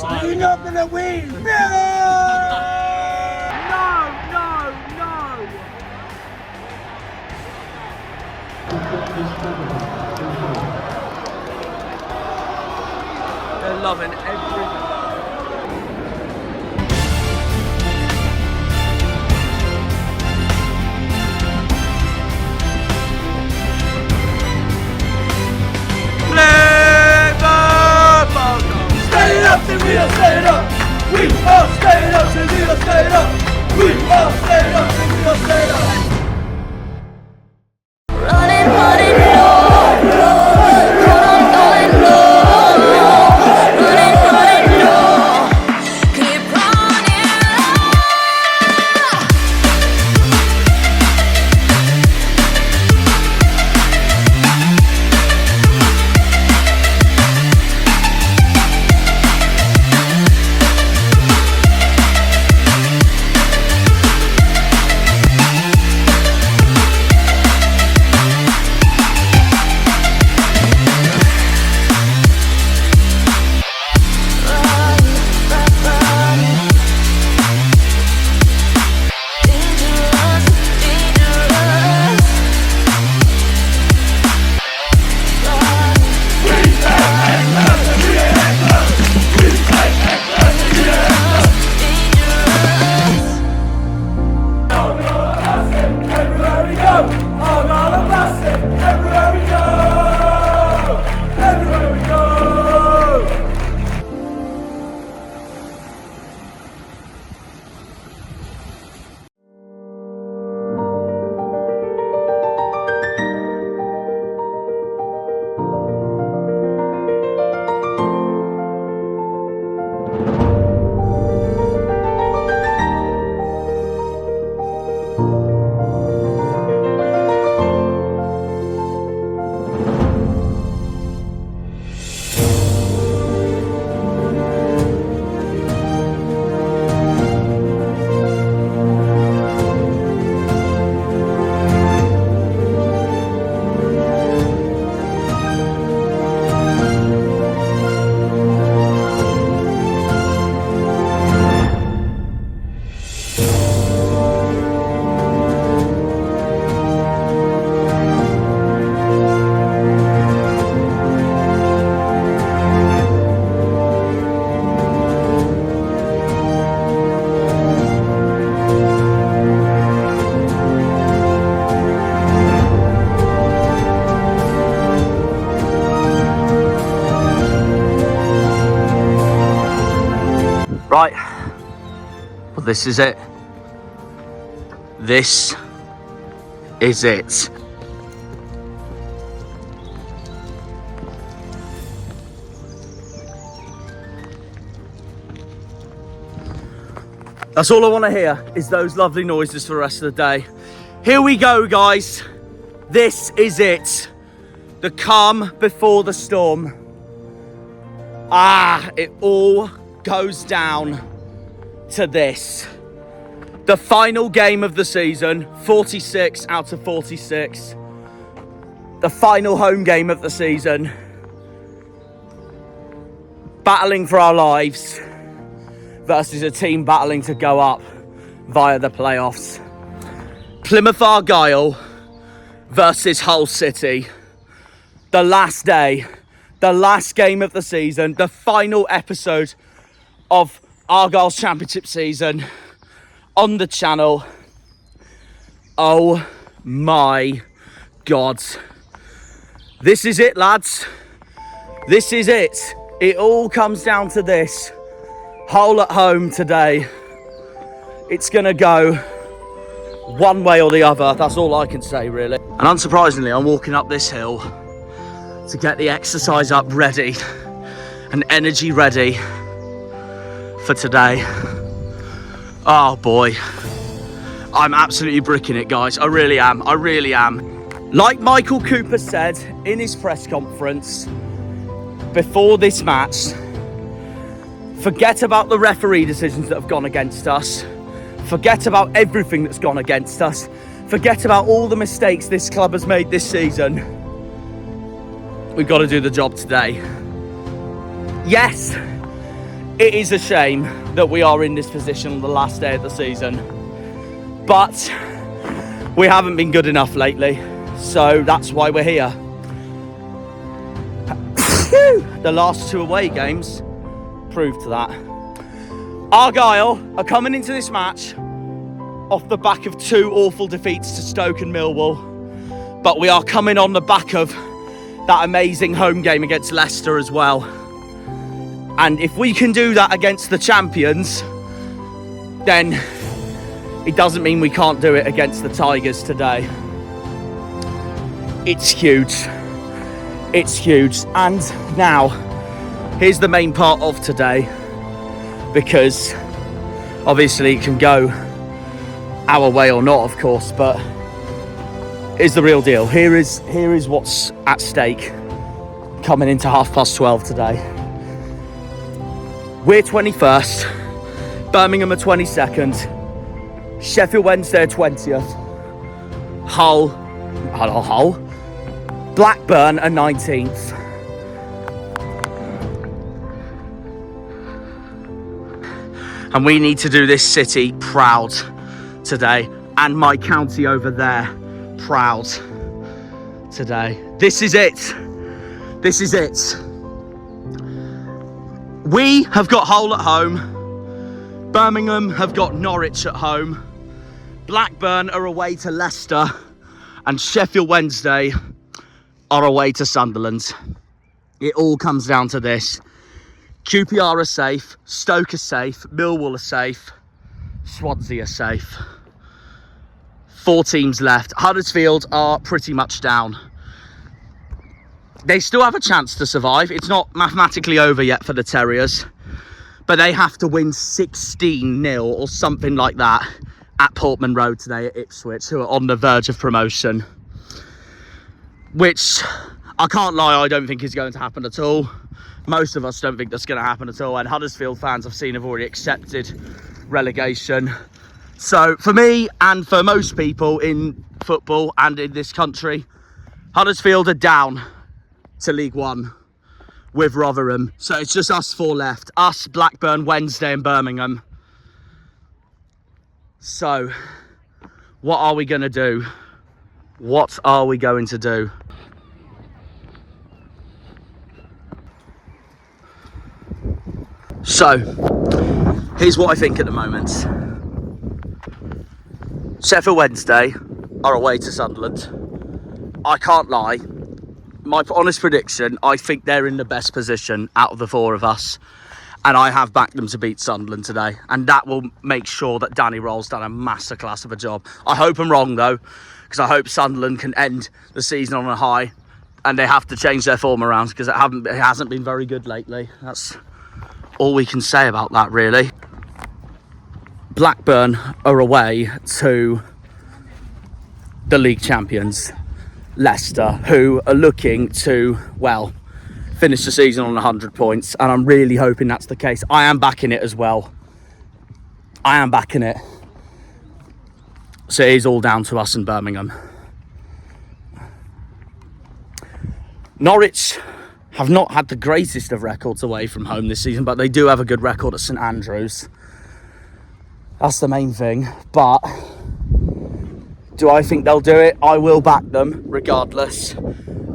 offside. You're not gonna win! No! They're loving every... Stay up till we are staying up. We are staying up till we are staying up. We are staying up till we are staying up. Running, running low, running low, running low. Keep running Right, well this is it. This is it. That's all I want to hear is those lovely noises for the rest of the day. Here we go, guys. This is it. The calm before the storm. It all goes down to this. The final game of the season, 46 out of 46. The final home game of the season. Battling for our lives versus a team battling to go up via the playoffs. Plymouth Argyle versus Hull City. The last day, the last game of the season, the final episode of Argyle's championship season on the channel. Oh my God. This is it, lads. This is it. It all comes down to this. Hull at home today. It's gonna go one way or the other. That's all I can say, really. And unsurprisingly, I'm walking up this hill to get the exercise up ready and energy ready for today. Oh boy, I'm absolutely bricking it, guys. I really am. I really am. Like Michael Cooper said in his press conference before this match, forget about the referee decisions that have gone against us. Forget about everything that's gone against us. Forget about all the mistakes this club has made this season. We've got to do the job today. Yes, It is a shame that we are in this position on the last day of the season, but we haven't been good enough lately, so that's why we're here. The last 2 away games proved that. Argyle are coming into this match off the back of 2 awful defeats to Stoke and Millwall, but we are coming on the back of that amazing home game against Leicester as well. And if we can do that against the champions, then it doesn't mean we can't do it against the Tigers today. It's huge. It's huge. And now, here's the main part of today, because obviously it can go our way or not, of course, but here's the real deal. Here is what's at stake coming into 12:30 today. We're 21st, Birmingham are 22nd, Sheffield Wednesday are 20th, Hull, Blackburn are 19th. And we need to do this city proud today, and my county over there proud today. This is it. This is it. We have got Hull at home. Birmingham have got Norwich at home. Blackburn are away to Leicester. And Sheffield Wednesday are away to Sunderland. It all comes down to this. QPR are safe. Stoke are safe. Millwall are safe. Swansea are safe. 4 teams left. Huddersfield are pretty much down. They still have a chance to survive. It's not mathematically over yet for the Terriers, but they have to win 16-0 or something like that at Portman Road today at Ipswich, who are on the verge of promotion, which I can't lie, I don't think is going to happen at all. Most of us don't think that's going to happen at all, and Huddersfield fans I've seen have already accepted relegation. So for me and for most people in football and in this country, Huddersfield are down to League One with Rotherham. So it's just us 4 left. Us, Blackburn, Wednesday and Birmingham. So what are we going to do? What are we going to do? So here's what I think at the moment. Sheffield Wednesday are away to Sunderland. I can't lie. My honest prediction, I think they're in the best position out of the 4 of us. And I have backed them to beat Sunderland today. And that will make sure that Danny Roll's done a masterclass of a job. I hope I'm wrong, though, because I hope Sunderland can end the season on a high. And they have to change their form around, because it hasn't been very good lately. That's all we can say about that, really. Blackburn are away to the league champions, Leicester, who are looking to, well, finish the season on 100 points, and I'm really hoping that's the case. I am backing it as well. I am backing it. So it is all down to us in Birmingham. Norwich have not had the greatest of records away from home this season, but they do have a good record at St Andrews. That's the main thing. But do I think they'll do it? I will back them regardless.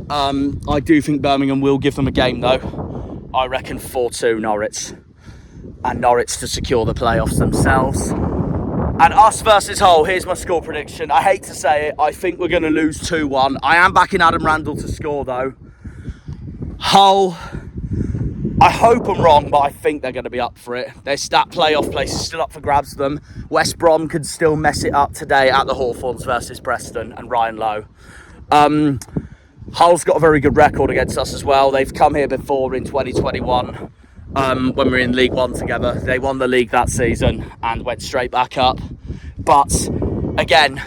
I do think Birmingham will give them a game, though. I reckon 4-2 Norwich. And Norwich to secure the playoffs themselves. And us versus Hull, here's my score prediction. I hate to say it, I think we're going to lose 2-1. I am backing Adam Randall to score, though. Hull, I hope I'm wrong, but I think they're going to be up for it. That playoff place is still up for grabs for them. West Brom could still mess it up today at the Hawthorns versus Preston and Ryan Lowe. Hull's got a very good record against us as well. They've come here before in 2021 when we were in League One together. They won the league that season and went straight back up. But again,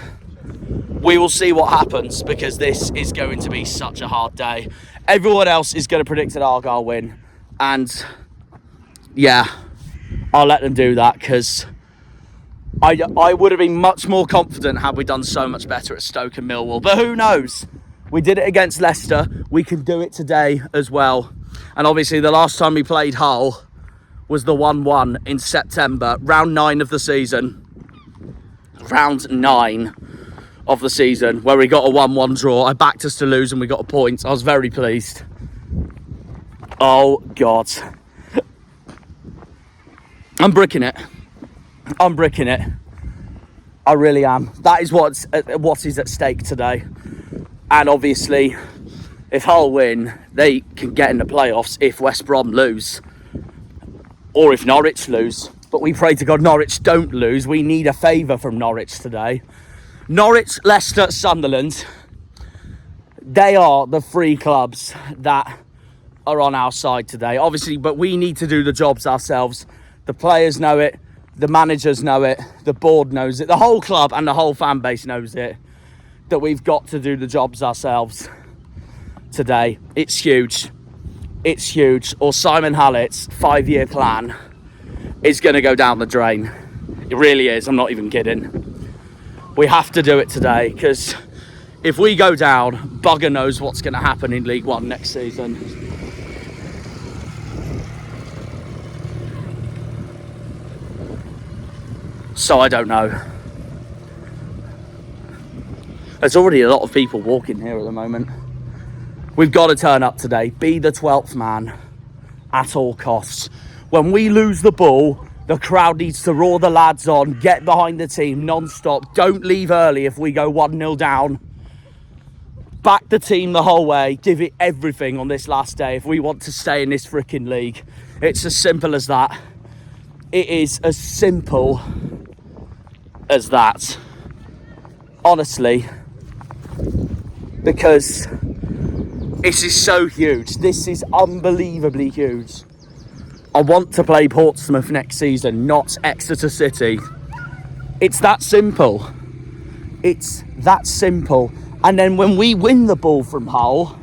we will see what happens, because this is going to be such a hard day. Everyone else is going to predict an Argyle win. And yeah, I'll let them do that, because I would have been much more confident had we done so much better at Stoke and Millwall. But who knows? We did it against Leicester. We can do it today as well. And obviously the last time we played Hull, was the 1-1 in September, round 9 of the season. Round 9 of the season, where we got a 1-1 draw. I backed us to lose and we got a point. I was very pleased. Oh, God. I'm bricking it. I'm bricking it. I really am. That is what is at stake today. And obviously, if Hull win, they can get in the playoffs if West Brom lose. Or if Norwich lose. But we pray to God Norwich don't lose. We need a favour from Norwich today. Norwich, Leicester, Sunderland. They are the 3 clubs that are on our side today. Obviously, but we need to do the jobs ourselves. The players know it. The managers know it. The board knows it. The whole club and the whole fan base knows it. That we've got to do the jobs ourselves today. It's huge. It's huge. Or Simon Hallett's 5-year plan is going to go down the drain. It really is. I'm not even kidding. We have to do it today, because if we go down, bugger knows what's going to happen in League One next season. So I don't know. There's already a lot of people walking here at the moment. We've got to turn up today. Be the 12th man at all costs. When we lose the ball, the crowd needs to roar the lads on, get behind the team non-stop. Don't leave early if we go 1-0 down. Back the team the whole way. Give it everything on this last day if we want to stay in this freaking league. It's as simple as that. It is as simple as that. Honestly. Because this is so huge. This is unbelievably huge. I want to play Portsmouth next season, not Exeter City. It's that simple. It's that simple. And then when we win the ball from Hull,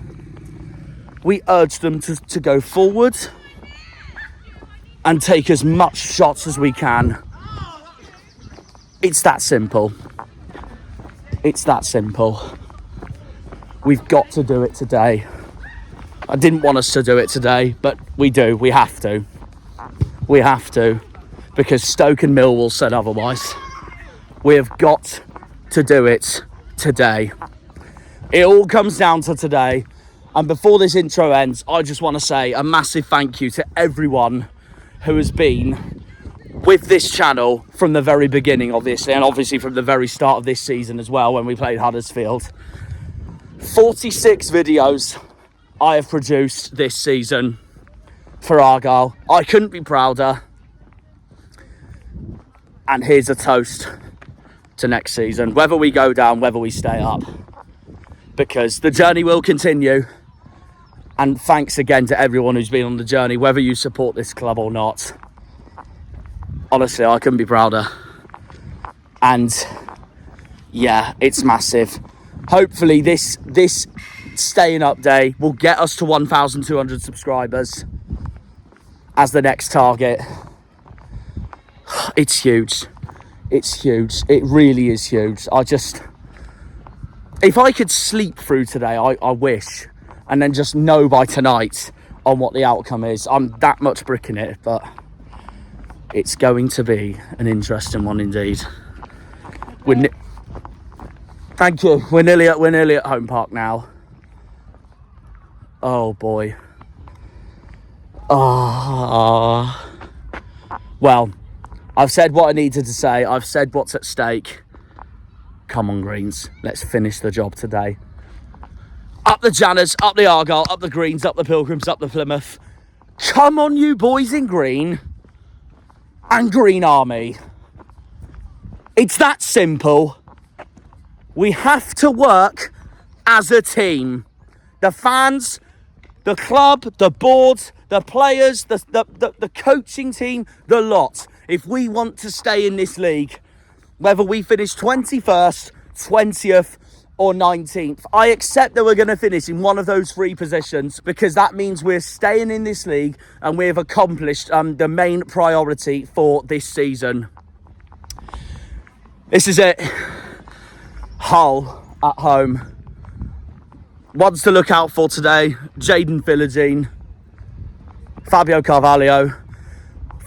we urge them to go forward and take as much shots as we can. It's that simple. It's that simple. We've got to do it today. I didn't want us to do it today, but we do. We have to. We have to. Because Stoke and Millwall said otherwise. We have got to do it today. It all comes down to today. And before this intro ends, I just want to say a massive thank you to everyone who has been with this channel from the very beginning, obviously, and obviously from the very start of this season as well, when we played Huddersfield. 46 videos I have produced this season for Argyle. I couldn't be prouder. And here's a toast to next season, whether we go down, whether we stay up, because the journey will continue. And thanks again to everyone who's been on the journey, whether you support this club or not. Honestly, I couldn't be prouder. And yeah, it's massive. Hopefully this staying up day will get us to 1,200 subscribers as the next target. It's huge. It's huge. It really is huge. If I could sleep through today, I wish, and then just know by tonight on what the outcome is. I'm that much bricking it, but it's going to be an interesting one indeed. Thank you. We're nearly at Home Park now. Oh boy. Well, I've said what I needed to say. I've said what's at stake. Come on, Greens. Let's finish the job today. Up the Janners, up the Argyle, up the Greens, up the Pilgrims, up the Plymouth. Come on, you boys in green and Green Army. It's that simple. We have to work as a team. The fans, the club, the board, the players, the coaching team, the lot. If we want to stay in this league, whether we finish 21st, 20th or 19th, I accept that we're going to finish in one of those 3 positions, because that means we're staying in this league and we've accomplished the main priority for this season. This is it. Hull at home. Ones to look out for today: Jaden Philogene, Fabio Carvalho,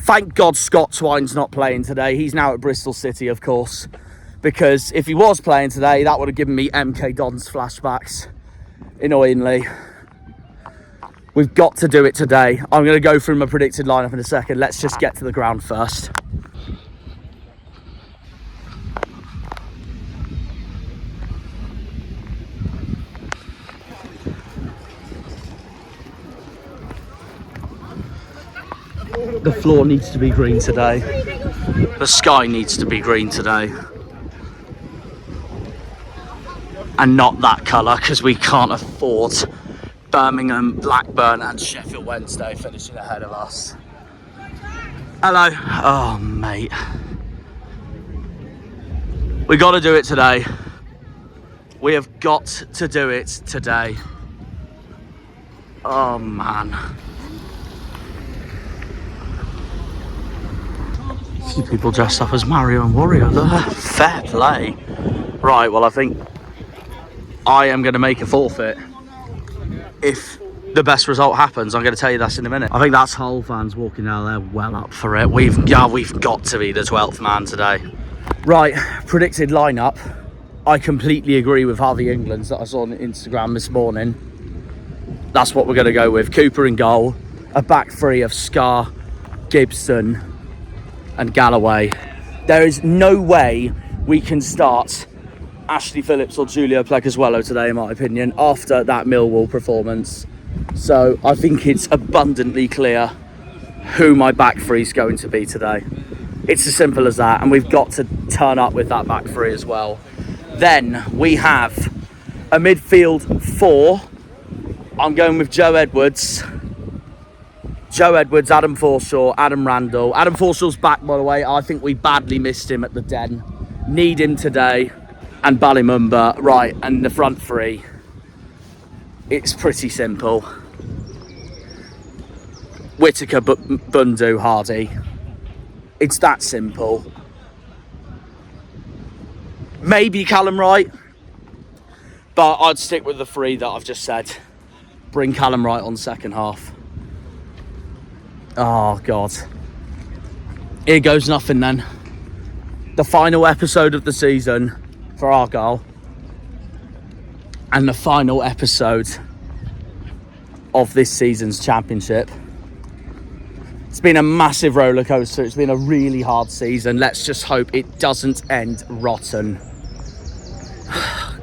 Thank God Scott Twine's not playing today. He's now at Bristol City, of course, because if he was playing today, that would have given me MK Dons flashbacks, annoyingly. We've got to do it today. I'm going to go through my predicted lineup in a second. Let's just get to the ground first. The floor needs to be green today. The sky needs to be green today. And not that colour, because we can't afford Birmingham, Blackburn and Sheffield Wednesday finishing ahead of us. Hello. Oh, mate. We got to do it today. We have got to do it today. Oh, man. A few people dressed up as Mario and Wario there. Fair play. Right, well, I think I am going to make a forfeit if the best result happens. I'm going to tell you that in a minute. I think that's Hull fans walking down there well up for it. We've got to be the 12th man today. Right, predicted lineup. I completely agree with Harvey England's that I saw on Instagram this morning. That's what we're going to go with. Cooper in goal, a back three of Scar, Gibson and Galloway. There is no way we can start Ashley Phillips or Julio Plecazuelo today, in my opinion, after that Millwall performance. So I think it's abundantly clear who my back three is going to be today. It's as simple as that, and we've got to turn up with that back three as well. Then we have a midfield four. I'm going with Joe Edwards, Adam Forshaw, Adam Randall. Adam Forshaw's back, by the way. I think we badly missed him at the Den. Need him today. And Ballymumba. Right, and the front three. It's pretty simple. Whittaker, Bundu, Hardy. It's that simple. Maybe Callum Wright. But I'd stick with the three that I've just said. Bring Callum Wright on second half. Oh, God. Here goes nothing then. The final episode of the season for Argyle. And the final episode of this season's championship. It's been a massive roller coaster. It's been a really hard season. Let's just hope it doesn't end rotten.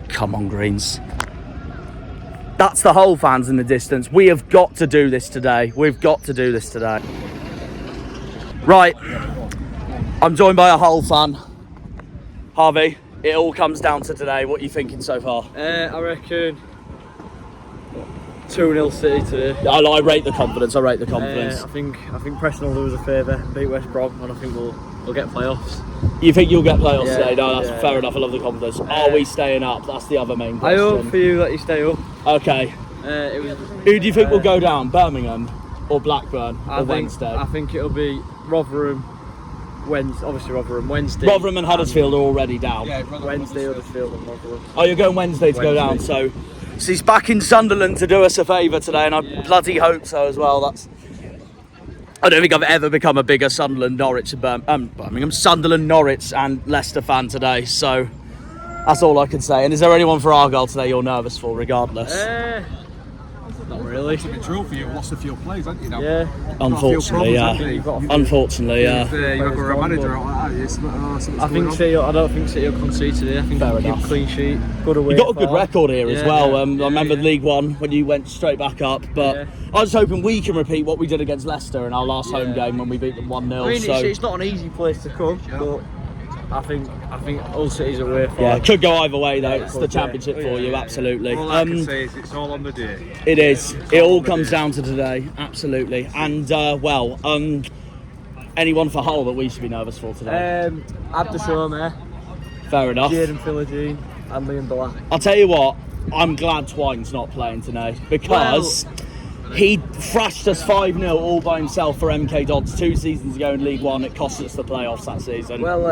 Come on, Greens. That's the Hull fans in the distance. We have got to do this today. We've got to do this today. Right. I'm joined by a Hull fan. Harvey, it all comes down to today. What are you thinking so far? I reckon 2-0 City today. I rate the confidence. I think Preston will do us a favour, beat West Brom, and I think we'll get playoffs. You think you'll get playoffs today? No, that's yeah, fair enough. I love the confidence. Are we staying up? That's the other main question. I hope for you that you stay up. Okay. Who do you think will go down? Birmingham or Blackburn or Wednesday? I think it'll be Rotherham, Wednesday. Rotherham and Huddersfield are already down. Yeah, Wednesday, Huddersfield and Rotherham. Oh, you're going Wednesday to go down. So he's back in Sunderland to do us a favour today, and I bloody hope so as well. I don't think I've ever become a bigger Sunderland, Norwich, Birmingham, Sunderland, Norwich, and Leicester fan today. So that's all I can say. And is there anyone for Argyle today you're nervous for, regardless? Not really. It's a bit true for you. Lost a few players, haven't you? Now? Yeah. Unfortunately, yeah. Unfortunately, You've got a manager like that. I don't think City will concede today. I think Fair we'll keep enough. a clean sheet. Good away. You got a good record here as well. I Yeah, remember League One when you went straight back up, but I was hoping we can repeat what we did against Leicester in our last home game when we beat them 1-0. I mean, so it's not an easy place to come, but I think Hull City's away for it could go either way though. Yeah, It's it the could, championship for you, absolutely. All I can say is it's all on the day. It is. It all comes down to today, absolutely. And anyone for Hull that we should be nervous for today? Abdeshomer, Fair enough. Jaden Philogene, and Liam Black. I'll tell you what, I'm glad Twine's not playing today because he thrashed us 5-0 all by himself for MK Dons 2 seasons ago in League One. It cost us the playoffs that season. Well,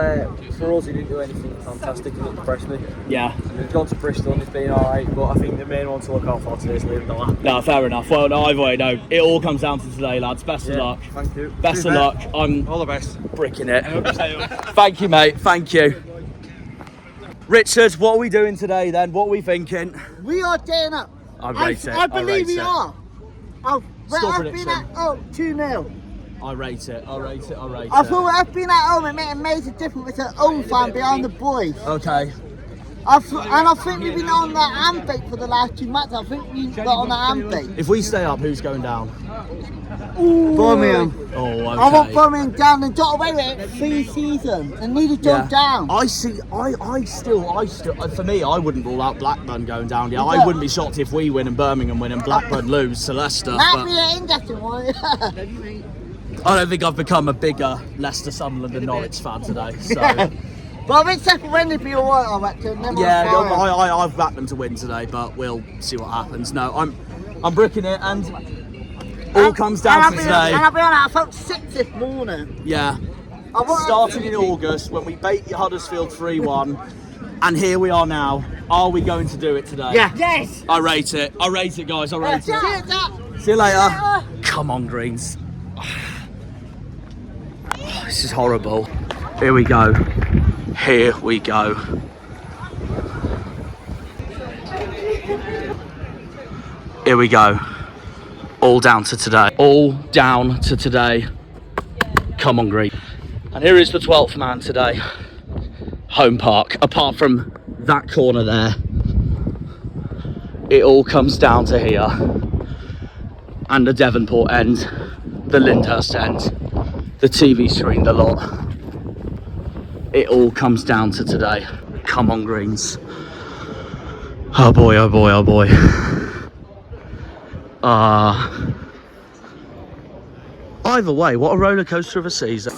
for us, he didn't do anything fantastic. He didn't impress me. Yeah. We've gone to Bristol and it's been alright, but I think the main one to look out for today is leaving the lap. No, fair enough. Well, no, either way, no. It all comes down to today, lads. Best of luck. Thank you. Best of luck. I'm All the best. bricking it. Thank you, mate. Thank you. Richard, what are we doing today then? What are we thinking? We are getting up. I rate it. I believe we rate it. are. Score I've prediction. been at home 2-0. I rate it. I rate it. I rate I it. thought I've been at home and made a major difference with an own fan behind the boys. Okay. I think we've been on the handbrake for the last 2 matches. I think we got on the handbrake. If we stay up, who's going down? Birmingham. Oh, okay. I want Birmingham down and got away with it 3 seasons and needed to go down. I see. I still. For me, I wouldn't rule out Blackburn going down. Yeah, I wouldn't be shocked if we win and Birmingham win and Blackburn lose to Leicester. That'd But be an interesting one. I don't think I've become a bigger Leicester, Sunderland, and Norwich fan today. So. But I think second win would be alright, I reckon. Yeah, no, I've backed them to win today, but we'll see what happens. No, I'm bricking it, and all comes down to today. And I'll be honest, I felt sick this morning. Yeah. Starting in August when we beat Huddersfield 3-1, and here we are now. Are we going to do it today? Yeah. Yes. I rate it. I rate it, guys. I rate it. Yeah. See you later. Come on, Greens. This is horrible. Here we go. Here we go. Here we go. All down to today. All down to today. Come on, Green. And here is the 12th man today. Home Park. Apart from that corner there, it all comes down to here. And the Devonport end, the Lyndhurst end, the TV screen, the lot. It all comes down to today. Come on, Greens. Oh boy, oh boy, oh boy. Either way, what a roller coaster of a season.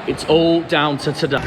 It's all down to today.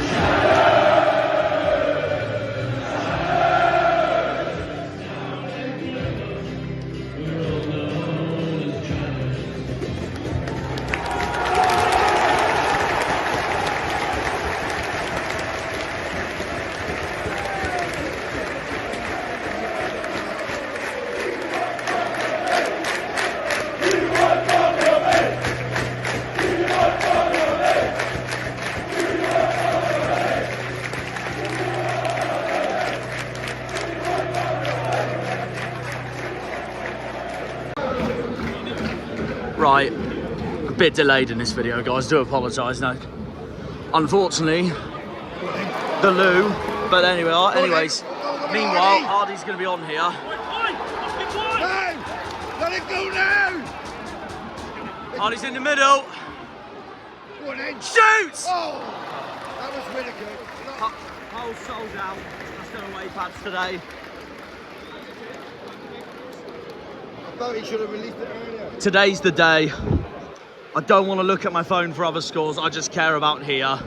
Right, a bit delayed in this video, guys. Do apologise. No, unfortunately, the loo. But anyway, anyways. Meanwhile, Hardy's going to be on here. Let it go now! Hardy's in the middle. Go on then. Shoot! Oh, that was really good. Whole sold out. That's going away pads today. I thought he should have released it earlier. Today's the day. I don't want to look at my phone for other scores. I just care about here.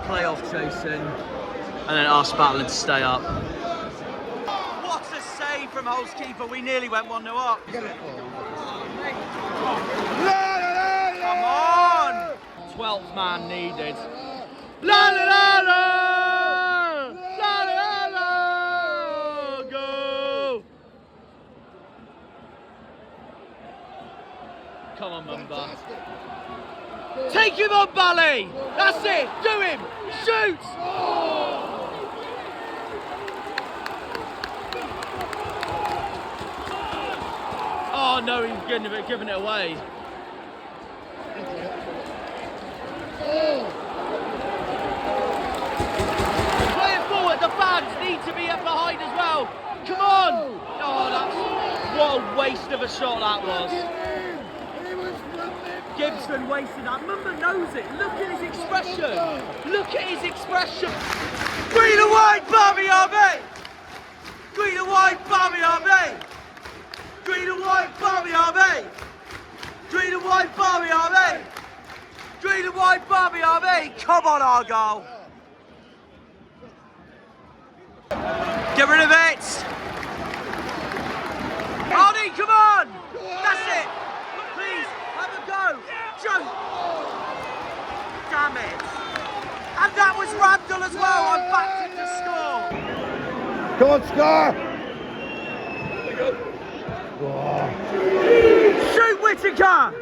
Playoff chasing, and then us battling to stay up. What a save from Hull's keeper. We nearly went 1-0 up. Come on! 12th man needed. La la la la! La la la! Go! Come on, Mumba. Take him on, Bally! That's it! Do him! Shoot! Oh no, he's giving it away. fans need to be up behind as well. Come on! Oh, what a waste of a shot that was. Gibson wasted that. Mumba knows it. Look at his expression. Look at his expression. Green and white, Bobby RB! Green and white, Bobby RB! Green and white, Bobby RB! Green and white, Bobby RB! Green and white, Bobby RB! Come on, Argyle! Get rid of it! Arnie, come on! That's it! Please, have a go! Damn it! And that was Randall as well. I'm back to score. Come on, score! Shoot, Whittaker!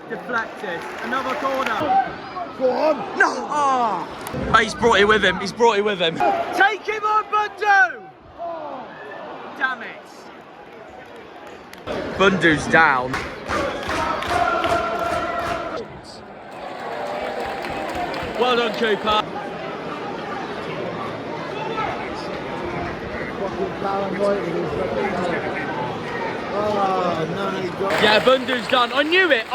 Deflected. Another corner. Go on! No! Oh. He's brought it with him. He's brought it with him. Take him on, Bundu! Damn it. Bundu's down. Well done, Cooper. Yeah, Bundu's done. I knew it.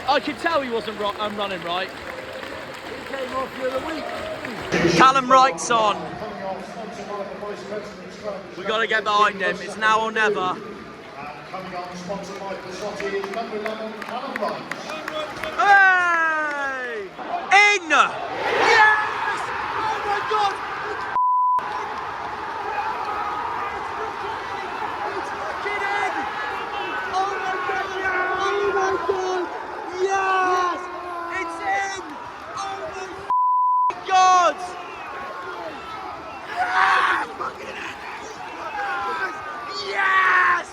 I could tell he wasn't running right. He came off the other week. Callum Wright's on. We've got to get behind him. It's now or never. Coming on, sponsored by Penzance, number 11, Callum Wright. Hey! In! Yes! Oh my God! It's fucking in! Oh my God! Yes! It's in! Oh my God! Yes! Fucking in! Yes!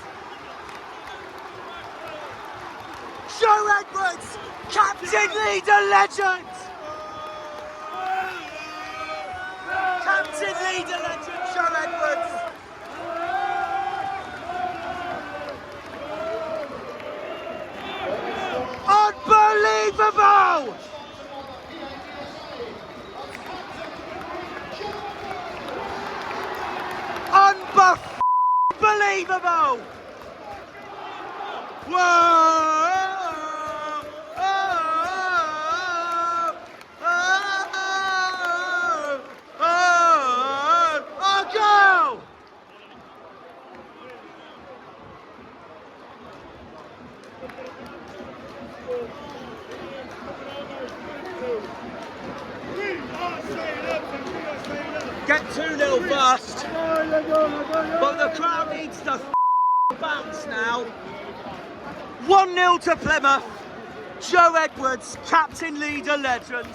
Joe Edwards, captain, leader, legend! Captain, leader, legend, Joe Edwards! Unbelievable! Unbelievable! Whoa! Get 2-0 first, but the crowd needs to bounce now. 1-0 to Plymouth. Joe Edwards, captain, leader, legend.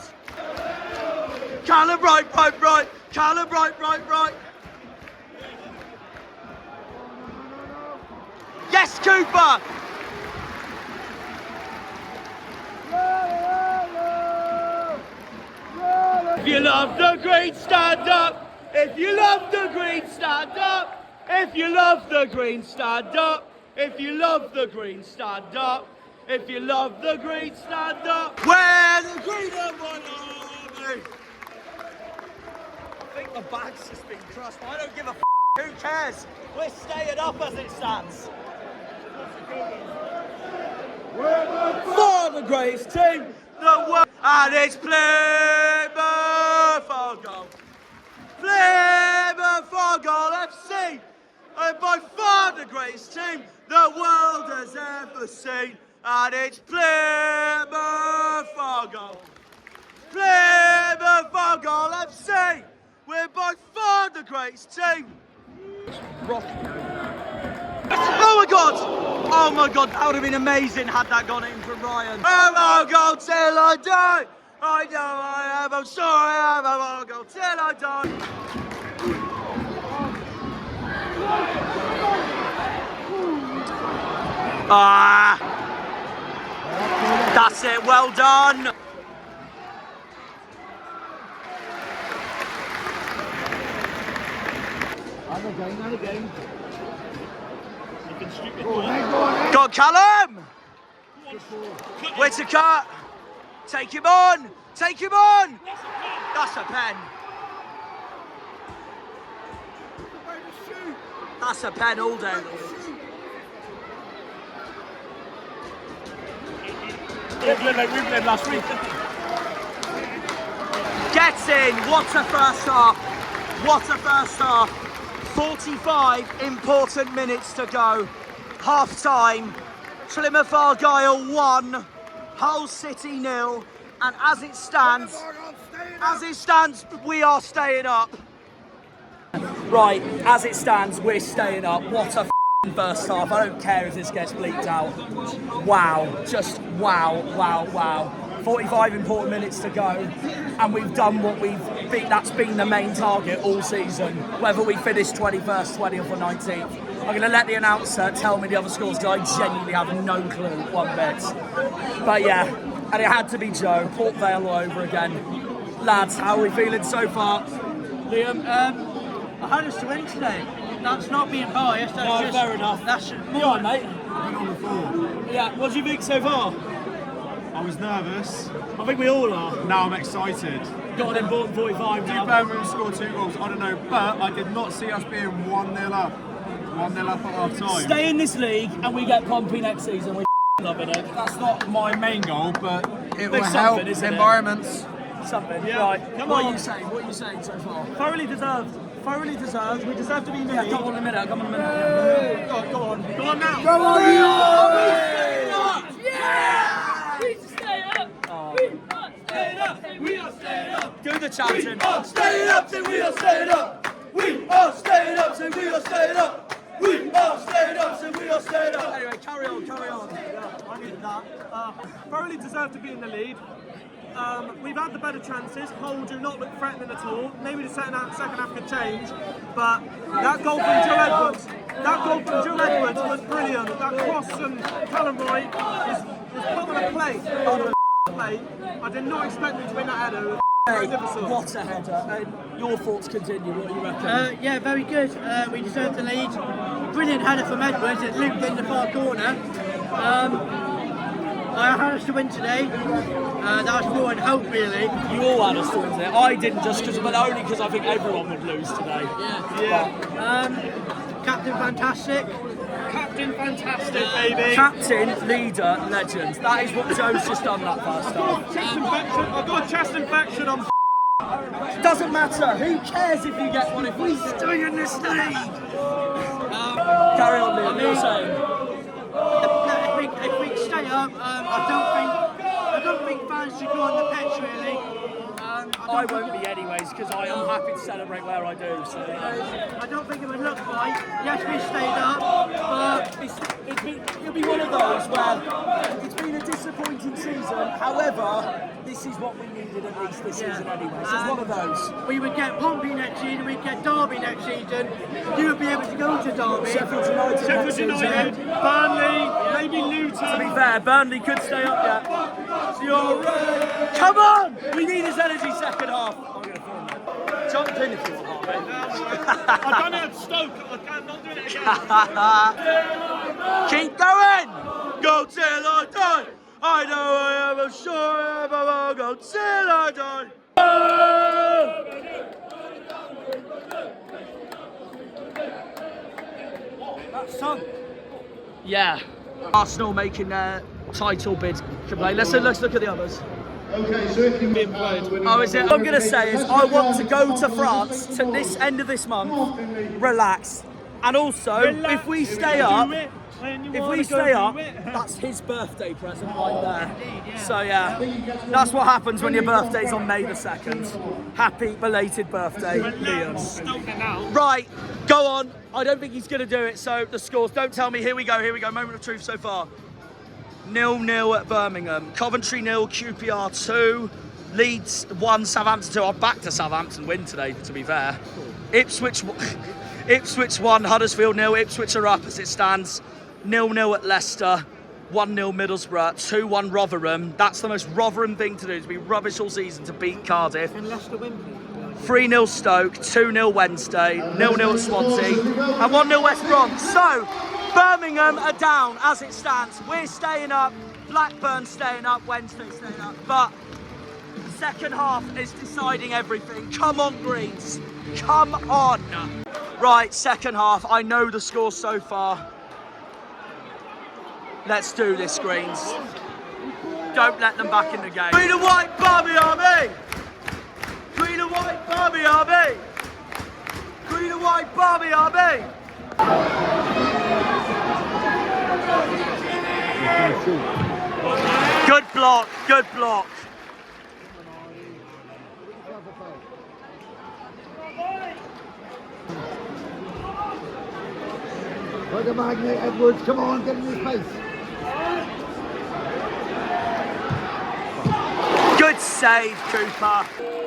Callum right. Callum right. Yes, Cooper. If you love the green, stand up. If you love the green, stand up. If you love the green, stand up. If you love the green, stand up. If you love the green, stand up. Where the green and white army. I think the bag's just been crushed, but I don't give a f***. Who cares? We're staying up as it stands. For the greatest team the world, and it's Plymouth Argyle. Plymouth Argyle FC, and by far the greatest team the world has ever seen, and it's Plymouth Argyle. Plymouth Argyle FC, we're by far the greatest team. Oh my God, that would have been amazing had that gone in from Ryan. I'll go till I die. I know I am, I'm sorry, I'll go till I die. That's it, well done. And again. Go on, Callum! Whittaker! Take him on! That's a pen! That's a pen all day. We played last week. Gets in. What a first half. What a first half. 45 important minutes to go. Half time. Plymouth Argyle 1. Hull City 0. And as it stands, we are staying up. Right, as it stands, we're staying up. What a first half. I don't care if this gets bleeped out. Wow, just wow. 45 important minutes to go, and we've done what that's been the main target all season, whether we finish 21st, 20th or 19th. I'm going to let the announcer tell me the other scores because I genuinely have no clue one bit. But yeah, and it had to be Joe, Port Vale all over again. Lads, how are we feeling so far? Liam, I had us to win today. That's not being biased. That's No, fair enough. That's You all right, mate? I've been on the floor. Yeah, what do you think so far? I was nervous. I think we all are. Now I'm excited. Got an important 45 now. Birmingham scored 2 goals. I don't know, but I did not see us being 1-0 up. 1-0 up at half time. Stay in this league and we get Pompey next season. We're loving it. That's not my main goal, but it will There's help something, isn't it? environments. Something. Yeah. Right. Come what on. are you saying? What are you saying so far? thoroughly deserved. Thoroughly deserved. We deserve to be in the Yeah, league. come on in a minute. Come on in a minute. Go on now. Go on, We are staying up. Do the chanting. Staying up, say we are staying up. We are staying up, say we are staying up. We are staying up, say we are staying up. Anyway, carry on. Yeah, I needed that. Thoroughly deserved to be in the lead. We've had the better chances. Hull do not look threatening at all. Maybe the second half could change, but that goal from Joe Edwards, was brilliant. That cross from Callum Wright was put on a plate. I did not expect him to win that header. Hey, what a header. And your thoughts continue. What do you reckon? Yeah, very good. We deserved the lead. Brilliant header from Edwards. It looped in the far corner. I had us to win today. That was more in hope, really. You all had us to win today. I didn't but only because I think everyone would lose today. Captain fantastic. Captain fantastic, baby. Captain, leader, legend. That is what Joe's just done that first half. I've got a chest infection on. Doesn't matter. Who cares if you get one if we stay in this league? Carry on, Liam. You're saying. If we stay up, I don't think fans should go on the pitch, really. I won't be anyways because I am happy to celebrate where I do. So I don't think it would look right. Yes, we stayed up, but it'll be one of those where it's been a disappointing season. However, this is what we needed at least this season anyway. So it's one of those. we would get Pompey next season, we'd get Derby next season. You would be able to go to Derby. Sheffield United. next season. Burnley, maybe Luton. To be fair, Burnley could stay up yet. Come on! We need his energy second half. I'm going to film it. Jump in if you want, mate. I've done it at Stoke. I'm not doing it again. Keep going! Go till I die! I know I am sure I will go till I die! That's son. Yeah. Arsenal making their title bid complete. Let's look at the others. Okay, so if you being played, Oh, is it? What I'm going to say is I want to go to France to this end of this month, relax. And also, if we stay up, that's his birthday present right there. So yeah, that's what happens when your birthday's on May the 2nd. Happy belated birthday, Liam. Right, go on. I don't think he's going to do it, so the scores, don't tell me. Here we go, moment of truth so far. 0-0 at Birmingham, Coventry 0, QPR 2, Leeds 1, Southampton 2. I'm back to Southampton win today, to be fair. Ipswich 1, Huddersfield 0. Ipswich are up as it stands. 0-0 at Leicester, 1-0 Middlesbrough, 2-1 Rotherham. That's the most Rotherham thing to do, to be rubbish all season to beat Cardiff. And Leicester win. 3-0 Stoke, 2-0 Wednesday, 0-0 at Swansea, and 1-0 West Brom. So, Birmingham are down as it stands. We're staying up, Blackburn staying up, Wednesday staying up. But the second half is deciding everything. Come on, Greens. Come on. Right, second half. I know the score so far. Let's do this, Greens. Don't let them back in the game. Green and white, Barbie Army! Green and white, Barbie Army! Green and white, Barbie Army! Good block, good block. Like a magnet, Edwards, come on, get in his face. Good save, Cooper.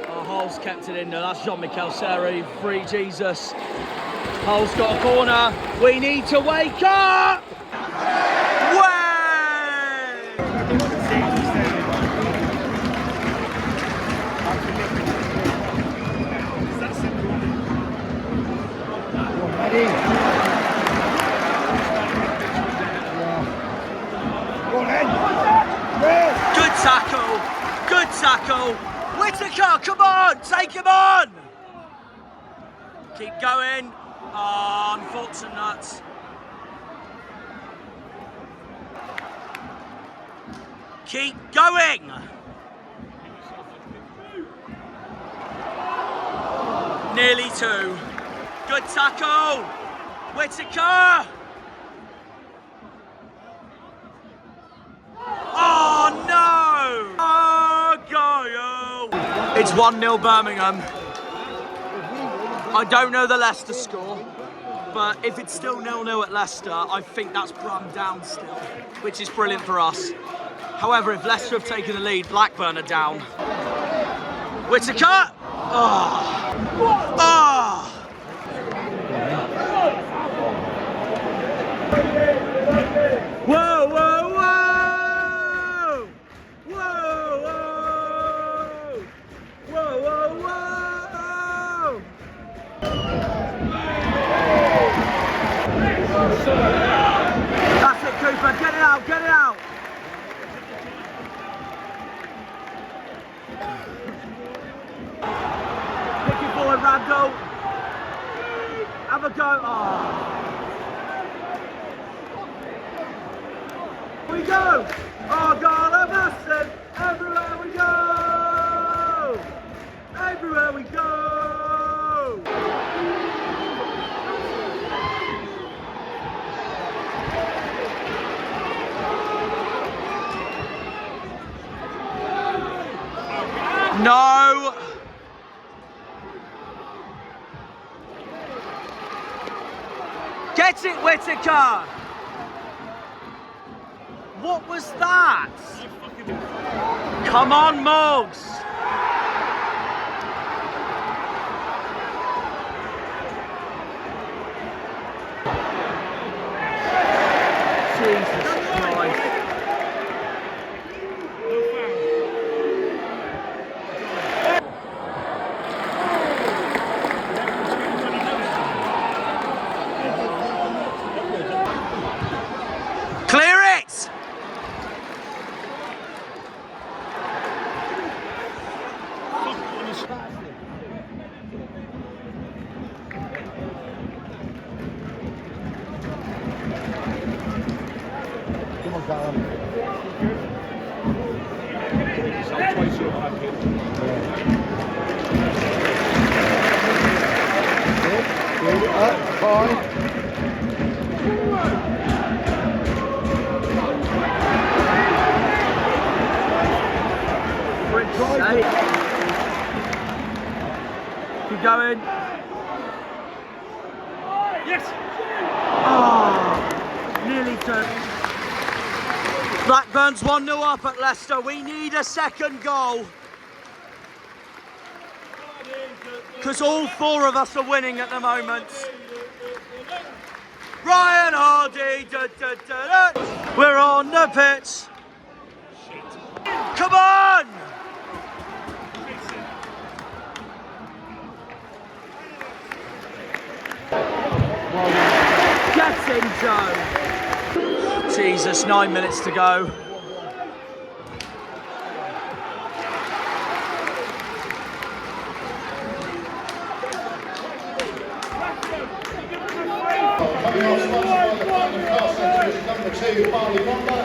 Oh, Hull's kept it in there. That's Jean-Michel Seri, free Jesus. Hull's got a corner. We need to wake up! Good tackle, good tackle. Whittaker, come on, take him on. Keep going. Oh, unfortunate. Keep going. Nearly two. Good tackle. Whittaker. Oh no! Argyle! It's 1-0 Birmingham. I don't know the Leicester score, but if it's still 0-0 at Leicester, I think that's Brum down still, which is brilliant for us. However, if Leicester have taken the lead, Blackburn are down. Whittaker! Oh! Oh! Whoa, whoa, whoa! Whoa, whoa! Whoa, whoa, whoa! That's it, Cooper, get it out, get it out! Pick it forward, Randall. Have a go. Oh. We go! Oh God, a massive! Everywhere we go! Everywhere we go! No! Get it, Whittaker! What was that? Come on, Moggs! Jesus Christ. Clear it! Keep going. Yes. Oh, nearly turned. Blackburn's 1-0 up at Leicester. We need a second goal. Because all four of us are winning at the moment. Ryan Hardy. We're on the pitch. Come on! Get in, Joe. Jesus, 9 minutes to go. your party number.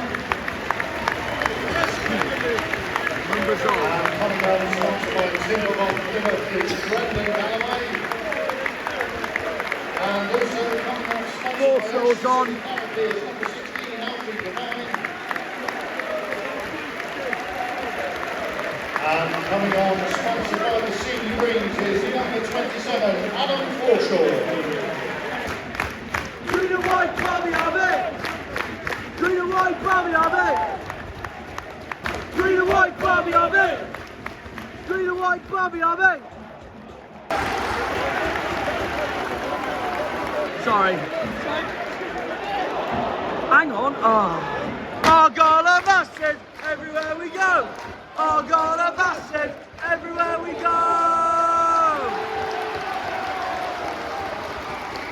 Numbers on. And coming down the sponsored by the team of Plymouth is Brendan Galloway. And also coming down sponsored by on. is number 16, Alfie Devon. And coming on, sponsored by the Sea Greens, is the number 27, Adam Forshaw. Green and white, Bobby, Abbey! Green and white, Bobby, Abbey! Green and white, Bobby, Abbey! Green and white, Bobby, Abbey! Sorry. Hang on. Oh. Argyle are massive everywhere we go. Argyle are massive everywhere we go.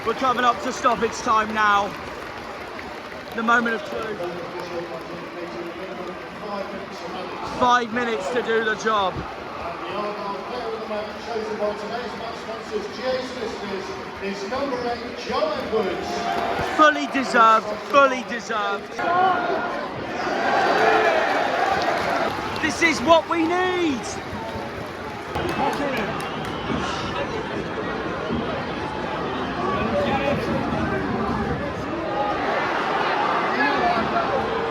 We're coming up to stoppage time now. The moment of truth. 5 minutes to do the job. And the Argyle player of the match, chosen by today's match sponsors, GA Solicitors, is number 8, John Edwards. Fully deserved, fully deserved. This is what we need.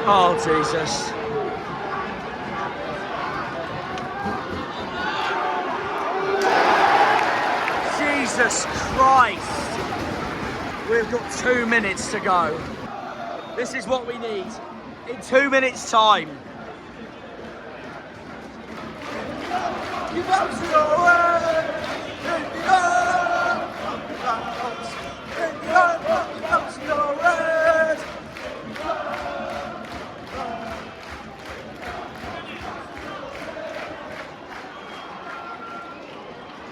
Oh, Jesus. Jesus Christ. We've got 2 minutes to go. This is what we need. In 2 minutes' time. You bounce it away. Bounce it away.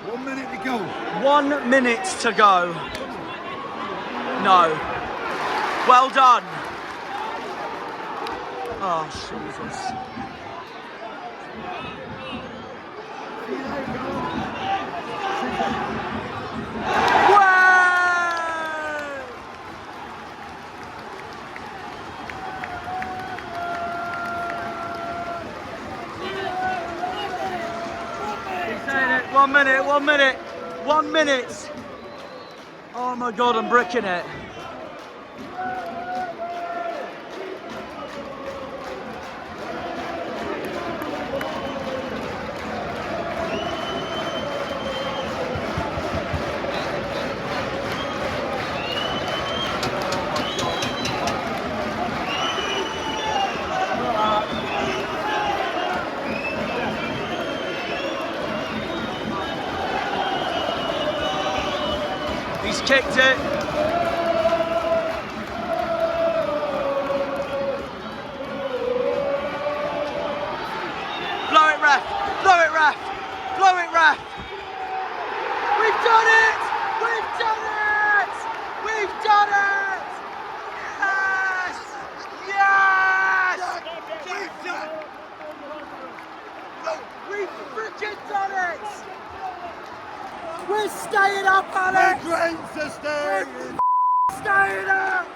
1 minute to go. 1 minute to go. No. Well done. Oh, Jesus. Keep saying it. 1 minute, 1 minute, 1 minute. Oh my God, I'm bricking it. He's kicked it. Blow it, ref. Blow it, ref. Blow it, ref. We've done it. We've done it. We've done it. Yes. Yes. We've done it. We've freaking done it. We're staying up, Alex! We're staying. Staying up!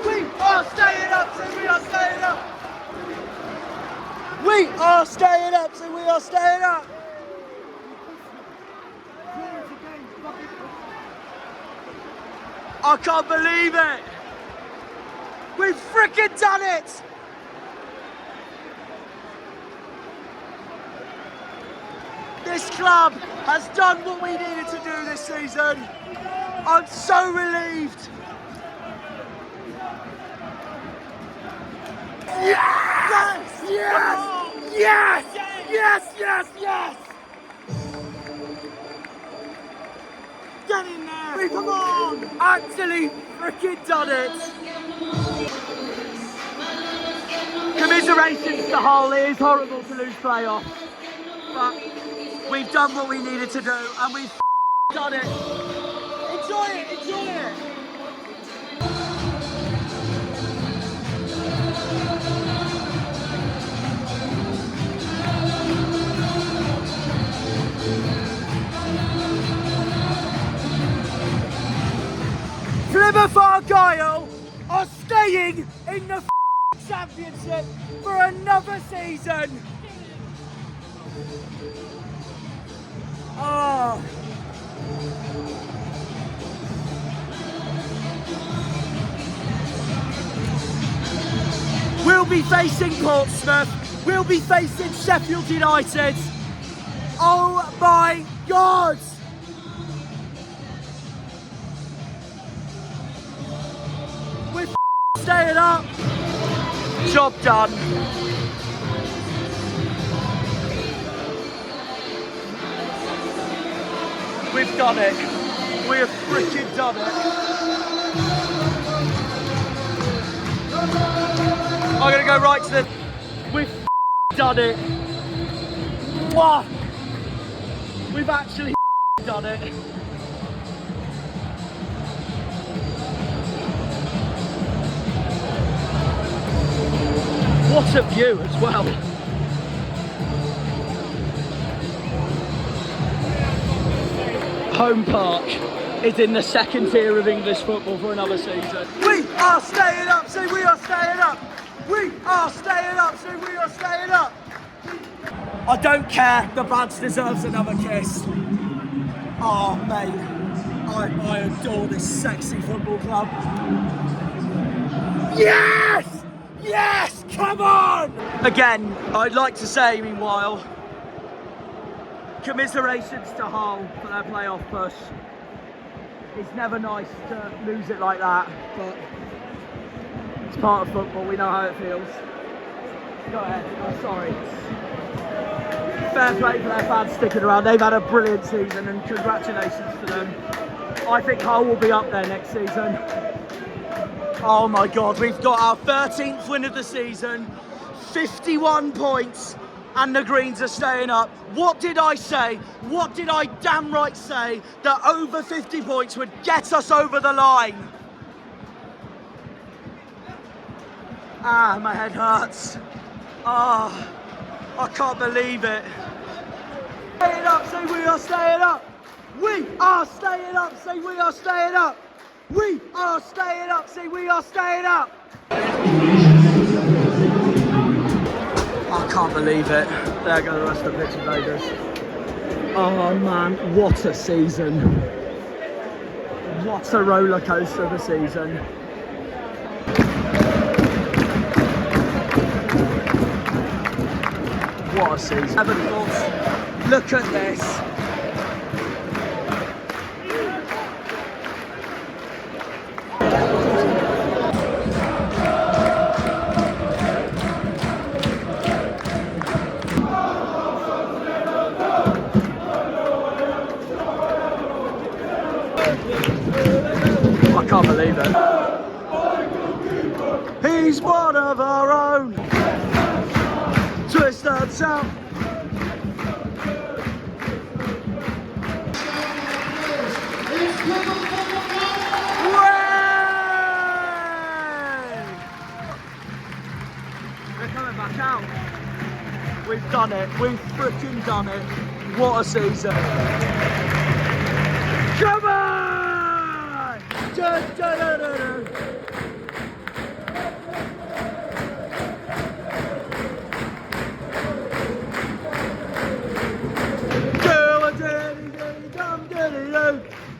We are staying up, so we are staying up! We are staying up, so we are staying up! I can't believe it! We've freaking done it! This club has done what we needed to do this season. I'm so relieved. Yes! Yes! Yes! Yes! Yes! Yes! Get in there! Come on! Actually freaking done it. Commiserations to Hull. It is horrible to lose playoffs, but we've done what we needed to do, and we've done it. Enjoy it, enjoy it. Plymouth Argyle are staying staying in the Championship for another season. Oh. We'll be facing Portsmouth. We'll be facing Sheffield United. Oh my God! We're staying up. Job done. We've done it. We have freaking done it. I'm gonna go right to the... We've done it. Mwah! We've actually done it. What a view as well. Home Park is in the second tier of English football for another season. We are staying up, say we are staying up. We are staying up, say we are staying up. I don't care, the Bads deserves another kiss. Oh mate, I adore this sexy football club. Yes! Yes! Come on! Again, I'd like to say, meanwhile, commiserations to Hull for their playoff push. It's never nice to lose it like that, but it's part of football, we know how it feels. Go ahead, I'm sorry. Fair play for their fans sticking around, they've had a brilliant season and congratulations to them. I think Hull will be up there next season. Oh my God, we've got our 13th win of the season, 51 points, and the Greens are staying up. What did I say? What did I damn right say? That over 50 points would get us over the line. Ah, my head hurts. Ah, I can't believe it. Staying up, say we are staying up. We are staying up, say we are staying up. We are staying up, say we are staying up. I can't believe it. There go the rest of the pitch invaders. Oh man, what a season. What a roller coaster of a season. What a season. 7 goals. Look at this. I can't believe it. He's one of our own. Twist that sound. They're coming back out. We've done it. We've freaking done it. What a season. Come on! Da, da, da, da, da.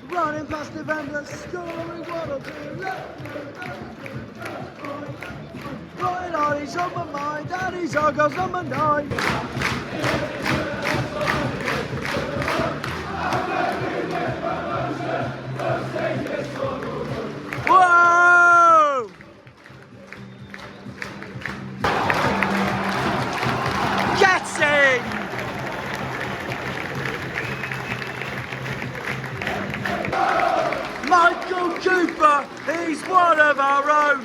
Running past defenders, scoring what a right on, he's on my mind, and he's on goes number 9. Whoa! Gets in! Michael Cooper, he's one of our own.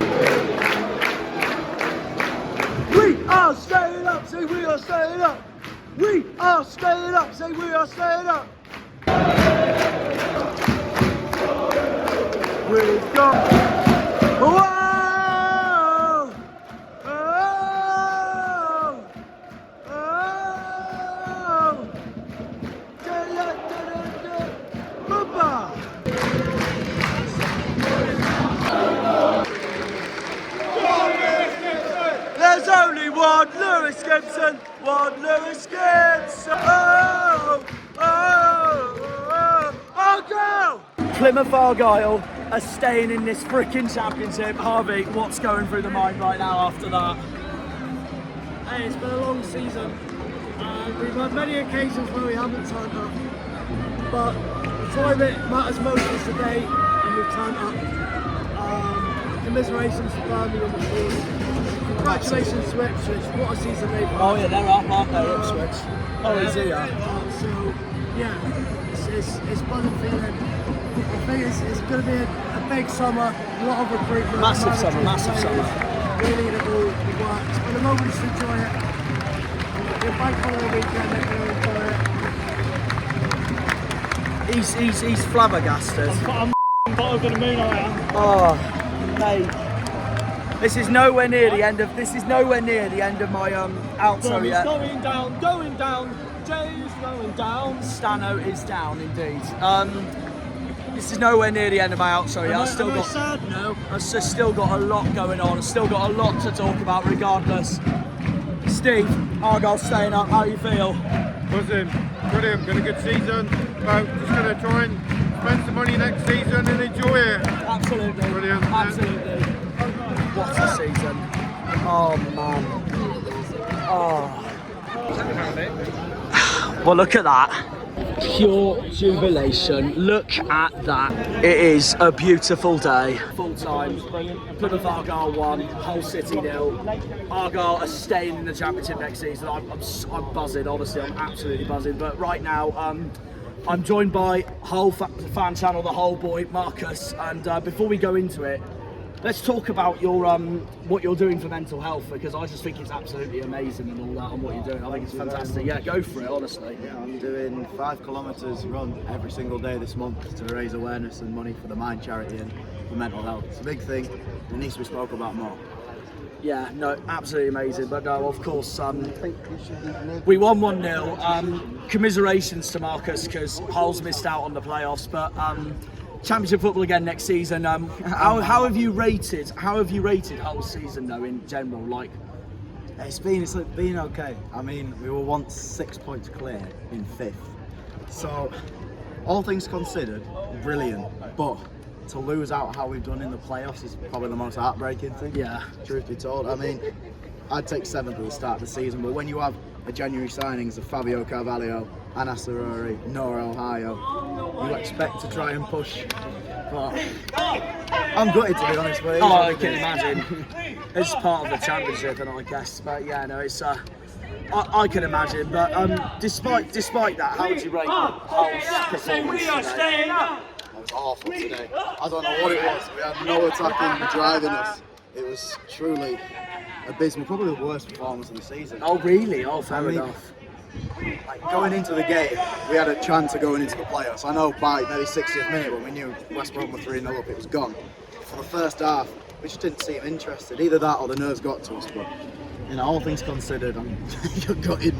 We are staying up, say we are staying up. We are staying up, say we are staying up. We've got... Whoa! Oh! Oh! Lewis Gibson, one Lewis Gibson. Oh, oh, oh, oh, go! Plymouth Argyle are staying in this freaking championship. Harvey, what's going through the mind right now after that? Hey, it's been a long season. We've had many occasions where we haven't turned up, but the time that matters most is today, and we've turned up. Commiserations to Burnley and the team. Congratulations to Ipswich. What a season they've had. Oh yeah, they're up, aren't they, Ipswich? Oh, is he? So yeah, it's buzzing feeling. I think it's going to be a big summer, a lot of recruitment. Massive summer, massive players. summer. Really, it all works. For the moment, just enjoy it. Your bank holiday weekend, they're going to enjoy it. He's flabbergasted. I'm got over the moon, I am. Oh, mate. This is nowhere near the end of my outro yet. Going down. Jay's going down. Stano is down indeed. This is nowhere near the end of my outro yet. I've still got a lot going on. I've still got a lot to talk about regardless. Steve, Argyle staying up, how you feel? Buzzing, brilliant, been a good season. Just going to try and spend some money next season and enjoy it. Absolutely. Brilliant. Absolutely. What a season. Oh man. Oh. Well, look at that. Pure jubilation. Look at that. It is a beautiful day. Full time. Plymouth Argyle 1, Hull City 0. Argyle are staying in the championship next season. I'm buzzing, honestly, I'm absolutely buzzing. But right now, I'm joined by Hull fan channel, the Hull boy, Marcus. And before we go into it, let's talk about your what you're doing for mental health, because I just think it's absolutely amazing and all that, and what you're doing. I think it's fantastic. Yeah, go for it, honestly. Yeah, I'm doing 5 kilometres run every single day this month to raise awareness and money for the Mind charity and for mental health. It's a big thing. It needs to be spoken about more. Yeah, no, absolutely amazing. But no, of course, we won 1-0. Commiserations to Marcus, because Hull's missed out on the playoffs, but. Championship football again next season. How have you rated Hull's season though in general? Like, It's been okay. I mean, we were once 6 points clear in 5th. So, all things considered, brilliant. But to lose out how we've done in the playoffs is probably the most heartbreaking thing. Yeah. Truth be told, I mean, I'd take 7th at the start of the season, but when you have a January signings of Fabio Carvalho, Anas Arori, Nora Ohio, you expect to try and push. But I'm gutted, to be honest with you. Oh, I can imagine. It's part of the championship, and I guess. But yeah, no, it's. I can imagine. But despite that, how would you rate Hull's performance today? It was awful today. I don't know what it was. We had no attacking driving us. It was truly abysmal. Probably the worst performance of the season. Oh really? Oh, fair enough. Like, going into the game, we had a chance of going into the playoffs. I know by maybe 60th minute when we knew West Brom were 3-0 up, it was gone. For the first half, we just didn't seem interested. Either that or the nerves got to us. But you know, all things considered, I'm gutted.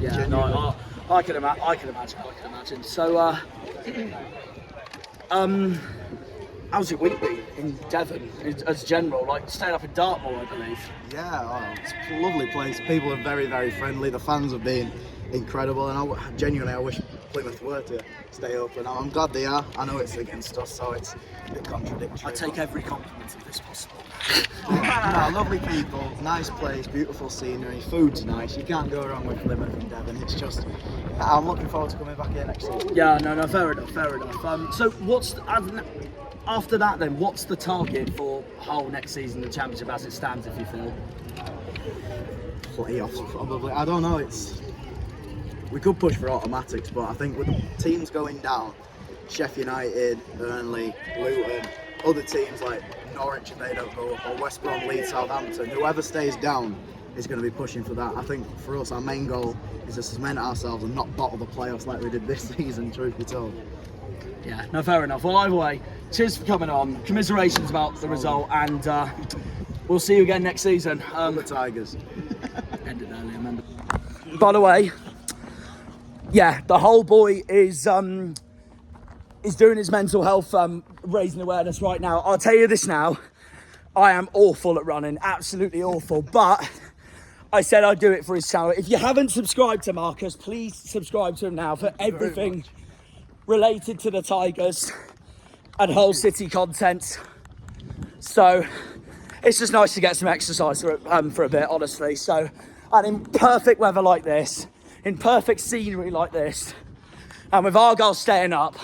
Yeah, no, I can imagine. So, how's your week been in Devon as general? Like staying up in Dartmoor, I believe. Yeah, it's a lovely place. People are very, very friendly. The fans have been incredible, and I wish Plymouth were to stay up, and I'm glad they are. I know it's against us, so it's a bit contradictory. I take every compliment if it's possible. Lovely people, nice place, beautiful scenery, food's nice. You can't go wrong with Plymouth and Devon. It's just, I'm looking forward to coming back here next season. Yeah, no, fair enough. So after that then, what's the target for Hull next season, the championship as it stands, if you feel? Playoffs probably. I don't know. We could push for automatics, but I think with the teams going down, Sheffield United, Burnley, Luton, other teams like Norwich if they don't go up, or West Brom, Leeds, Southampton, whoever stays down is going to be pushing for that. I think for us, our main goal is to cement ourselves and not bottle the playoffs like we did this season, truth be told. Yeah, no, fair enough. Well, either way, cheers for coming on. Commiserations about the result, and we'll see you again next season. The Tigers. Ended early, remember. By the way, yeah, the whole boy is doing his mental health raising awareness right now. I'll tell you this now, I am awful at running, absolutely awful, but I said I'd do it for his channel. If you haven't subscribed to Marcus, please subscribe to him now for everything related to the Tigers and Hull City content. So it's just nice to get some exercise for a bit, honestly. So, and in perfect weather like this, in perfect scenery like this, and with Argyle staying up,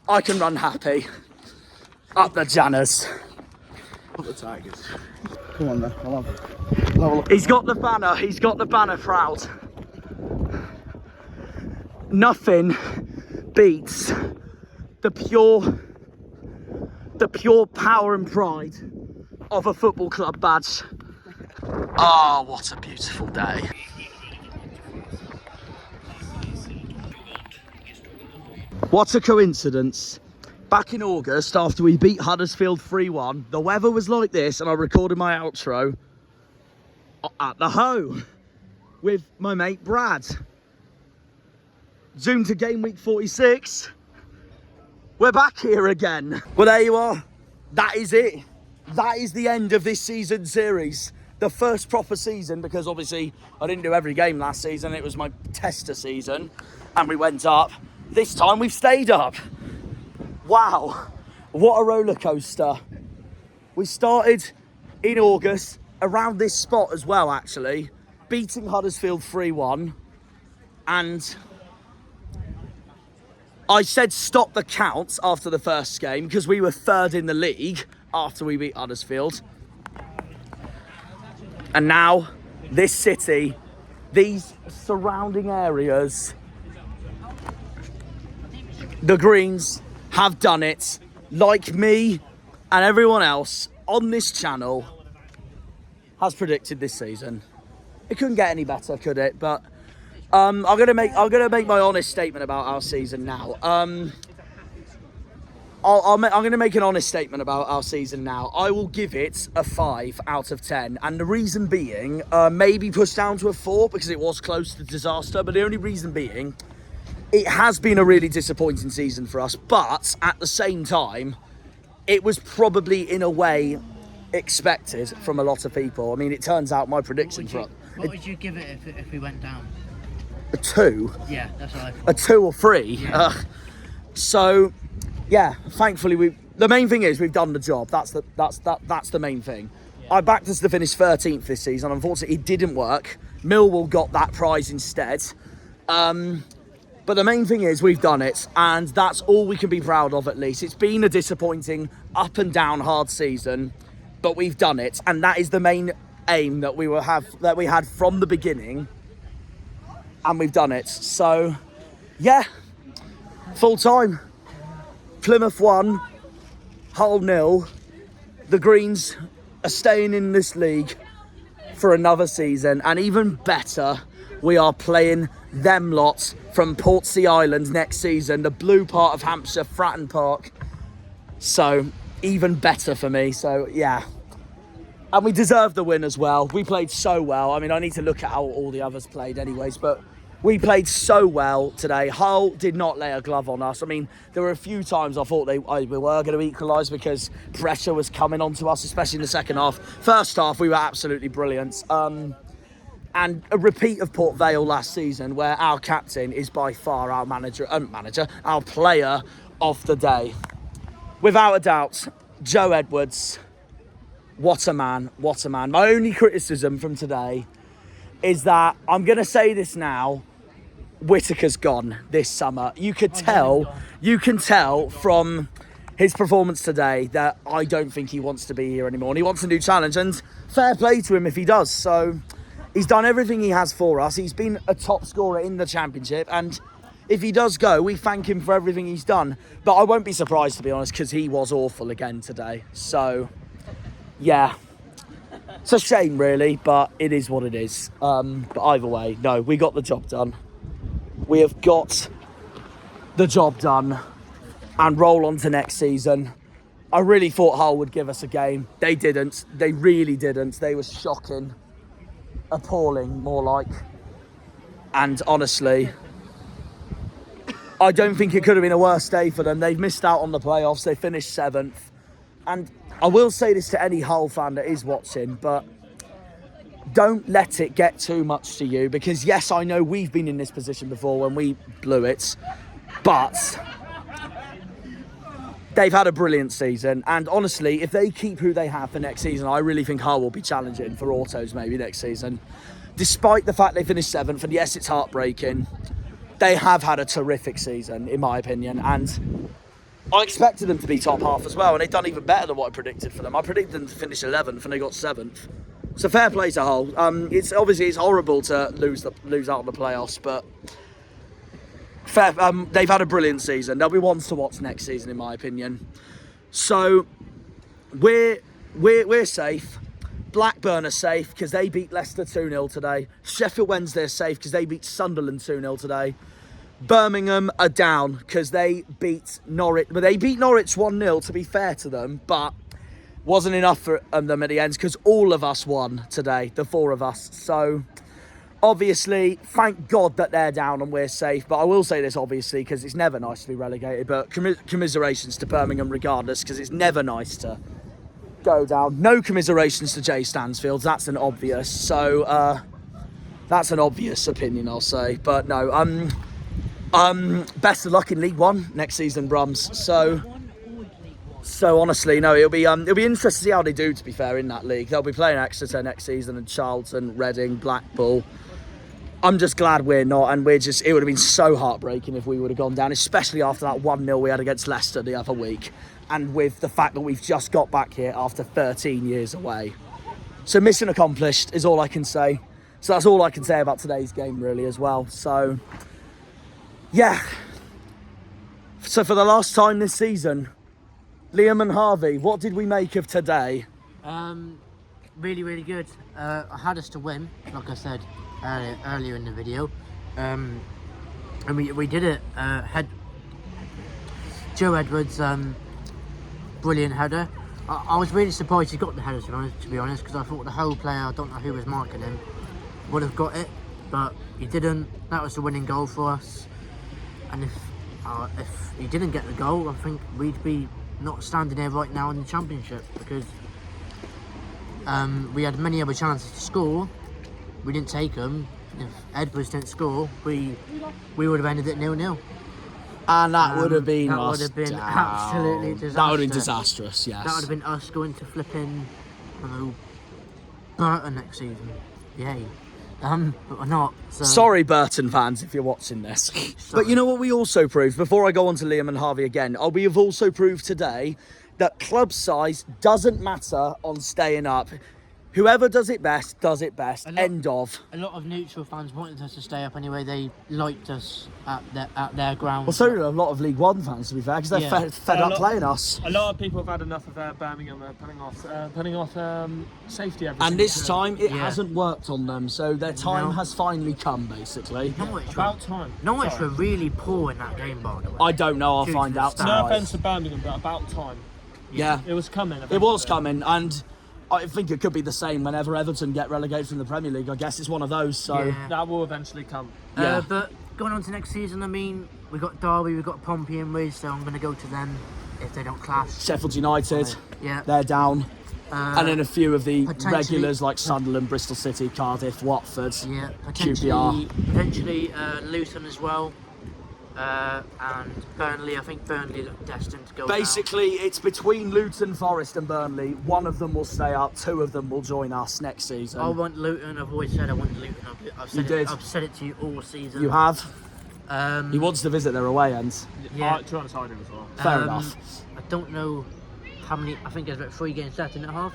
I can run happy up the Janners. Up the Tigers. Come on then, I'll have a look. He's got the banner proud. Nothing beats the pure power and pride of a football club badge. Ah, what a beautiful day. What a coincidence. Back in August, after we beat Huddersfield 3-1, the weather was like this, and I recorded my outro at the Hoe with my mate Brad. Zoom to game week 46. We're back here again. Well, there you are. That is it. That is the end of this season series. The first proper season, because obviously I didn't do every game last season. It was my tester season, and we went up. This time we've stayed up. Wow, what a roller coaster. We started in August around this spot as well, actually, beating Huddersfield 3-1, and I said stop the count after the first game because we were third in the league after we beat Huddersfield. And now this city, these surrounding areas, the Greens have done it, like me and everyone else on this channel has predicted this season. It couldn't get any better, could it? But I'm gonna make my honest statement about our season now. I'm gonna make an honest statement about our season now. I will give it a 5 out of 10, and the reason being, maybe pushed down to a 4 because it was close to disaster. But the only reason being, it has been a really disappointing season for us, but at the same time, it was probably in a way expected from a lot of people. I mean, it turns out my prediction What would you give it if we went down? A 2. Yeah, that's what I thought. A 2 or 3. Yeah. So, yeah, thankfully the main thing is we've done the job. That's the main thing. Yeah. I backed us to finish 13th this season. Unfortunately, it didn't work. Millwall got that prize instead. But the main thing is we've done it, and that's all we can be proud of, at least. It's been a disappointing, up and down hard season, but we've done it, and that is the main aim that we had from the beginning, and we've done it. So, yeah, full time. Plymouth 1, Hull 0. The Greens are staying in this league for another season, and even better, we are playing them lots from Portsea Island next season, the blue part of Hampshire, Fratton Park. So, even better for me. So, yeah. And we deserve the win as well. We played so well. I mean, I need to look at how all the others played anyways, but we played so well today. Hull did not lay a glove on us. I mean, there were a few times I thought we were going to equalise because pressure was coming onto us, especially in the second half. First half, we were absolutely brilliant. And a repeat of Port Vale last season, where our captain is by far our our player of the day. Without a doubt, Joe Edwards, what a man, what a man. My only criticism from today is that, I'm going to say this now, Whittaker's gone this summer. You can tell from his performance today that I don't think he wants to be here anymore. And he wants a new challenge, and fair play to him if he does. So, he's done everything he has for us. He's been a top scorer in the Championship, and if he does go, we thank him for everything he's done. But I won't be surprised, to be honest, because he was awful again today. So, yeah. It's a shame, really, but it is what it is. But either way, no, we got the job done. We have got the job done and roll on to next season. I really thought Hull would give us a game. They didn't. They really didn't. They were shocking. Appalling, more like. And honestly, I don't think it could have been a worse day for them. They've missed out on the playoffs. They finished 7th. And I will say this to any Hull fan that is watching, but don't let it get too much to you, because yes, I know we've been in this position before when we blew it, but they've had a brilliant season, and honestly, if they keep who they have for next season, I really think Hull will be challenging for autos maybe next season. Despite the fact they finished 7th, and yes, it's heartbreaking, they have had a terrific season, in my opinion, and I expected them to be top half as well, and they've done even better than what I predicted for them. I predicted them to finish 11th, and they got 7th. So fair play to Hull. It's horrible to lose out on the playoffs, but they've had a brilliant season. They'll be ones to watch next season, in my opinion. So we're safe. Blackburn are safe because they beat Leicester 2-0 today. Sheffield Wednesday are safe because they beat Sunderland 2-0 today. Birmingham are down because they beat Norwich. But they beat Norwich 1-0, to be fair to them, but wasn't enough for them at the end because all of us won today, the 4 of us. So obviously, thank God that they're down and we're safe. But I will say this, obviously, because it's never nice to be relegated. But commiserations to Birmingham regardless, because it's never nice to go down. No commiserations to Jay Stansfield. That's an obvious. So that's an obvious opinion, I'll say. But no, best of luck in League One next season, Brums. So honestly, no, it'll be interesting to see how they do, to be fair, in that league. They'll be playing Exeter next season, and Charlton, Reading, Blackpool. I'm just glad we're not, and it would have been so heartbreaking if we would have gone down, especially after that 1-0 we had against Leicester the other week, and with the fact that we've just got back here after 13 years away. So mission accomplished is all I can say. So that's all I can say about today's game, really, as well. So yeah. So for the last time this season, Liam and Harvey, what did we make of today? Really, really good. I had us to win, like I said earlier in the video. And we did it. Joe Edwards, brilliant header. I was really surprised he got the header, to be honest, because I thought the whole player, I don't know who was marking him, would have got it, but he didn't. That was the winning goal for us. And if he didn't get the goal, I think we'd be not standing here right now in the championship, because we had many other chances to score. We didn't take them. If Edwards didn't score, we would have ended it 0-0. And that would have been absolutely disastrous. That would have been disastrous, yes. That would have been us going to flipping, I don't know, Burton next season. Yay. But we're not. So. Sorry, Burton fans, if you're watching this. But you know what we also proved, before I go on to Liam and Harvey again, we have also proved today that club size doesn't matter on staying up. Whoever does it best, does it best. End of. A lot of neutral fans wanted us to stay up anyway. They liked us at their ground. Well, so do a lot of League One fans, to be fair, because they're fed up playing us. A lot of people have had enough of Birmingham putting off safety every And this season. time, it hasn't worked on them, so their time has finally come, basically. About time. Norwich were really poor in that game, by the way. I don't know, I'll find out tonight. No offence to Birmingham, but about time. Yeah. It was coming. It was coming, and I think it could be the same whenever Everton get relegated from the Premier League. I guess it's one of those, so... Yeah. That will eventually come. Yeah. But going on to next season, I mean, we've got Derby, we've got Pompey and Wiz, so I'm going to go to them if they don't clash. Sheffield United, yeah, they're down. And then a few of the regulars like Sunderland, Bristol City, Cardiff, Watford, yeah, QPR. Potentially Luton as well. And Burnley, I think Burnley look destined to go Basically, it's between Luton, Forest and Burnley. One of them will stay up, 2 of them will join us next season. I want Luton, I've always said I want Luton. I've said it to you all season. You have? He wants to visit their away ends. Yeah. To as well. Fair enough. I don't know how many, I think there's about 3 games left in a half.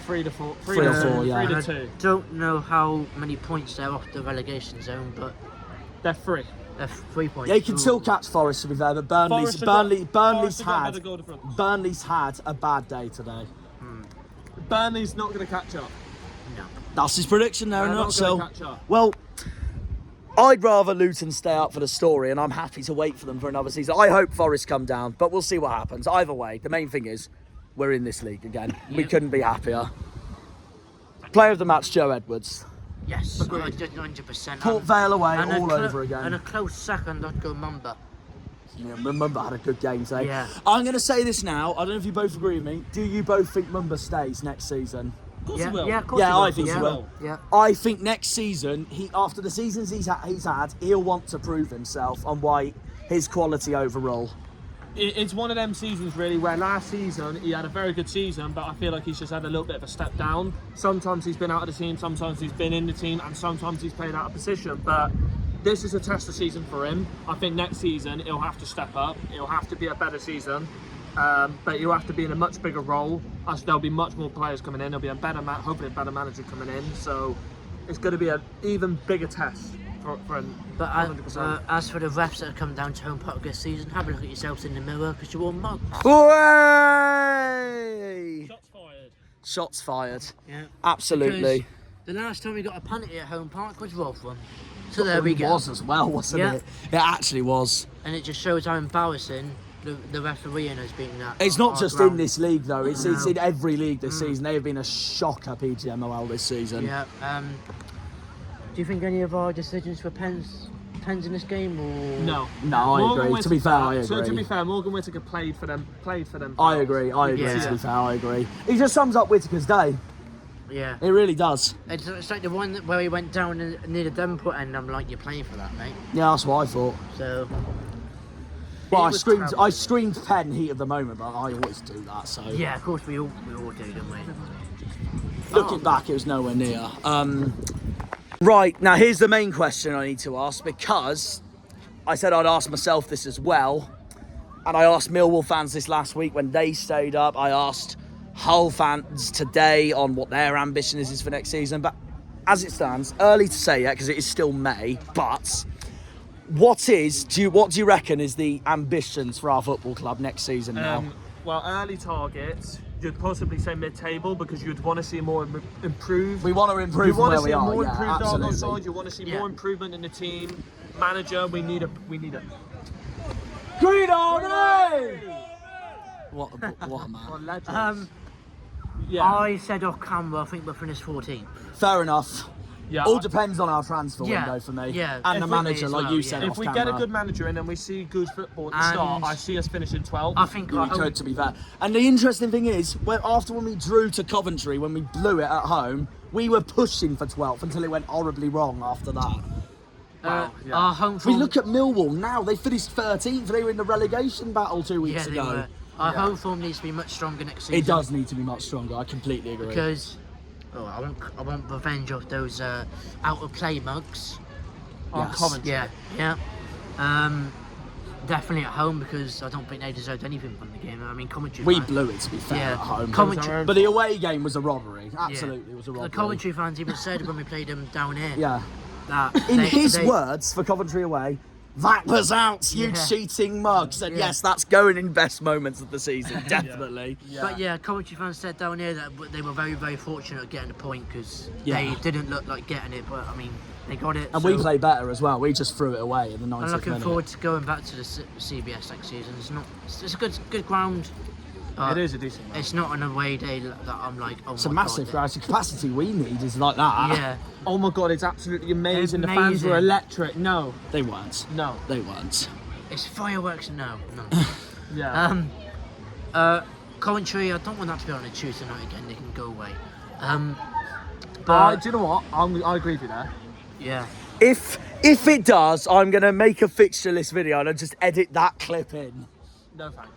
3 to 4. 3 to 4, yeah. 3 to 2. I don't know how many points they're off the relegation zone, but... They're 3. They're 3 points. Yeah, you can still catch Forest, to be fair, but Burnley's had a bad day today. Burnley's not going to catch up. No. That's his prediction there, They're not not so. gonna catch up. Well, I'd rather Luton stay up for the story, and I'm happy to wait for them for another season. I hope Forest come down, but we'll see what happens. Either way, the main thing is we're in this league again. Yep. We couldn't be happier. Player of the match, Joe Edwards. Yes, 100%. Port Vale away, all over again. And a close second, I'd go Mumba. Yeah, Mumba had a good game today. Yeah. I'm going to say this now. I don't know if you both agree with me. Do you both think Mumba stays next season? Of course Yeah, he will. yeah, of course Yeah, he will. I think he Yeah. will. Yeah. I think next season, after the seasons he's had, he'll want to prove himself on why his quality overall. It's one of them seasons really where last season he had a very good season, but I feel like he's just had a little bit of a step down. Sometimes he's been out of the team, sometimes he's been in the team, and sometimes he's played out of position. But this is a test of season for him. I think next season he'll have to step up. It'll have to be a better season, but he'll have to be in a much bigger role. As there'll be much more players coming in. There'll be a better, hopefully a better manager coming in. So it's going to be an even bigger test for him. But 100%. as for the refs that have come down to home park this season, have a look at yourselves in the mirror because you're all mugs. Way! Shots fired. Shots fired. Yeah. Absolutely. Because the last time we got a penalty at home park was Rotherham. So there we It go. was as well, wasn't Yeah. it? It actually was. And it just shows how embarrassing the refereeing has been. It's not just in this league though, it's No. in every league this season. They have been a shocker, PGMOL, this season. Yeah. Do you think any of our decisions were pens in this game or No. No, I Morgan agree. To be fair, I So to agree. be fair, Morgan Whittaker played for them. I agree, Yeah. to be fair, I agree. He just sums up Whittaker's day. Yeah. It really does. It's like the one where he went down near the Devonport end. I'm like, you're playing for that, mate. Yeah, that's what I thought. So. Well, was terrible. I screamed pen heat of the moment, but I always do that, so. Yeah, of course we all do, don't we? Looking back, it was nowhere near. Right, now here's the main question I need to ask, because I said I'd ask myself this as well, and I asked Millwall fans this last week when they stayed up. I asked Hull fans today on what their ambition is for next season, but as it stands, early to say yet because it is still May, but what do you reckon is the ambitions for our football club next season now? Well, early targets, you'd possibly say mid-table because you'd want to see more improve. We want to improve You from want where to we see are, more yeah, improved on our absolutely. side. You want to see more improvement in the team. Manager, we need a. Green on What a man. Legends. I said off camera, I think we're finished 14th. Fair enough. Yeah. All depends on our transfer Yeah, window for me. yeah. And If the we- manager, as like well, you yeah. said, If off we camera. get a good manager in and we see good football at the And- start, I see us finishing 12th. I think We could, to be fair. And the interesting thing is, after when we drew to Coventry, when we blew it at home, we were pushing for 12th until it went horribly wrong after that. Our home If we form, look at Millwall now, they finished 13th. They were in the relegation battle 2 weeks yeah, they ago. were. Our home form needs to be much stronger next season. It does need to be much stronger. I completely agree. Because I want revenge of those out of play mugs. Yes. Coventry. Yeah. Definitely at home because I don't think they deserved anything from the game. I mean, Coventry. We fans- blew it, to be fair, Yeah. at home. Coventry- But the away game was a robbery. Absolutely, it was a robbery. The Coventry fans even said when we played them down here. Yeah. That In they- his they- words for Coventry away, that was out, you Yeah. cheating mugs. And Yeah. yes, that's going in best moments of the season, definitely. But yeah, Coventry fans said down here that they were very, very fortunate at getting the point because Yeah. they didn't look like getting it. But I mean, they got it. And so we played better as well. We just threw it away in the 90th I'm looking minute. forward to going back to the CBS next season. It's a good ground. It is a decent one. It's not an away day that I'm like, oh It's a my massive God. crowd. The capacity we need is like that. Yeah. Oh my god, it's absolutely amazing. The fans were Amazing. electric. No. They weren't. No. They weren't. It's fireworks. No. Yeah. Coventry. I don't want that to be on a Tuesday night again. They can go away. do you know what? I agree with you there. Yeah. If it does, I'm going to make a fixture list video and I'll just edit that clip in. No thanks.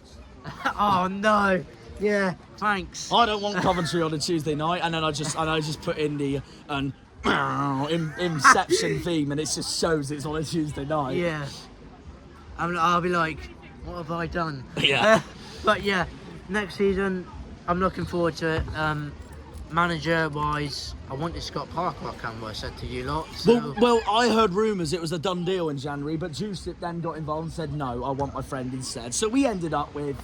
Oh no. Yeah. Thanks. I don't want Coventry on a Tuesday night, and then I just put in the Inception theme, and it just shows it's on a Tuesday night. Yeah. I'll be like, what have I done? Yeah. But yeah, next season, I'm looking forward to it. Manager-wise, I wanted Scott Parker, I can't I said to you lot. So. Well, I heard rumours it was a done deal in January, but Juicip then got involved and said, no, I want my friend instead. So we ended up with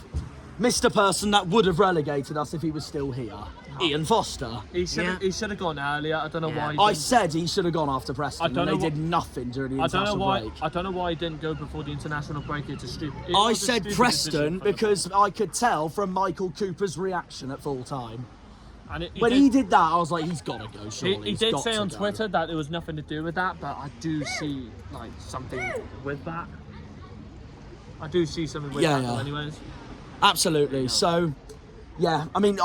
Mr. Person that would have relegated us if he was still here, Ian Foster. He should have gone earlier. I don't know why. I said he should have gone after Preston, and they did nothing during the I don't know international why. break. I don't know why he didn't go before the international break. It's a stupid. I said Preston because I could tell from Michael Cooper's reaction at full time. And When he did that, I was like, he's got to go, surely. He He's did got say to on go. Twitter that there was nothing to do with that, but I do see like something with that. I do see something with that, though, anyways. Absolutely. So, yeah, I mean,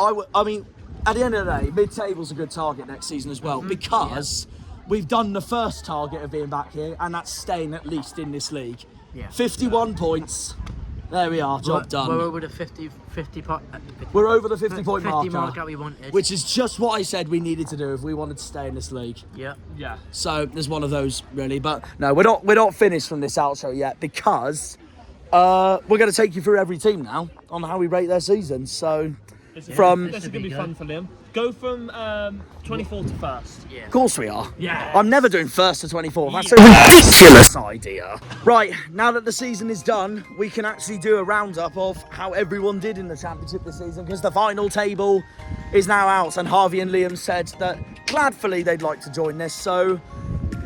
at the end of the day, mid-table's a good target next season as well, because we've done the first target of being back here, and that's staying at least in this league. Yeah. 51 points. There we are, job done. We're over the 50 We're over the 50-point 50 marker, that we wanted. which is just what I said we needed to do if we wanted to stay in this league. Yeah. Yeah. So there's one of those really, but no, we're not finished from this outro yet, because we're going to take you through every team now on how we rate their season. So This is going to be fun for Liam. Go from 24 to first. Yeah. of course we are. Yeah. I'm never doing first to 24. That's a ridiculous idea. Right, now that the season is done, we can actually do a roundup of how everyone did in the championship this season, because the final table is now out, and Harvey and Liam said that gladfully they'd like to join this. So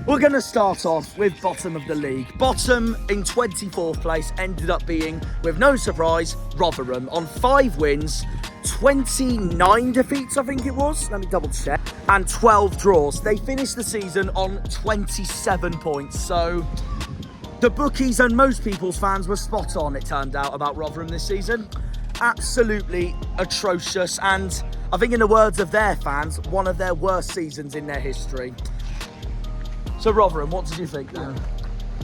we're going to start off with bottom of the league. Bottom in 24th place ended up being, with no surprise, Rotherham on 5 wins, 29 defeats, I think it was. Let me double check. And 12 draws. They finished the season on 27 points. So the bookies and most people's fans were spot on, it turned out, about Rotherham this season. Absolutely atrocious. And I think, in the words of their fans, one of their worst seasons in their history. So Rotherham, what did you think then?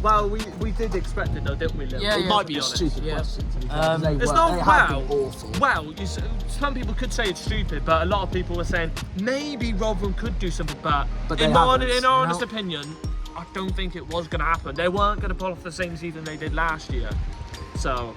Well, we did expect it though, didn't we, Liam? Yeah, It might be a honest. stupid question to be fair. It's not have been awful. Some people could say it's stupid, but a lot of people were saying maybe Rotherham could do something, but they in our haven't. honest opinion, I don't think it was going to happen. They weren't going to pull off the same season they did last year. So,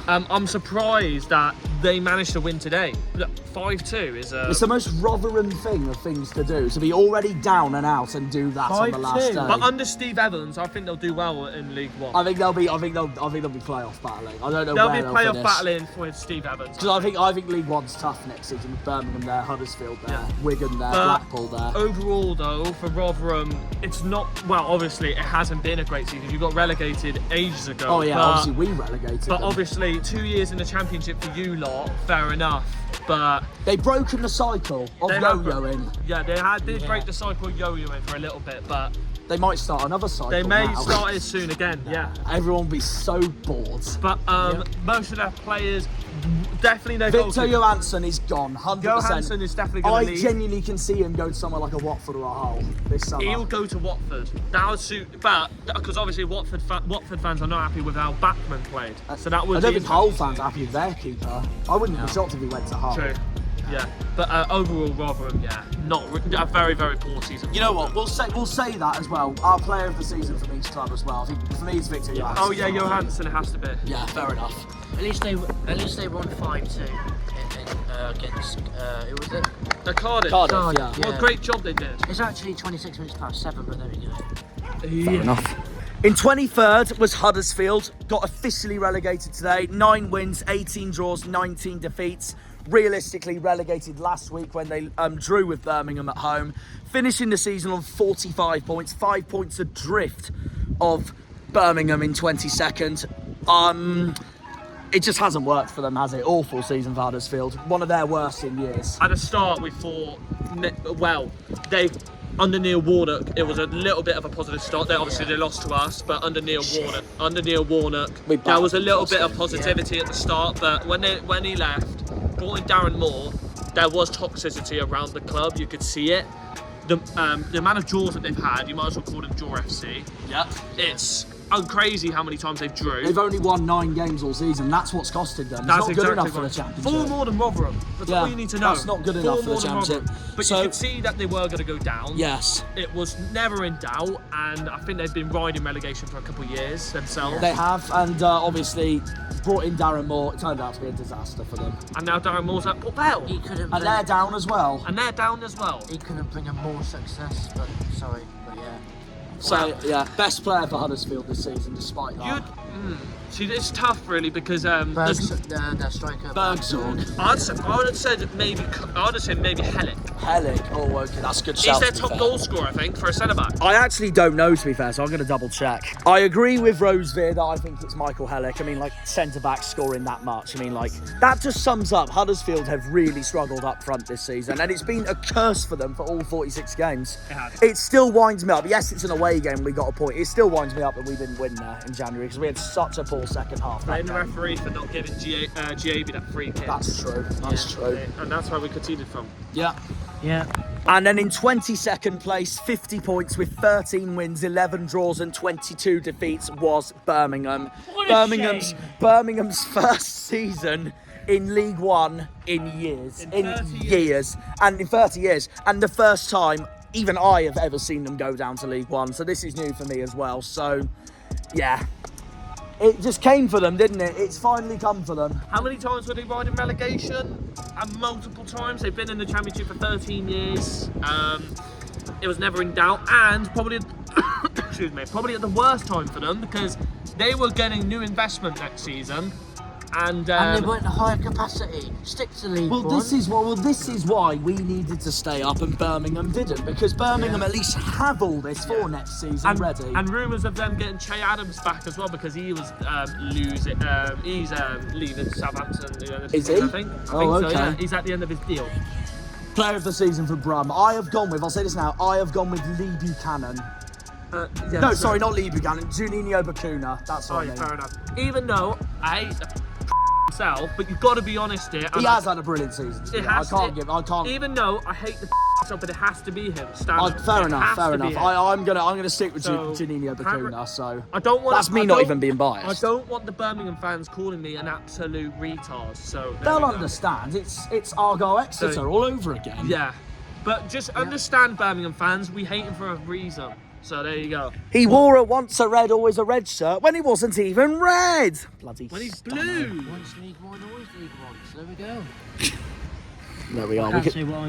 I'm surprised that they managed to win today. Look, 5-2 is a... It's the most Rotherham thing of things to do, to be already down and out and do that on the last day. But under Steve Evans, I think they'll do well in League One. I think they'll be playoff battling. I don't know They'll where be they'll playoff finish. battling with Steve Evans. Because I think League One's tough next season with Birmingham there, Huddersfield there, Wigan there, But Blackpool there. Overall, though, for Rotherham, it's not... Well, obviously, it hasn't been a great season. You got relegated ages ago. Oh yeah, but, obviously we relegated But them. obviously, 2 years in the Championship for you lot, fair enough. But They've broken the cycle of they have- yo-yoing. Yeah, they did break the cycle of yo-yoing for a little bit, but They might start another cycle they may now. start it soon again. Yeah. Everyone will be so bored. But most of their players, definitely their Victor goalkeeper. Johansson is gone, 100%. Johansson is definitely going I to leave. genuinely can see him go to somewhere like a Watford or a Hull this summer. He'll go to Watford. That would suit, but because obviously Watford fans are not happy with how Bachmann played. So that would I don't be think Hull fans are happy with their keeper. I wouldn't be shocked if he went to Hull. true. Yeah, but overall Rotherham, a very, very poor season. You know what? We'll say that as well. Our player of the season from each club as well. I think for me it's Victor Johansson. Oh yeah, Johansson, it has to be. Yeah, fair enough. At least they won 5-2 against who was it? Cardiff. Cardiff, yeah. What a great job they did. It's actually 26 minutes past 7, but there we go. Fair enough. In 23rd was Huddersfield, got officially relegated today. 9 wins, 18 draws, 19 defeats. Realistically relegated last week when they drew with Birmingham at home. Finishing the season on 45 points, 5 points adrift of Birmingham in 22nd. It just hasn't worked for them, has it? Awful season for Huddersfield. One of their worst in years. At the start, we thought, under Neil Warnock, it was a little bit of a positive start. They lost to us, but under Neil Warnock, there was a little bit of positivity at the start. But when he left, brought in Darren Moore, there was toxicity around the club. You could see it. The amount of draws that they've had, you might as well call them Draw FC. Yeah. It's crazy how many times they've drew. They've only won 9 games all season. That's what's costed them. It's not good enough for the championship. 4 more than Rotherham. That's all you need to know. That's not good enough for the championship. But you could see that they were going to go down. Yes. It was never in doubt, and I think they've been riding relegation for a couple of years themselves. They have, and obviously brought in Darren Moore. It turned out to be a disaster for them. And now Darren Moore's at Port Vale. And they're down as well. He couldn't bring them more success, but sorry, but yeah. So, yeah, best player for Huddersfield this season, despite that. See, it's tough, really, because their striker. Bergzorg. I would have said maybe Hellick. Hellick. Oh, okay, that's a good He's shout. their top goal scorer, I think, for a centre-back. I actually don't know, to be fair, so I'm going to double check. I agree with Rosevear that I think it's Michael Hellick. I mean, like, centre-back scoring that much. I mean, like, that just sums up Huddersfield have really struggled up front this season, and it's been a curse for them for all 46 games. It has. It still winds me up. Yes, it's an away game, we got a point. It still winds me up that we didn't win there in January, because we had such a poor second half. Blame the referee for not giving GAB that free kick. That's true. That's true. And that's where we conceded from. Yeah. Yeah. And then in 22nd place, 50 points with 13 wins, 11 draws and 22 defeats was Birmingham. Birmingham's first season in League One in years. In 30 years. And the first time even I have ever seen them go down to League One. So this is new for me as well. So, yeah. It just came for them, didn't it? It's finally come for them. How many times were they riding relegation? Multiple times. They've been in the Championship for 13 years. It was never in doubt, and probably, excuse me, probably at the worst time for them because they were getting new investment next season, and they weren't a higher capacity. Stick to League One. This is why we needed to stay up and Birmingham didn't, because Birmingham at least have all this for next season ready. And rumours of them getting Che Adams back as well because he was he's leaving Southampton. Is he? I think okay. so. Yeah, he's at the end of his deal. Player of the season for Brum. I'll say this now, I have gone with Lee Buchanan. Sorry, not Lee Buchanan, Juninho Bacuna. That's what I mean. Fair enough. Even though I hate himself, but you've got to be honest here. He has had a brilliant season. I can't. Even though I hate the himself, but it has to be him. Fair enough. I'm gonna stick with Juninho Bacuna. So I don't want. That's me not even being biased. I don't want the Birmingham fans calling me an absolute retard. So they'll understand. It's Argyle Exeter all over again. Yeah, but just understand, Birmingham fans. We hate him for a reason. So there you go. He wore once a red, always a red shirt when he wasn't even red. Bloody. When he's blue. Once League One, always League One. So there we go. There we are.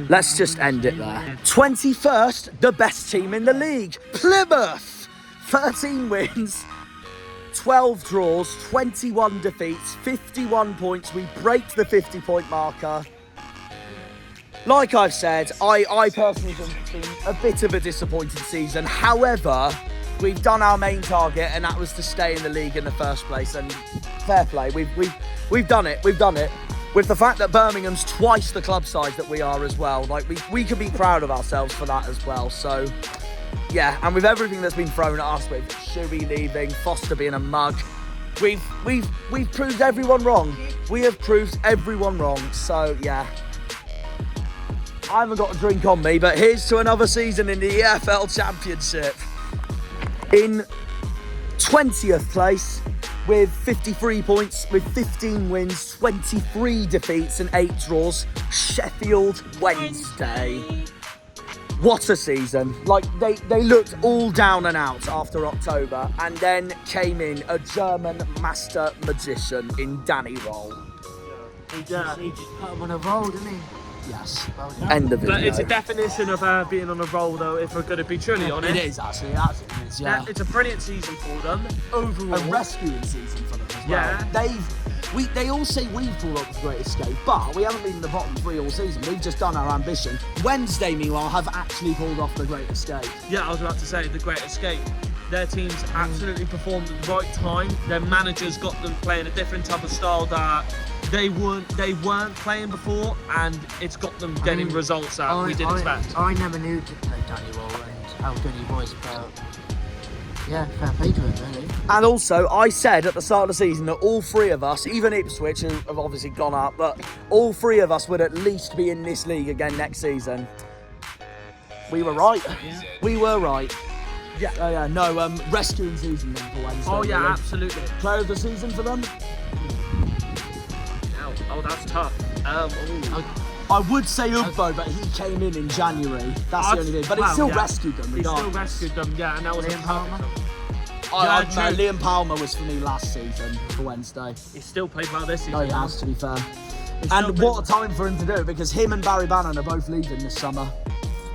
Let's just end it there. 21st, the best team in the league, Plymouth. 13 wins, 12 draws, 21 defeats, 51 points. We break the 50-point marker. Like I've said, I personally think it's been a bit of a disappointing season. However, we've done our main target, and that was to stay in the league in the first place. And fair play, we've done it. We've done it. With the fact that Birmingham's twice the club size that we are as well, like we could be proud of ourselves for that as well. So yeah, and with everything that's been thrown at us, with Shuey leaving, Foster being a mug, we've proved everyone wrong. We have proved everyone wrong. So yeah. I haven't got a drink on me, but here's to another season in the EFL Championship. In 20th place with 53 points, with 15 wins, 23 defeats and 8 draws, Sheffield Wednesday. What a season. Like, they looked all down and out after October, and then came in a German master magician in Danny Roll. He just put him on a roll, didn't he? Yes. End of it. But it's a definition of being on a roll, though, if we're going to be truly honest. It is, actually. It is, yeah. It's a brilliant season for them, overall. A rescuing season for them as well. Yeah. They all say we've pulled off the Great Escape, but we haven't been in the bottom 3 all season. We've just done our ambition. Wednesday, meanwhile, have actually pulled off the Great Escape. Yeah, I was about to say, the Great Escape. Their teams absolutely performed at the right time. Their managers got them playing a different type of style that they weren't playing before, and it's got them getting results that we didn't expect. I never knew to play Danny Roll and how good he was, but yeah, fair play to him, really. And also, I said at the start of the season that all 3 of us, even Ipswich, who have obviously gone up, but all 3 of us would at least be in this league again next season. We were right. Yeah. We were right. Yeah. Rescuing season then for Wednesday. Oh yeah, absolutely. Player of the season for them? Oh, that's tough. I would say Ugbo, but he came in January. That's the only thing. But he still rescued them. He still rescued them, yeah, and that was Liam Palmer. Liam Palmer was for me last season for Wednesday. He still played well this season. No, he has, to be fair. And what a time for him to do it, because him and Barry Bannon are both leaving this summer.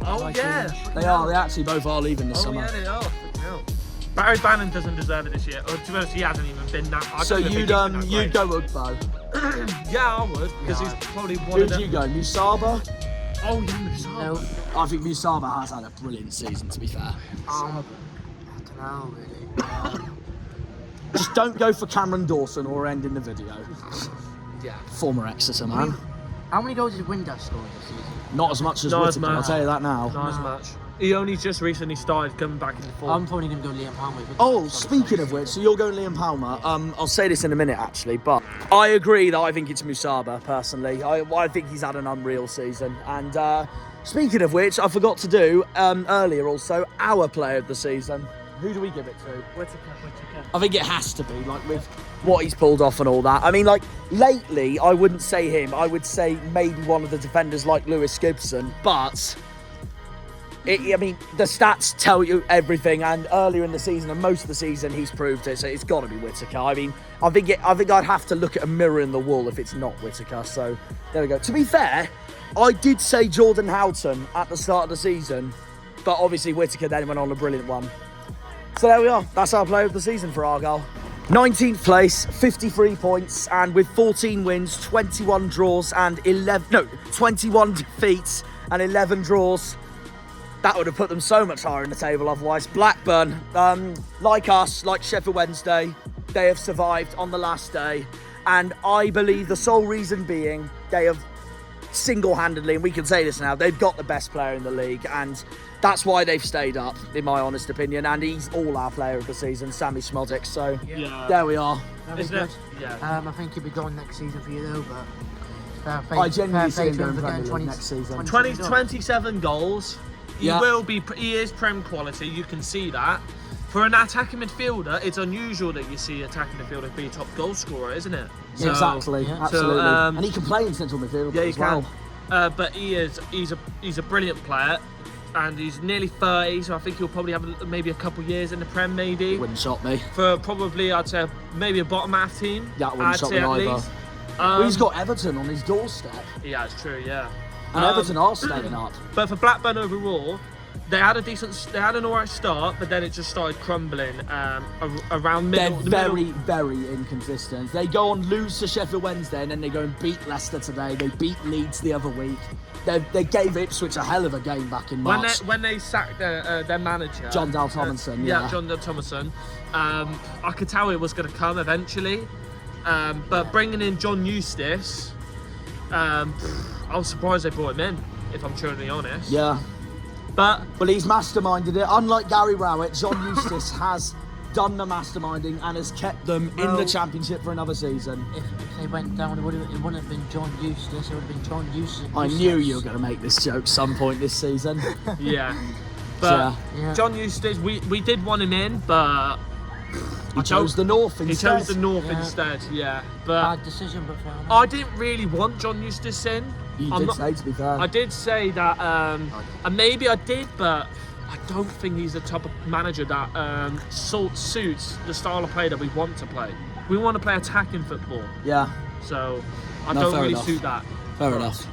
Oh yeah. They are. They actually both are leaving this summer. Oh yeah, they are. Barry Bannon doesn't deserve it this year. Or, to be honest, he hasn't even been that. So you'd go Ugbo? Yeah, I would, because he's probably one of them. Who'd you go, Musaba? Oh yeah, Musaba. No. I think Musaba has had a brilliant season, to be fair. I don't know, really. Just don't go for Cameron Dawson or end in the video. Yeah. Former Exeter man. How many goals did Windass score this season? Not as much as Whittaker, I'll tell you that now. Not as much. He only just recently started coming back into form. I'm probably going to go Liam Palmer. Oh, speaking of which, so you're going Liam Palmer. I'll say this in a minute, actually, but I agree that I think it's Musaba, personally. I think he's had an unreal season. And speaking of which, I forgot to do earlier also, our player of the season. Who do we give it to? Whittaker. I think it has to be, like, with what he's pulled off and all that. I mean, like, lately, I wouldn't say him. I would say maybe one of the defenders like Lewis Gibson, but... I mean, the stats tell you everything, and earlier in the season and most of the season, he's proved it. So it's got to be Whittaker. I mean, I think I'd have to look at a mirror in the wall if it's not Whittaker. So there we go. To be fair, I did say Jordan Houghton at the start of the season, but obviously Whittaker then went on a brilliant one. So there we are. That's our player of the season for Argyle. 19th place, 53 points, and with 14 wins, 21 draws, and 21 defeats and 11 draws. That would have put them so much higher in the table otherwise. Blackburn, like us, like Sheffield Wednesday, they have survived on the last day. And I believe the sole reason being they have single-handedly, and we can say this now, they've got the best player in the league. And that's why they've stayed up, in my honest opinion. And he's all our player of the season, Sammy Smodic. So there we are. I think he'll be going next season for you though, but... I genuinely see him going Premier League next season. 27 goals. He is Prem quality, you can see that. For an attacking midfielder, it's unusual that you see attacking midfielders be a top goal scorer, isn't it? So, exactly, absolutely. And he can play in central midfield as well. But he's a brilliant player, and he's nearly 30, so I think he'll probably have maybe a couple years in the Prem, maybe. Wouldn't shock me. For probably, I'd say, maybe a bottom half team. That wouldn't shock me either. Well, he's got Everton on his doorstep. Yeah, it's true, yeah. And Everton are staying up. But for Blackburn overall, they had an alright start, but then it just started crumbling around middle. They're very inconsistent. They go on lose to Sheffield Wednesday, and then they go and beat Leicester today. They beat Leeds the other week. They gave Ipswich a hell of a game back in March. When they sacked their manager, John Dale Thomason. John Dale Thomason. I could tell it was going to come eventually, but bringing in John Eustace. I was surprised they brought him in, if I'm truly honest. Yeah. But he's masterminded it. Unlike Gary Rowett, John Eustace has done the masterminding and has kept them in the Championship for another season. If they went down, it wouldn't have been John Eustace, it would have been John Eustace. I knew you were going to make this joke some point this season. Yeah. But John Eustace, we did want him in, but... He chose the North instead. Yeah. But bad decision, but fair enough. I didn't really want John Eustace in. You did say, to be fair. I did say that, and maybe I did, but I don't think he's the type of manager that suits the style of play that we want to play. We want to play attacking football. Yeah. So I don't really suit that. Fair enough.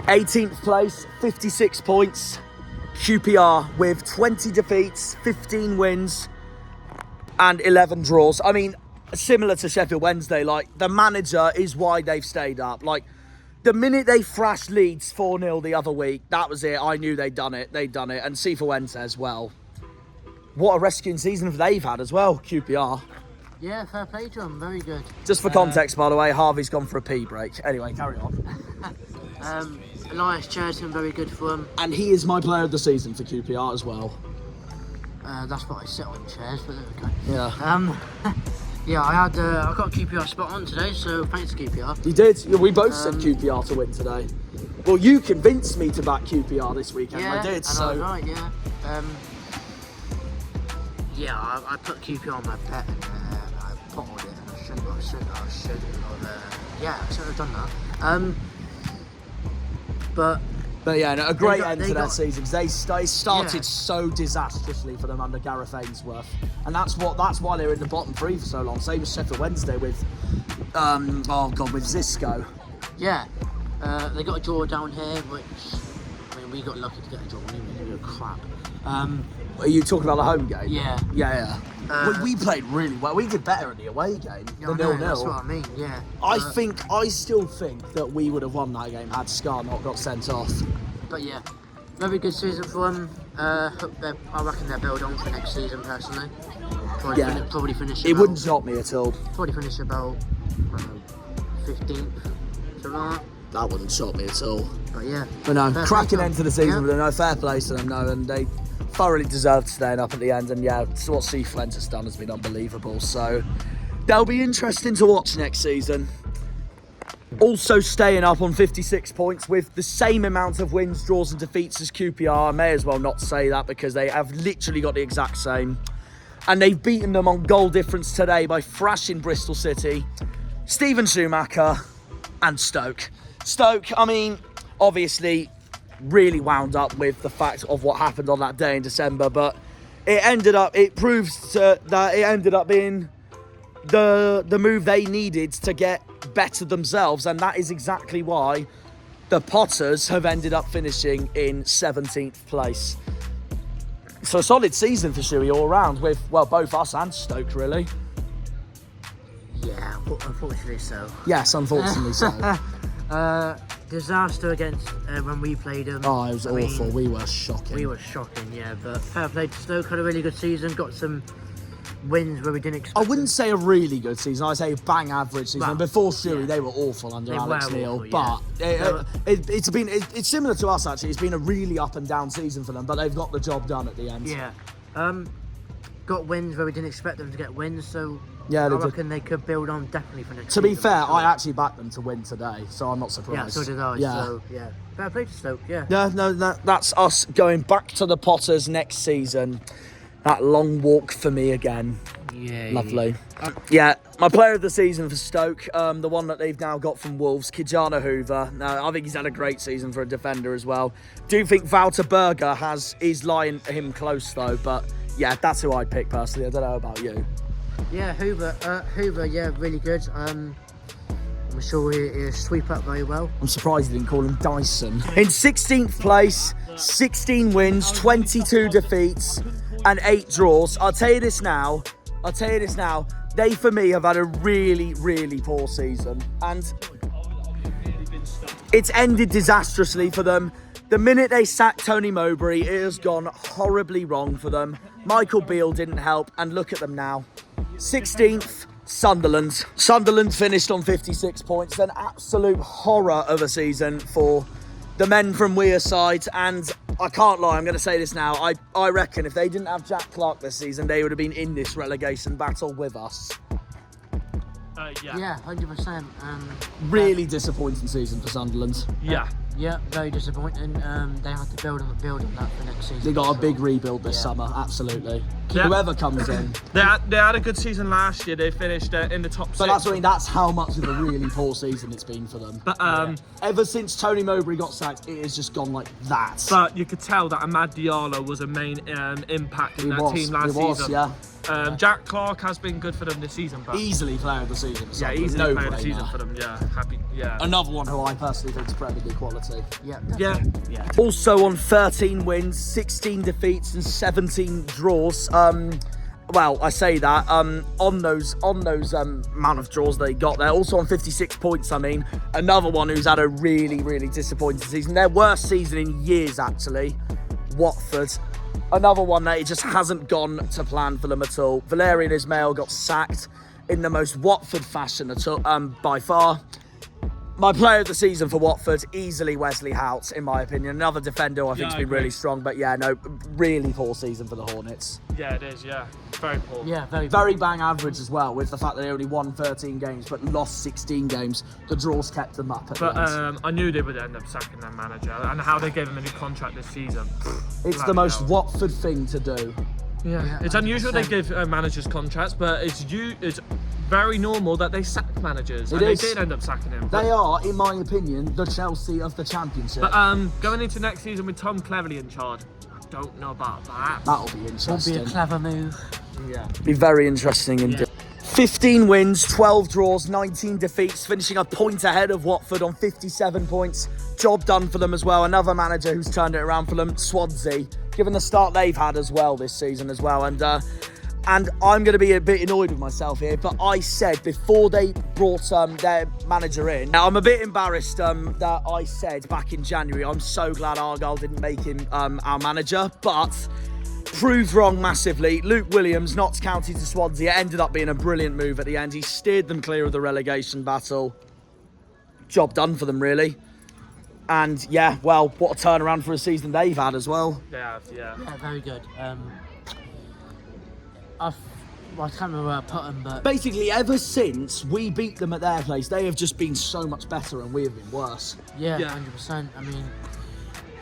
18th place, 56 points. QPR with 20 defeats, 15 wins, and 11 draws. I mean, similar to Sheffield Wednesday, like, the manager is why they've stayed up. Like, the minute they thrashed Leeds 4-0 the other week, that was it. I knew they'd done it. And Cifuentes as well. What a rescuing season they've had as well, QPR. Yeah, fair play to them. Very good. Just for context, by the way, Harvey's gone for a pee break. Anyway, carry on. Elias Cherton, very good for them. And he is my player of the season for QPR as well. That's what I sit on chairs, but there we go. Yeah. Yeah, I got QPR spot on today, so thanks QPR. You did. We both said QPR to win today. Well, you convinced me to back QPR this weekend. Yeah, I did. I was right. Yeah. I put QPR on my bet, and I bottled it, and I shouldn't have done that. But yeah, no, a great end to that season. They started so disastrously for them under Gareth Ainsworth, and that's why they were in the bottom three for so long. Same as Sheffield Wednesday with with Zisco. Yeah, they got a draw down here, which I mean we got lucky to get a draw. We were crap. Are you talking about the home game? Yeah. Yeah. We played really well. We did better in the away game. The 0-0. That's what I mean. Yeah. I still think that we would have won that game had Scar not got sent off. But yeah, very good season for them. I reckon they'll build on for next season personally. Probably finish. It wouldn't shock me at all. Probably finish about 15th, something like that. that wouldn't shock me at all. But yeah. But no, Fair cracking play end to to the them. season, but no, fair play to them, no, and they thoroughly deserved staying up at the end, and yeah, what C Flint has done has been unbelievable, so they'll be interesting to watch next season. Also staying up on 56 points with the same amount of wins, draws and defeats as QPR. I may as well not say that because they have literally got the exact same. And they've beaten them on goal difference today by thrashing Bristol City, Steven Schumacher and Stoke. Stoke, I mean, obviously really wound up with the fact of what happened on that day in December, but it proves that it ended up being the move they needed to get better themselves, and that is exactly why the Potters have ended up finishing in 17th place. So a solid season for Shuey all round with, well, both us and Stoke, really. Yeah, unfortunately so. Yes, unfortunately so. Disaster against when we played them. Oh, it was awful. We were shocking. We were shocking, yeah. But fair play to Stoke, had a really good season, got some wins where we didn't expect. I wouldn't say a really good season. I'd say a bang average season. Well, Before Shuey, they were awful under Alex Neil. But it's similar to us actually. It's been a really up and down season for them, but they've got the job done at the end. Yeah. Got wins where we didn't expect them to get wins, so yeah, I reckon they could build on definitely for next season. To be fair, I actually backed them to win today, so I'm not surprised. Yeah, so did I. Yeah. So yeah, fair play to Stoke. Yeah. No, that's us going back to the Potters next season. That long walk for me again. Yeah. Lovely. Yeah, my player of the season for Stoke, the one that they've now got from Wolves, Kijana Hoover. Now, I think he's had a great season for a defender as well. Do think Wouter Berger is lying him close though, but yeah, that's who I'd pick personally. I don't know about you. Yeah, Hoover, yeah, really good. I'm sure he'll sweep up very well. I'm surprised he didn't call him Dyson. In 16th place, 16 wins, 22 defeats, and 8 draws. I'll tell you this now. They, for me, have had a really, really poor season. And it's ended disastrously for them. The minute they sacked Tony Mowbray, it has gone horribly wrong for them. Michael Beale didn't help, and look at them now. 16th, Sunderland. Sunderland finished on 56 points. An absolute horror of a season for the men from Wearside, and I can't lie, I'm going to say this now, I reckon if they didn't have Jack Clark this season, they would have been in this relegation battle with us. Yeah, 100%. Really disappointing season for Sunderland. Yeah, very disappointing. They have to build on that for next season. They got a big rebuild this summer, absolutely. Whoever comes in. They had a good season last year. They finished in the top 6. But that's how much of a really poor season it's been for them. But ever since Tony Mowbray got sacked, it has just gone like that. But you could tell that Amad Diallo was a main impact in that team last season. Yeah. Jack Clark has been good for them this season, but easily player of the season. Yeah, easily player of the season for them. Yeah, happy. Yeah. Another one who I personally think is Premier League quality. Yeah. Also on 13 wins, 16 defeats, and 17 draws. Well, I say that on those amount of draws they got there. Also on 56 points. I mean, another one who's had a really, really disappointing season. Their worst season in years, actually. Watford. Another one that it just hasn't gone to plan for them at all. Valerian Ismail got sacked in the most Watford fashion by far. My player of the season for Watford, easily Wesley Hout, in my opinion. Another defender I think has been really strong, but yeah, no, really poor season for the Hornets. Yeah, it is, yeah. Very poor. Yeah, very bang average as well, with the fact that they only won 13 games but lost 16 games. The draws kept them up at the end. I knew they would end up sacking their manager, and how they gave him a new contract this season. It's the most Watford thing to do. Yeah, it's unusual they give managers contracts, but it's very normal that they sack managers, they did end up sacking him. They are, in my opinion, the Chelsea of the Championship. But going into next season with Tom Cleverley in charge, I don't know about that. That'll be interesting. Will be a clever move. Yeah. Be very interesting indeed. 15 wins, 12 draws, 19 defeats, finishing a point ahead of Watford on 57 points. Job done for them as well. Another manager who's turned it around for them, Swansea, given the start they've had as well this season as well. And I'm going to be a bit annoyed with myself here, but I said before they brought their manager in, now I'm a bit embarrassed that I said back in January, I'm so glad Argyle didn't make him our manager, but proved wrong massively. Luke Williams, Notts County to Swansea, it ended up being a brilliant move at the end. He steered them clear of the relegation battle. job done for them, really. And yeah, well, what a turnaround for a season they've had as well. Yeah. Yeah, very good. I can't remember where I put them, but Basically, ever since we beat them at their place, they have just been so much better and we have been worse. yeah, 100%. I mean,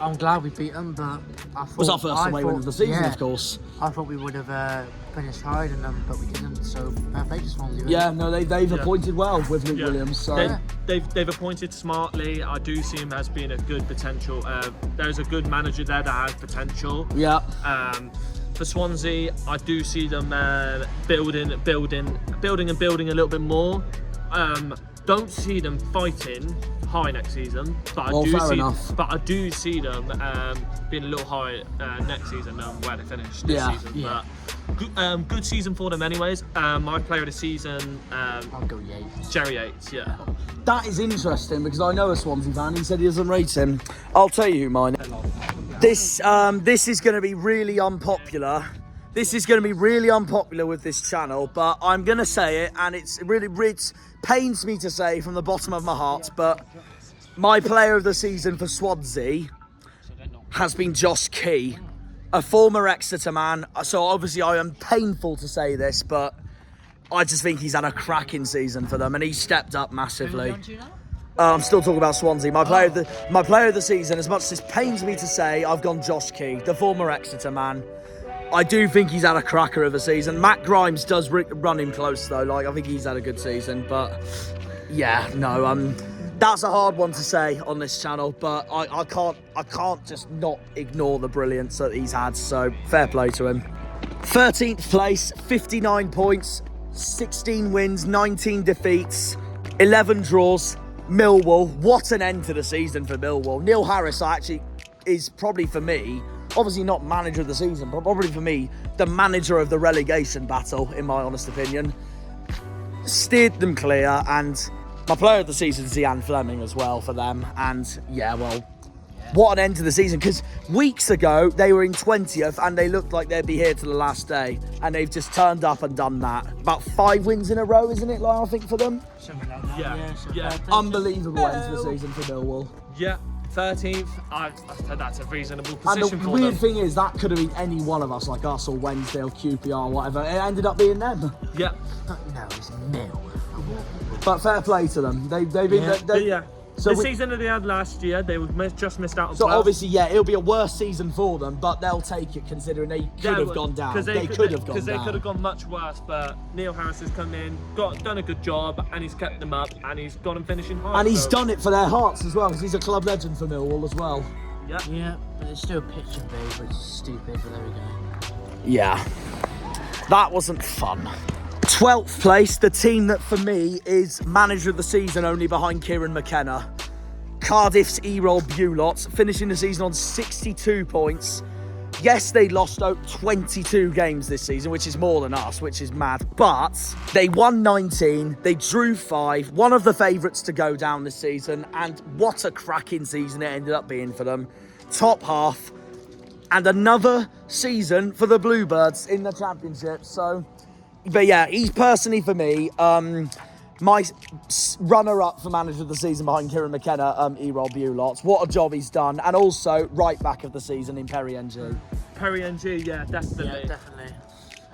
I'm glad we beat them, but I thought... It was our first away win of the season, of course. I thought we would have finished higher than them, but we didn't, so fair play to Swansea. Really. Yeah, no, they've appointed well with Luke Williams, so... They've appointed smartly. I do see him as being a good potential. There's a good manager there that has potential. Yeah. For Swansea, I do see them building a little bit more. Don't see them fighting high next season, but I do see them being a little high next season where they finish this season. Yeah. But good season for them, anyways. My player of the season, I'll go Yates. Jerry Yates. Yeah. That is interesting because I know a Swansea fan. He said he doesn't rate him. I'll tell you who mine is. This is going to be really unpopular. This is going to be really unpopular with this channel, but I'm going to say it, and it pains me to say from the bottom of my heart, but my player of the season for Swansea has been Josh Key, a former Exeter man. So obviously I am painful to say this, but I just think he's had a cracking season for them, and he's stepped up massively. I'm still talking about Swansea. My player of the season, as much as this pains me to say, I've gone Josh Key, the former Exeter man. I do think he's had a cracker of a season. Matt Grimes does run him close though. Like, I think he's had a good season, but yeah, no, that's a hard one to say on this channel, but I can't just not ignore the brilliance that he's had. So fair play to him. 13th place, 59 points, 16 wins, 19 defeats, 11 draws. Millwall, what an end to the season for Millwall. Neil Harris actually is probably, for me, obviously not manager of the season, but probably for me, the manager of the relegation battle, in my honest opinion. Steered them clear, and my player of the season is Ian Fleming as well for them. And yeah, well, what an end to the season, because weeks ago they were in 20th and they looked like they'd be here to the last day, and they've just turned up and done that. About 5 wins in a row, isn't it, like, I think, for them? Something like that. Yeah. Unbelievable end to the season for Millwall. Yeah. 13th, I said that's a reasonable position for them. And the weird thing is, that could have been any one of us, like us or Wednesday or QPR or whatever. It ended up being them. Yeah. No, it's Mill. But fair play to them. They've been... So the season that they had last year, they just missed out on So playoffs. obviously, yeah, it'll be a worse season for them, but they'll take it considering they could have gone down. They could have gone down. Because they could have gone much worse, but Neil Harris has come in, done a good job, and he's kept them up, and he's got them finishing high. And he's done it for their hearts as well, because he's a club legend for Millwall as well. Yeah, but it's still pitch and bay, which is stupid, but there we go. Yeah, that wasn't fun. 12th place, the team that for me is manager of the season, only behind Kieran McKenna. Cardiff's Errol Bulot, finishing the season on 62 points. Yes, they lost out 22 games this season, which is more than us, which is mad. But they won 19, they drew 5, one of the favourites to go down this season, and what a cracking season it ended up being for them. Top half, and another season for the Bluebirds in the Championship. So, but yeah, he's personally for me, my runner-up for manager of the season behind Kieran McKenna, Errol Bulot. What a job he's done. And also right back of the season in Perry NG. Perry NG, yeah, definitely. Yeah,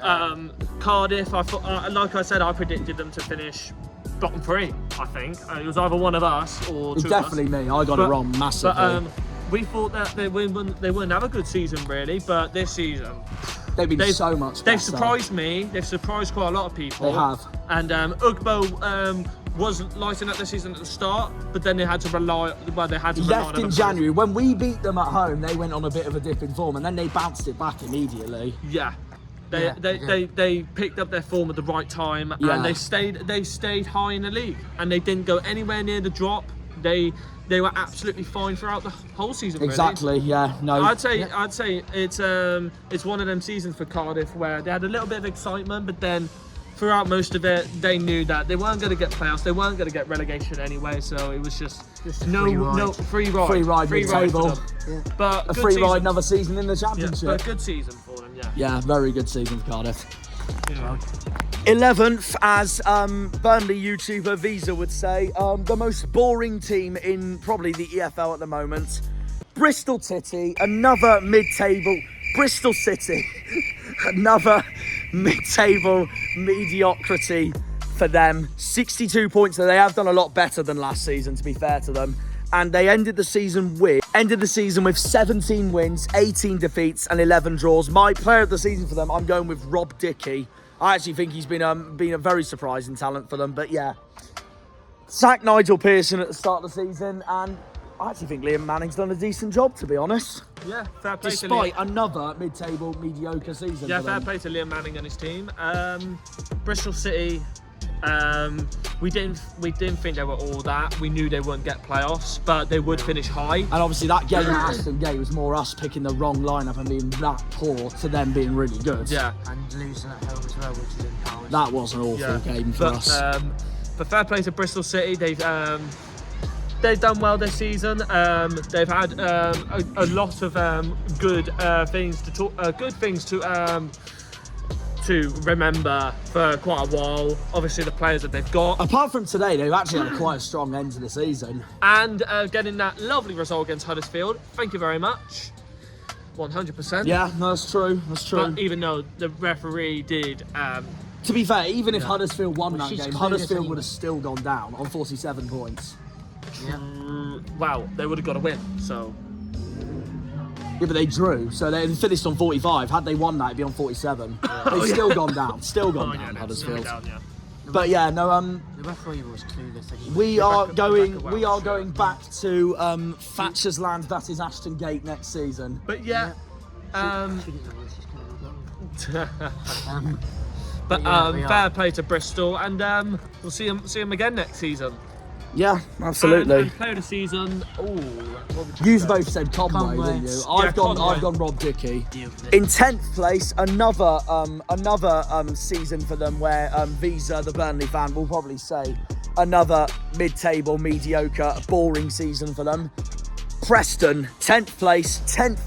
definitely. Cardiff, I thought, like I said, I predicted them to finish bottom 3, I think. It was either one of us or two of us. Definitely me. I got it wrong massively. But we thought that they wouldn't have a good season, really, but this season... They've been so much better. They've surprised me. They've surprised quite a lot of people. They have. And Ugbo was lighting up the season at the start, but then they had to rely. Well, they had to rely on left in January. When we beat them at home, they went on a bit of a dip in form, and then they bounced it back immediately. Yeah. They picked up their form at the right time, and they stayed high in the league, and they didn't go anywhere near the drop. They were absolutely fine throughout the whole season. Exactly. Really. Yeah. No. I'd say it's one of them seasons for Cardiff where they had a little bit of excitement, but then throughout most of it, they knew that they weren't going to get playoffs, they weren't going to get relegation anyway. So it was just free ride mid-table. Yeah. But a free ride, another season in the Championship. Yeah, but a good season for them. Yeah. Yeah. Very good season for Cardiff. Yeah. 11th, as Burnley YouTuber Visa would say, the most boring team in probably the EFL at the moment. Bristol City, another mid-table. Bristol City, another mid-table mediocrity for them. 62 points, so they have done a lot better than last season, to be fair to them. And they ended the season with 17 wins, 18 defeats, and 11 draws. My player of the season for them, I'm going with Rob Dickie. I actually think he's been a very surprising talent for them. But yeah, sacked Nigel Pearson at the start of the season, and I actually think Liam Manning's done a decent job, to be honest. Yeah, fair play to Despite Liam. another mid-table mediocre season. Yeah, for fair them. play to Liam Manning and his team. Bristol City, we didn't think they were all that. We knew they wouldn't get playoffs, but they would finish high. And obviously that game at Aston Gate was more us picking the wrong lineup and being that poor to them being really good. Yeah. And losing at home as well, which is empowering. That was an awful game for us. But fair play to Bristol City. They've done well this season. They've had a lot of good things to talk, good things to remember for quite a while. Obviously, the players that they've got. Apart from today, they've actually had quite a strong end to the season. And getting that lovely result against Huddersfield. Thank you very much. 100%. Yeah, no, that's true. That's true. But even though the referee did. To be fair, even if Huddersfield won that she's game, clueless Huddersfield anyway. would have still gone down on 47 points. Yeah. Wow, they would have got a win. So. Yeah, but they drew, so they finished on 45. Had they won that, it'd be on 47. They've still gone down. Still gone down, Huddersfield. But yeah, no. The referee was clueless. We are going back to Thatcher's Land. That is Ashton Gate next season. But yeah. She didn't know where she's going to go. But yeah, fair play to Bristol, and we'll see them again next season. Yeah, absolutely. And player of the season. You both said Conway, didn't you? I've gone Rob Dickie. In 10th place, another season for them where Visa, the Burnley fan, will probably say another mid-table, mediocre, boring season for them. Preston, 10th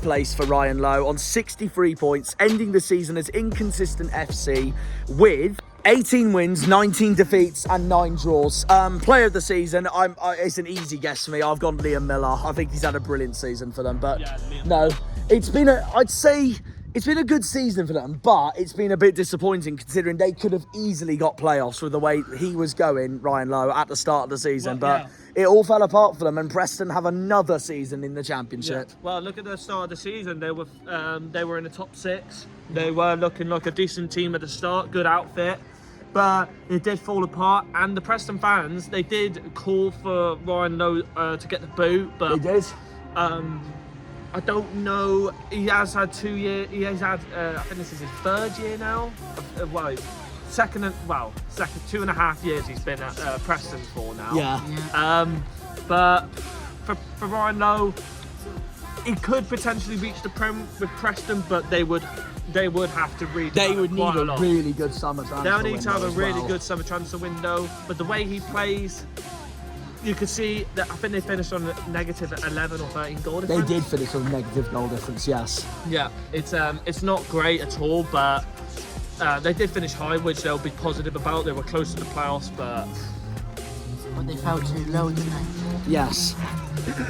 place for Ryan Lowe on 63 points, ending the season as inconsistent FC with 18 wins, 19 defeats, and 9 draws. Player of the season, it's an easy guess for me. I've gone Liam Miller. I think he's had a brilliant season for them. But no, it's been a good season for them, but it's been a bit disappointing considering they could have easily got playoffs with the way he was going, Ryan Lowe, at the start of the season. It all fell apart for them, and Preston have another season in the Championship. Yeah. Well, look at the start of the season. They were in the top 6. They were looking like a decent team at the start, good outfit. But it did fall apart, and the Preston fans, they did call for Ryan Lowe to get the boot, but They did. I don't know. He has had 2 years. He has had. I think this is his 3rd year now. Second 2.5 years he's been at Preston for now. Yeah. But for Ryan Lowe, he could potentially reach the Prem with Preston, but they would have to read. They would need a really good summer transfer window. They'll need to have a really good summer transfer window. But the way he plays, you could see that I think they finished on a negative 11 or 13 goal difference. They did finish on a negative goal difference, yes. Yeah, it's not great at all, but they did finish high, which they'll be positive about. They were close to the playoffs, but they fell too low, didn't they? Yes.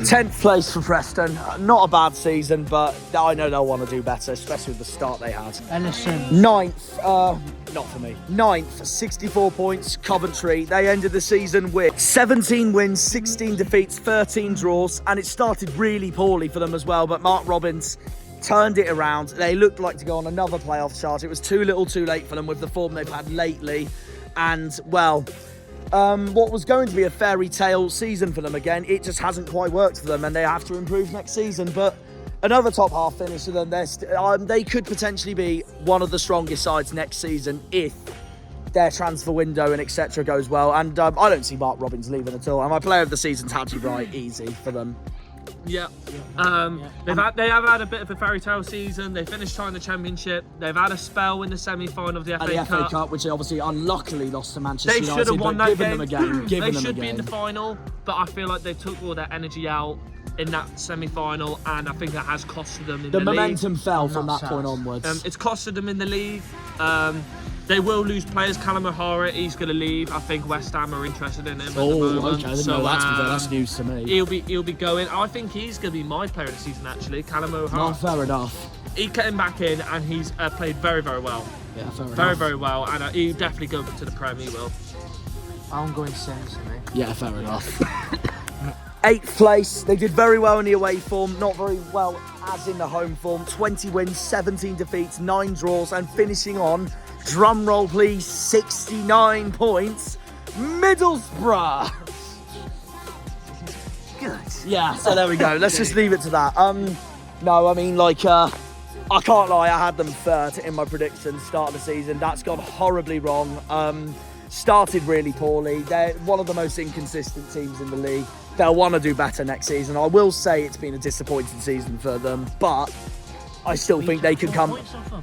10th place for Preston. Not a bad season, but I know they'll want to do better, especially with the start they had. Ellison. 9th, not for me. 9th, 64 points, Coventry. They ended the season with 17 wins, 16 defeats, 13 draws, and it started really poorly for them as well, but Mark Robbins turned it around. They looked like to go on another playoff chart. It was too little too late for them with the form they've had lately, and well, what was going to be a fairy tale season for them again, it just hasn't quite worked for them, and they have to improve next season. But another top half finish for them. They could potentially be one of the strongest sides next season if their transfer window and etc. goes well. And I don't see Mark Robbins leaving at all. And my player of the season's Hadji Bright, easy for them. Yeah. They have had a bit of a fairy tale season. They finished trying the Championship. They've had a spell in the semi-final of the FA Cup. Which they obviously unluckily lost to Manchester United. They should have won that game. They should be in the final, but I feel like they took all their energy out in that semi-final, and I think that has costed them in the league. The momentum fell from that point onwards. It's costed them in the league. They will lose players. Callum O'Hara, he's going to leave. I think West Ham are interested in him at the moment. Okay, I didn't know that's news to me. He'll be going. I think he's going to be my player of the season, actually. Callum O'Hara. Not fair enough. He came back in and he's played very, very well. Yeah, fair enough. Very, very well. And he'll definitely go to the Prem, he will. I'm going Saints, mate. Yeah, fair enough. 8th place. They did very well in the away form, not very well as in the home form. 20 wins, 17 defeats, 9 draws, and finishing on, drum roll please, 69 points, Middlesbrough. Good. Yeah, so there we go. Let's just leave it to that. No, I mean, like, I can't lie, I had them third in my predictions start of the season. That's gone horribly wrong. Started really poorly. They're one of the most inconsistent teams in the league. They'll want to do better next season. I will say it's been a disappointing season for them, but I still think they can come.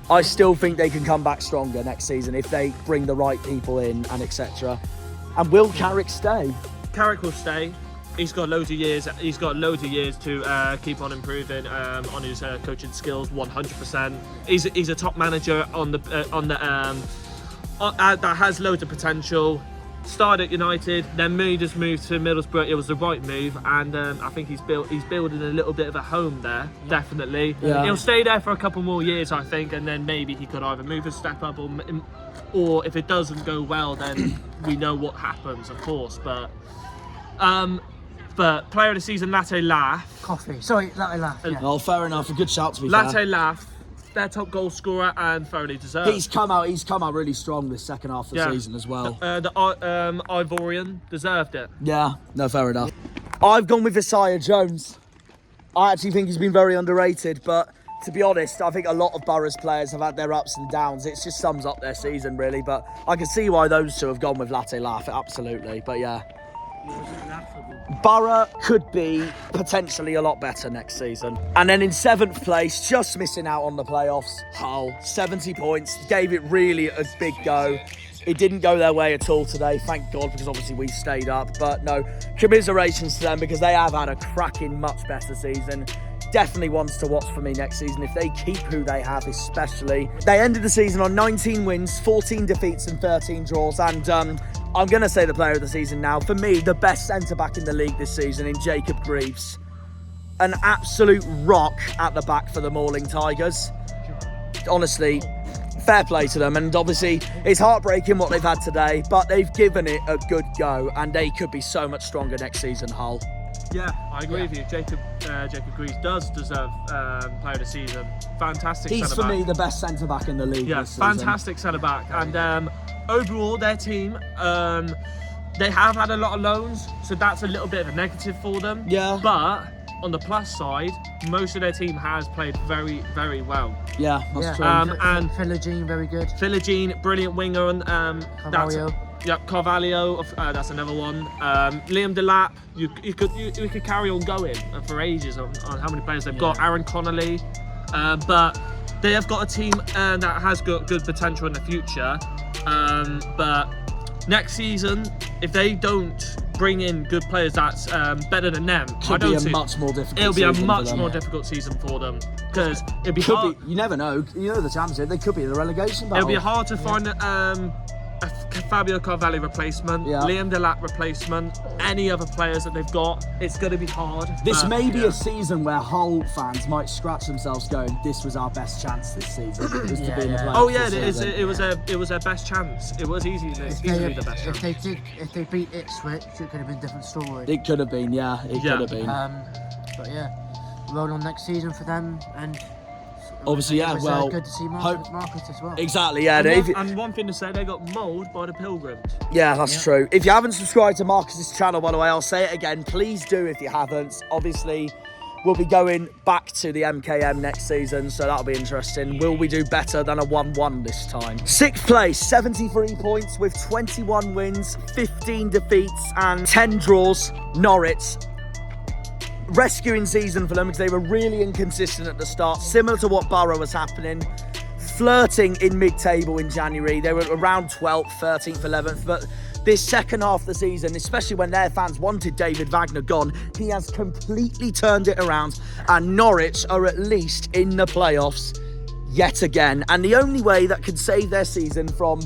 I still think they can come back stronger next season if they bring the right people in and etc. And will Carrick stay? Carrick will stay. He's got loads of years. He's got loads of years to keep on improving on his coaching skills. 100%. He's a top manager that has loads of potential. Started at United, then just moved to Middlesbrough. It was the right move, and I think he's building a little bit of a home there. Definitely, he'll stay there for a couple more years, I think, and then maybe he could either move a step up, or if it doesn't go well, then we know what happens, of course. But player of the season, Latte Laugh. Coffee. Sorry, Latte Laugh. Yeah. Oh, fair enough. A good shout to be fair. Latte Laugh. Their top goal scorer and thoroughly deserved. He's come out really strong this second half of the season as well. The Ivorian deserved it. Yeah, no, fair enough. I've gone with Isaiah Jones. I actually think he's been very underrated, but to be honest, I think a lot of Borough's players have had their ups and downs. It just sums up their season really, but I can see why those two have gone with Latte Laugh, absolutely, but yeah. Borough could be potentially a lot better next season. And then in 7th place, just missing out on the playoffs, Hull, 70 points, gave it really a big go. It didn't go their way at all today, thank God, because obviously we stayed up. But no, commiserations to them because they have had a cracking, much better season. Definitely ones to watch for me next season if they keep who they have, especially. They ended the season on 19 wins, 14 defeats and 13 draws, and I'm going to say the player of the season now. For me, the best centre-back in the league this season in Jacob Greaves. An absolute rock at the back for the Mauling Tigers. Honestly, fair play to them. And obviously, it's heartbreaking what they've had today, but they've given it a good go, and they could be so much stronger next season, Hull. Yeah, I agree with you. Jacob Greaves does deserve player of the season. Fantastic He's centre-back. for me the best centre-back in the league this season. Fantastic centre-back. And overall, their team, they have had a lot of loans, so that's a little bit of a negative for them. Yeah. But on the plus side, most of their team has played very, very well. Yeah, that's true. And Philogene, very good. Philogene, brilliant winger, and Carvalho. Carvalho, that's another one. Liam Delap, you could carry on going for ages on how many players they've got. Aaron Connolly, but they have got a team that has got good potential in the future. But next season, if they don't bring in good players that's better than them, It'll be a much more difficult season for them because it'll be hard. You never know. You know the championship, they could be in the relegation battle. It'll be hard to find a Fabio Carvalho replacement, Liam Delap replacement, any other players that they've got. It's going to be hard. This may be a season where Hull fans might scratch themselves going, this was our best chance this season. To be in the playoffs. Oh yeah, it was their best chance. It was easily the best chance. If they beat Ipswich, it could have been a different story. It could have been, yeah. It could have been. But yeah, roll on next season for them, and obviously, yeah, well, good to see Marcus as well. Exactly, yeah. And one thing to say, they got mauled by the Pilgrims. Yeah, that's true. If you haven't subscribed to Marcus's channel, by the way, I'll say it again. Please do if you haven't. Obviously, we'll be going back to the MKM next season, so that'll be interesting. Will we do better than a 1-1 this time? 6th place, 73 points with 21 wins, 15 defeats and 10 draws. Norwich. Rescuing season for them because they were really inconsistent at the start, similar to what Borough was happening. Flirting in mid-table in January. They were around 12th, 13th, 11th, but this second half of the season, especially when their fans wanted David Wagner gone, he has completely turned it around, and Norwich are at least in the playoffs. yet again. And the only way that could save their season from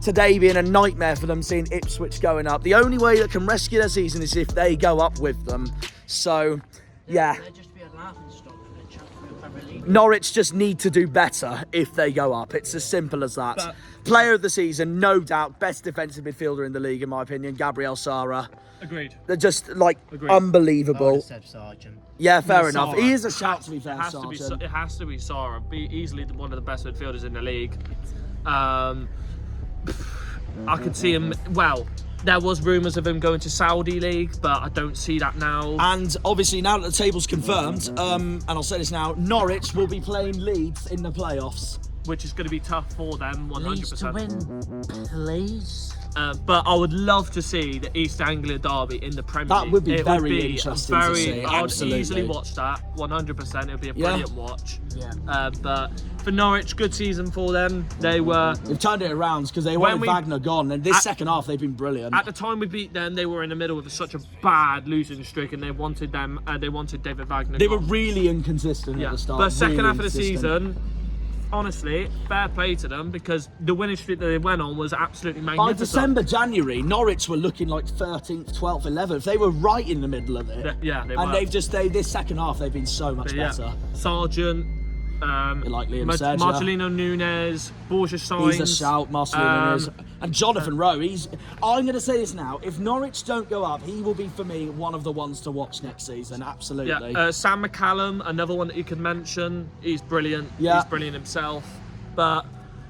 today being a nightmare for them, seeing Ipswich going up, the only way that can rescue their season is if they go up with them. So, yeah. Norwich just need to do better if they go up. It's as simple as that. But player of the season, no doubt, best defensive midfielder in the league, in my opinion, Gabriel Sara. Agreed. They're just, like, unbelievable. Sargent. Yeah, fair enough. Sarah. He is a shout, to be fair, It has to be Sara. Be easily one of the best midfielders in the league. I could see him, well, there was rumours of him going to Saudi League, but I don't see that now. And obviously, now that the table's confirmed, and I'll say this now, Norwich will be playing Leeds in the playoffs. Which is going to be tough for them, 100%. Leeds to win, please. But I would love to see the East Anglia derby in the Premier League. That would be very interesting to see. I'd Absolutely. easily watch that, 100%. It would be a brilliant watch. Yeah. But for Norwich, good season for them. They've turned it around because they wanted Wagner gone, and this second half they've been brilliant. At the time we beat them, they were in the middle of such a bad losing streak, and they wanted David Wagner. They were really inconsistent at the start. But second half of the season, honestly, fair play to them, because the winning streak that they went on was absolutely magnificent. By December, January, Norwich were looking like 13th, 12th, 11th. They were right in the middle of it. They and were. This second half, they've been so much better. Sargent, like Liam said, Marcelino Nunes, Borja Sainz. He's a shout, Marcelino Nunes. And Jonathan Rowe, I'm going to say this now, if Norwich don't go up, he will be, for me, one of the ones to watch next season, absolutely. Yeah, Sam McCallum, another one that you could mention. He's brilliant. Yeah. He's brilliant himself. But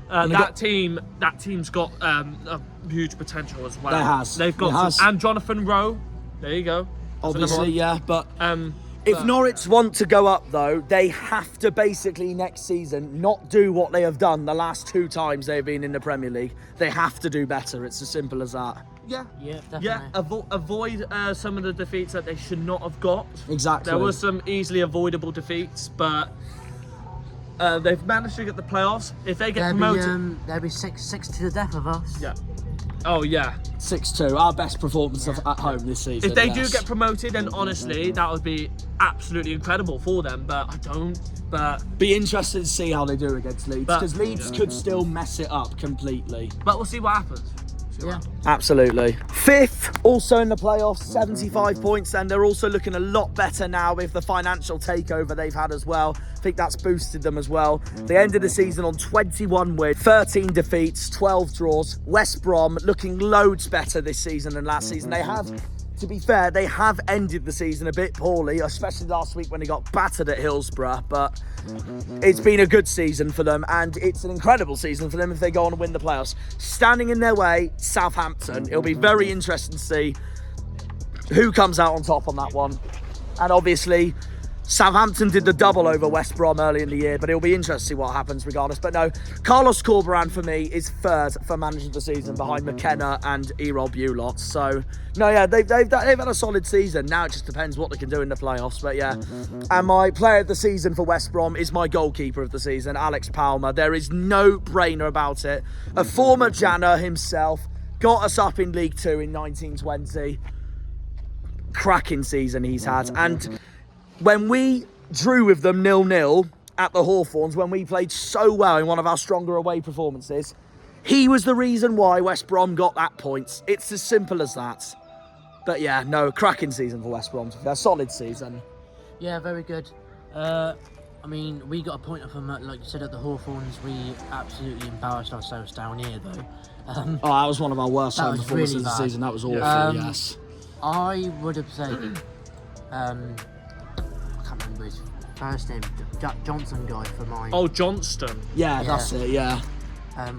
that team's got a huge potential as well. They've got and Jonathan Rowe. There you go. That's obviously, yeah, but if Norwich want to go up, though, they have to basically next season not do what they have done the last 2 times they've been in the Premier League. They have to do better. It's as simple as that. Yeah, definitely. Yeah, avoid some of the defeats that they should not have got. Exactly. There were some easily avoidable defeats, but they've managed to get the playoffs. If they get promoted, they'll be 6 to the death of us. Yeah. Oh yeah. 6-2, our best performance at home this season. If they do get promoted, then honestly, that would be absolutely incredible for them. But I don't. But be interested to see how they do against Leeds, because Leeds could still mess it up completely. But we'll see what happens. Yeah. Absolutely. 5th, also in the playoffs, 75 points, and they're also looking a lot better now with the financial takeover they've had as well. I think that's boosted them as well. They ended the season on 21 wins, 13 defeats, 12 draws. West Brom looking loads better this season than last season. They have, to be fair, they have ended the season a bit poorly, especially last week when they got battered at Hillsborough, but it's been a good season for them, and it's an incredible season for them if they go on and win the playoffs. Standing in their way, Southampton. It'll be very interesting to see who comes out on top on that one. And obviously, Southampton did the double over West Brom early in the year, but it'll be interesting to see what happens regardless. But no, Carlos Corberán for me is 3rd for manager of the season behind McKenna and Errol Bulot. So, no, yeah, they've had a solid season. Now it just depends what they can do in the playoffs. But yeah, and my player of the season for West Brom is my goalkeeper of the season, Alex Palmer. There is no brainer about it. A former Janner himself, got us up in League 2 in 1920. Cracking season he's had. And when we drew with them 0-0 at the Hawthorns, when we played so well in one of our stronger away performances, he was the reason why West Brom got that point. It's as simple as that. But yeah, no, cracking season for West Brom. A solid season. Yeah, very good. I mean, we got a point off them, like you said, at the Hawthorns. We absolutely embarrassed ourselves down here, though. That was one of our worst home performances of the season. That was awful, yes. I would have said... I can't remember his first name. Jack Johnson guy for mine. Oh, Johnston. Yeah, that's it. Yeah. I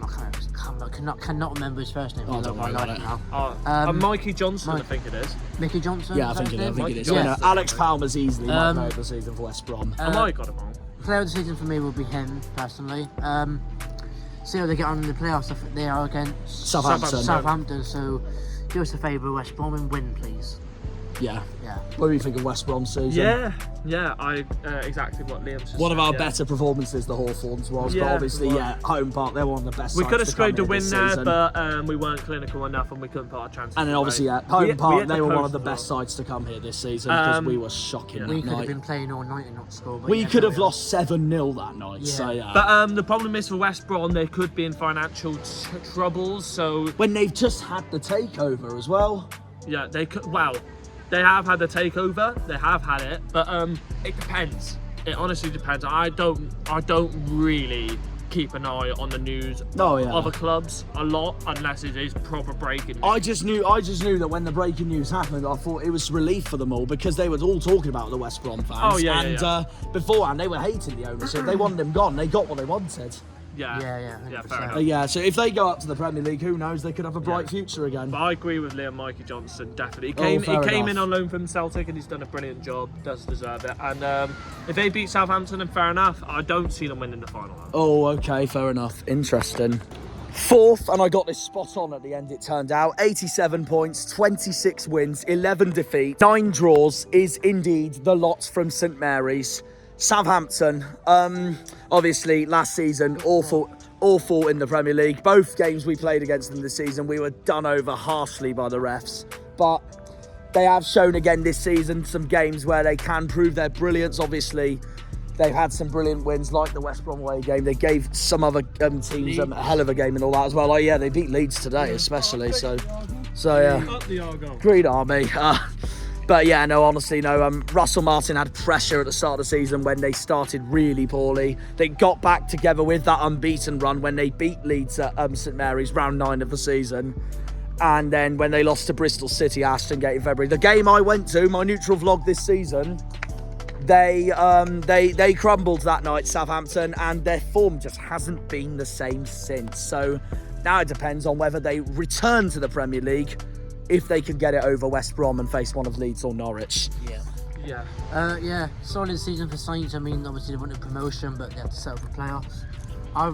cannot remember his first name. Oh, don't worry about it now. Mikey Johnson, I think it is. Mickey Johnson. Yeah, I think it is. Yeah. Alex Palmer's easily my player of the season for West Brom. I might got him wrong. Player of the season for me will be him personally. See how they get on in the playoffs. They are against Southampton. So do us a favour, West Brom, and win, please. Yeah. Yeah. What do you think of West Brom's season? Yeah, exactly what Liam just One said. of our better performances, the Hawthorns was, but obviously, Home Park, they're one of the best We sides could have to scraped come a here win this there, season. but we weren't clinical enough and we couldn't put our chances And then away. obviously, Home Park, hit they the were one post of the as best well. sides to come here this season because we were shocking We that could have night. been playing all night and not score. But We yeah, could no, have we lost 7-0 that night, Yeah. so yeah. But the problem is for West Brom, they could be in financial troubles, so... When they've just had the takeover as well. Yeah, they could... Well, they have had the takeover, they have had it, but it depends. It honestly depends. I don't really keep an eye on the news of other clubs a lot unless it is proper breaking news. I just knew that when the breaking news happened, I thought it was relief for them all because they were all talking about the West Brom fans. Beforehand, they were hating the ownership. They wanted him gone. They got what they wanted. Yeah, fair enough. Yeah, so if they go up to the Premier League, who knows? They could have a bright future again. But I agree with Liam Mikey Johnson, definitely. He came in on loan from Celtic and he's done a brilliant job, does deserve it. And if they beat Southampton, then fair enough. I don't see them winning the final. Oh, okay, fair enough. Interesting. Fourth, and I got this spot on at the end, it turned out. 87 points, 26 wins, 11 defeats, 9 draws is indeed the lot from St Mary's. Southampton, obviously last season, awful in the Premier League. Both games we played against them this season, we were done over harshly by the refs. But they have shown again this season some games where they can prove their brilliance. Obviously, they've had some brilliant wins, like the West Brom away game. They gave some other teams a hell of a game and all that as well. They beat Leeds today, especially. So yeah. Up the Argyle. Green Army. But yeah, no, honestly, no. Russell Martin had pressure at the start of the season when they started really poorly. They got back together with that unbeaten run when they beat Leeds at St Mary's, round 9 of the season. And then when they lost to Bristol City, Ashton Gate in February. The game I went to, my neutral vlog this season, they crumbled that night, Southampton, and their form just hasn't been the same since. So now it depends on whether they return to the Premier League, if they can get it over West Brom and face one of Leeds or Norwich. Yeah, solid season for Saints. I mean, obviously they wanted promotion, but they had to settle for playoffs. I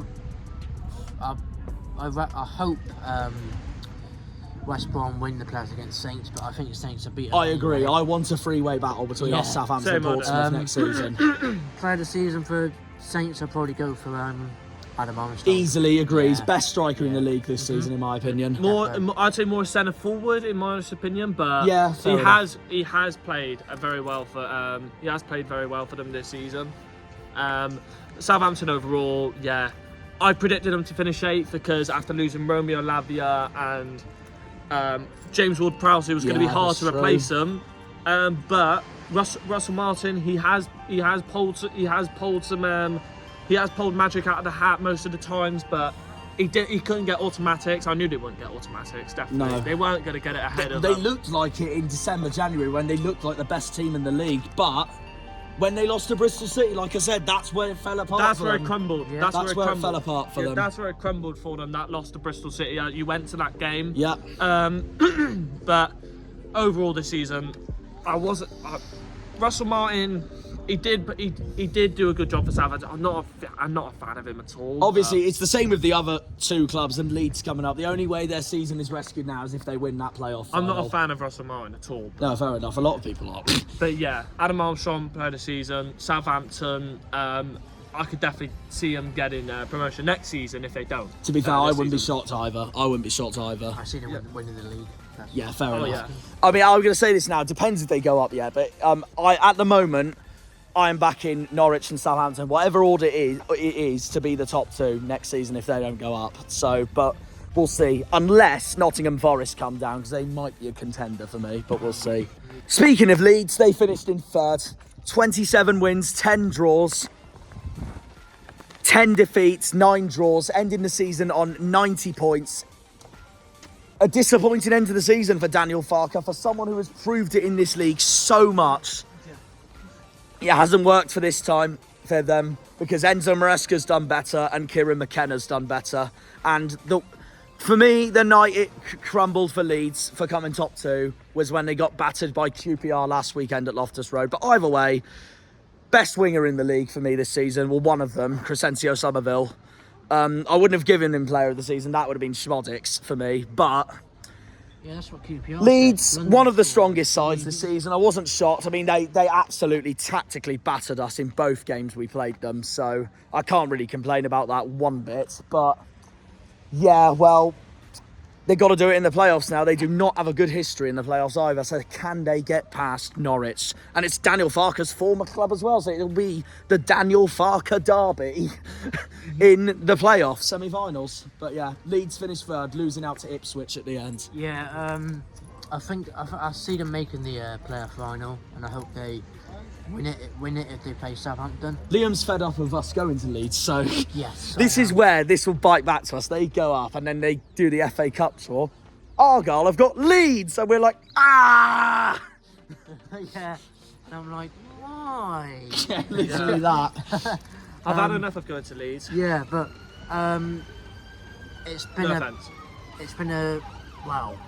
hope West Brom win the playoffs against Saints, but I think Saints are beaten. I agree. I want a three-way battle between us, Southampton and Portsmouth next season. Player of the season for Saints, I'll probably go for Adam Armstrong. Easily agrees. Best striker in the league this season, in my opinion. I'd say more centre forward, in my honest opinion, but he has played very well for them this season. Southampton overall, I predicted them to finish 8th because after losing Romeo Lavia and James Ward-Prowse, it was going to be hard to replace them. But Russell Martin, he has pulled magic out of the hat most of the times, but he couldn't get automatics. I knew they wouldn't get automatics, definitely. No. They weren't going to get it ahead of them. They looked like it in December, January, when they looked like the best team in the league, but when they lost to Bristol City, like I said, that's where it fell apart. That's where it crumbled. Yeah. That's where it fell apart for them. That's where it crumbled for them, that loss to Bristol City. You went to that game. Yeah. But overall this season, Russell Martin, he did do a good job for Southampton. I'm not a fan of him at all. Obviously, it's the same with the other 2 clubs and Leeds coming up. The only way their season is rescued now is if they win that playoff final. I'm not a fan of Russell Martin at all. No, fair enough. A lot of people are. But yeah, Adam Armstrong played the season. Southampton, I could definitely see them getting promotion next season if they don't. To be fair, I wouldn't be shocked either. I see them winning the league. Yeah, fair enough. Yeah. I mean, I'm going to say this now. It depends if they go up yet, but at the moment, I'm backing Norwich and Southampton, whatever order it is, to be the top 2 next season if they don't go up. So, but we'll see. Unless Nottingham Forest come down, because they might be a contender for me, but we'll see. Speaking of Leeds, they finished in 3rd. 27 wins, 10 draws, 10 defeats, 9 draws, ending the season on 90 points. A disappointing end to the season for Daniel Farker, for someone who has proved it in this league so much. It hasn't worked for this time for them because Enzo Maresca's done better and Kieran McKenna's done better. And for me, the night it crumbled for Leeds for coming top 2 was when they got battered by QPR last weekend at Loftus Road. But either way, best winger in the league for me this season, well, one of them, Crescencio Somerville. I wouldn't have given him player of the season. That would have been Schmodix for me. But Yeah, that's what QPR Leeds, said. one of the London strongest sides this season. I wasn't shocked. I mean, they absolutely tactically battered us in both games we played them, so I can't really complain about that one bit. But yeah, well, they got to do it in the playoffs now. They do not have a good history in the playoffs either, so can they get past Norwich? And it's Daniel Farke's former club as well, so it'll be the Daniel Farke derby in the playoff semi-finals. But yeah, Leeds finished third, losing out to Ipswich at the end. Yeah, I think I see them making the playoff final, and I hope they win it if they play Southampton. Liam's fed up of us going to Leeds, so Yes. this is where this will bite back to us. They go up and then they do the FA Cup tour. Argyle have got Leeds, and we're like, ah! Yeah, and I'm like, why? Yeah, literally that. I've had enough of going to Leeds. Yeah, but it's been No a offence. it's been a well,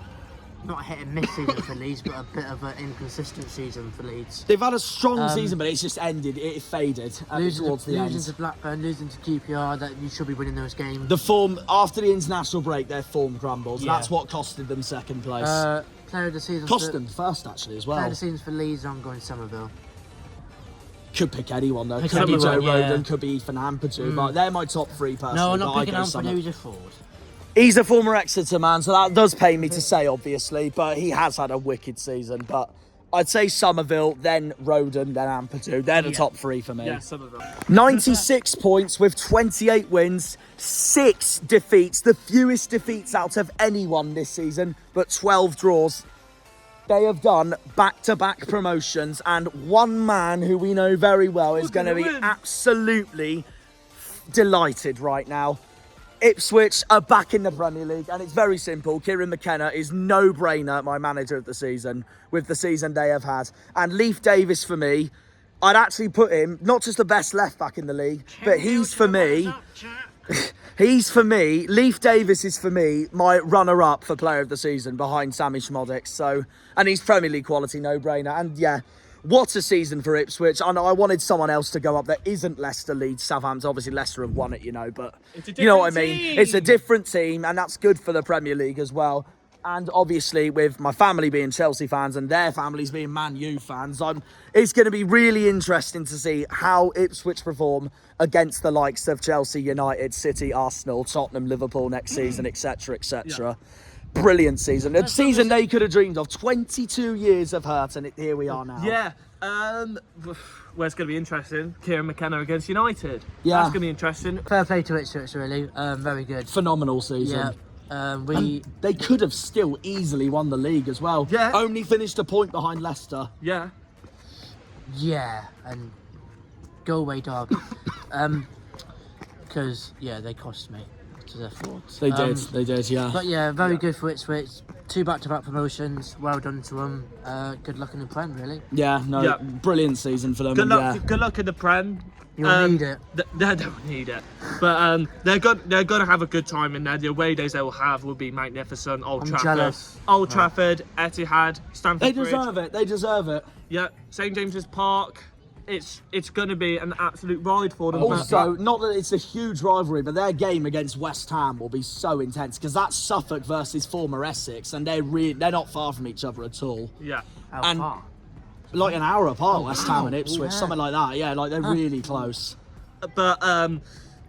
not a hit and miss season for Leeds, but a bit of an inconsistent season for Leeds. They've had a strong season, but it's just ended. It faded towards the losing end. to Blackburn, losing to QPR, that you should be winning those games. The form, after the international break, their form crumbles. Yeah. That's what costed them second place. Player of the season. Cost them first, actually, as Player well. of the season for Leeds, I'm going Somerville. Could pick anyone, though. Pick Could be Joe anyone, yeah. Roden, could be Ethan Ampadu, but they're my top three personally. No, I'm but not I picking go Ampadu, Somerville. he's a forward. He's a former Exeter man, so that does pay me to say, obviously, but he has had a wicked season. But I'd say Somerville, then Roden, then Ampadu. They're the top three for me. Yeah, some of them. 96 points with 28 wins, 6 defeats, the fewest defeats out of anyone this season, but 12 draws. They have done back-to-back promotions, and one man who we know very well is going to be absolutely delighted right now. Ipswich are back in the Premier League, and it's very simple. Kieran McKenna is no-brainer my manager of the season with the season they have had. And Leif Davis, for me, I'd actually put him, not just the best left-back in the league, but he's for me, Leif Davis is for me my runner-up for player of the season behind Sammy Schmodic. So, and he's Premier League quality, no-brainer. And yeah, what a season for Ipswich. I know I wanted someone else to go up that isn't Leicester, Leeds, Southampton. Obviously, Leicester have won it, you know, but you know what I mean? Team. It's a different team, and that's good for the Premier League as well. And obviously, with my family being Chelsea fans and their families being Man U fans, it's going to be really interesting to see how Ipswich perform against the likes of Chelsea, United, City, Arsenal, Tottenham, Liverpool next season, etc., etc. Brilliant season. A season they could have dreamed of. 22 years of hurt, and here we are now. Yeah. Well, it's going to be interesting. Kieran McKenna against United. Yeah. That's going to be interesting. Fair play to Ipswich, really. Very good. Phenomenal season. Yeah. And they could have still easily won the league as well. Yeah. Only finished a point behind Leicester. Yeah. Yeah, and go away derby. Because they cost me to their forwards. They did, yeah. But yeah, very good for Ipswich. 2 back-to-back promotions. Well done to them. Good luck in the Prem, really. Yeah, brilliant season for them. Good luck in the Prem. You'll need it. They don't need it, but they're gonna have a good time in there. The away days they will have will be magnificent. Old Trafford, jealous. Old Trafford, Etihad, Stamford They Bridge. deserve it. They deserve it. Yeah, St James's Park. It's going to be an absolute ride for them. Also, not that it's a huge rivalry, but their game against West Ham will be so intense because that's Suffolk versus former Essex, and they're not far from each other at all. Yeah, and far? like an hour apart, West Ham and Ipswich, yeah. something like that. Yeah, like they're really close. but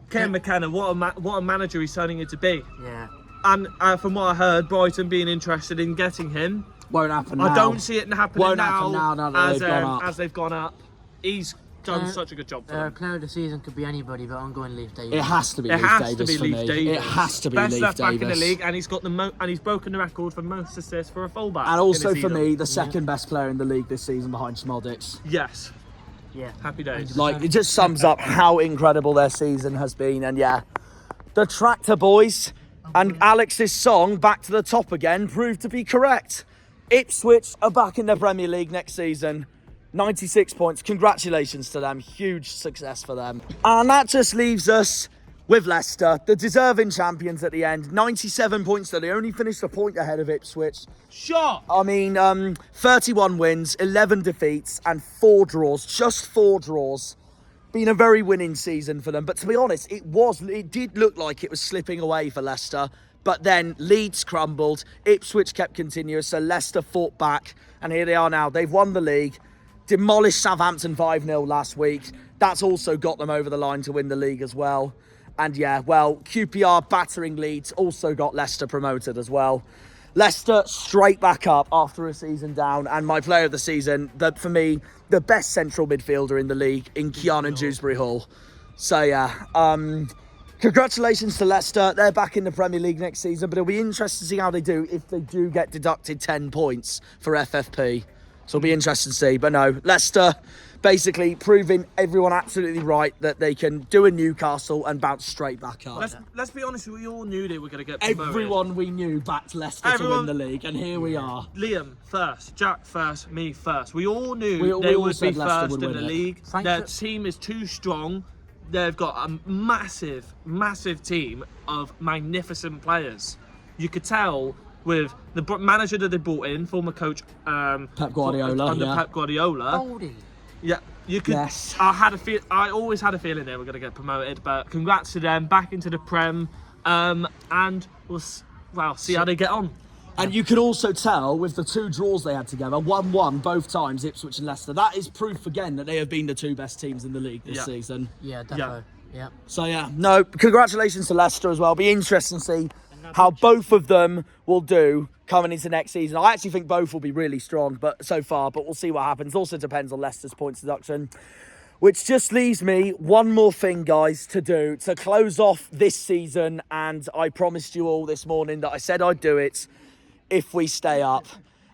Kieran McKenna, what a manager he's turning into be. Yeah. And from what I heard, Brighton being interested in getting him. Won't happen now. I don't see it happening Won't now. happen now they've gone up. As they've gone up. He's done such a good job for them. Player of the season could be anybody, but I'm going Leif Davis. It has to be It Leif has to Davis be for Leif me. Davis. It has to be Best Leif left back in the Davis. league, and he's got and he's broken the record for most assists for a fullback. And also in a for season. me, the second best player in the league this season behind Schmodic. Yes. Yeah. Happy days. Like, it just sums up how incredible their season has been. And yeah, the Tractor Boys and Alex's song, Back to the Top Again, proved to be correct. Ipswich are back in the Premier League next season. 96 points. Congratulations to them. Huge success for them. And that just leaves us with Leicester, the deserving champions at the end. 97 points, though. They only finished a point ahead of Ipswich. Shot! I mean, 31 wins, 11 defeats, and 4 draws. Just 4 draws. Been a very winning season for them. But to be honest, it did look like it was slipping away for Leicester. But then Leeds crumbled, Ipswich kept continuous, so Leicester fought back, and here they are now. They've won the league, demolished Southampton 5-0 last week. That's also got them over the line to win the league as well. And yeah, well, QPR battering Leeds also got Leicester promoted as well. Leicester straight back up after a season down, and my player of the season, for me, the best central midfielder in the league in Keanu Dewsbury-Hall. So yeah, congratulations to Leicester. They're back in the Premier League next season, but it'll be interesting to see how they do if they do get deducted 10 points for FFP. So it'll be interesting to see. But no, Leicester basically proving everyone absolutely right that they can do a Newcastle and bounce straight back up. Let's be honest, we all knew they were going to get promoted. Everyone we knew backed Leicester to win the league, and here we are. Liam first, Jack first, me first. We all knew they would be first in the league. Their team is too strong. They've got a massive, massive team of magnificent players. You could tell with the manager that they brought in, former coach Pep Guardiola. Pep Guardiola. Goldie. Yeah, you could. Yes. I always had a feeling they were going to get promoted, but congrats to them, back into the Prem, and we'll see how they get on. And you could also tell with the 2 draws they had together, 1-1 both times, Ipswich and Leicester. That is proof again that they have been the 2 best teams in the league this season. Yeah, definitely. Yeah. So yeah, no, congratulations to Leicester as well. Be interesting to see how both of them will do coming into next season. I actually think both will be really strong, but we'll see what happens. Also depends on Leicester's points deduction. Which just leaves me one more thing, guys, to do to close off this season. And I promised you all this morning that I said I'd do it if we stay up.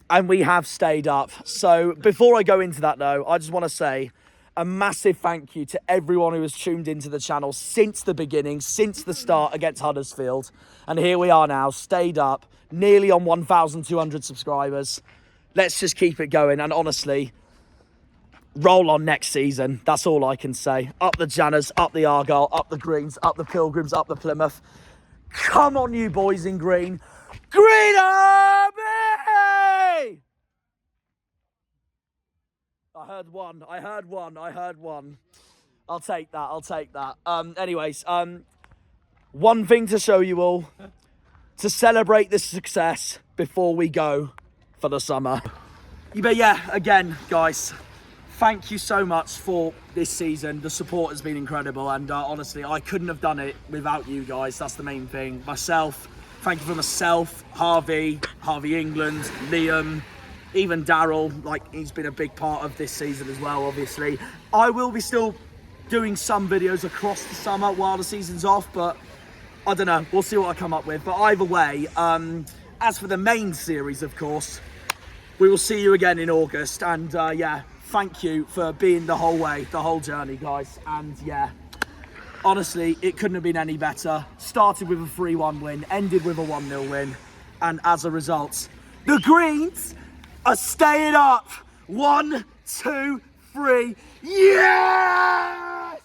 And we have stayed up. So before I go into that, though, I just want to say a massive thank you to everyone who has tuned into the channel since the beginning, since the start against Huddersfield. And here we are now, stayed up, nearly on 1,200 subscribers. Let's just keep it going. And honestly, roll on next season. That's all I can say. Up the Janners, up the Argyle, up the Greens, up the Pilgrims, up the Plymouth. Come on, you boys in green. Green Army! I heard one. I'll take that. Anyways, one thing to show you all, to celebrate this success before we go for the summer. But yeah, again, guys, thank you so much for this season. The support has been incredible, and honestly, I couldn't have done it without you guys. That's the main thing. Thank you for myself, Harvey England, Liam, even Daryl. Like, he's been a big part of this season as well, obviously. I will be still doing some videos across the summer while the season's off, but I don't know. We'll see what I come up with. But either way, as for the main series, of course, we will see you again in August. And yeah, thank you for being the whole journey, guys. And yeah, honestly, it couldn't have been any better. Started with a 3-1 win, ended with a 1-0 win. And as a result, the Greens are staying up. 1, 2, 3. Yes!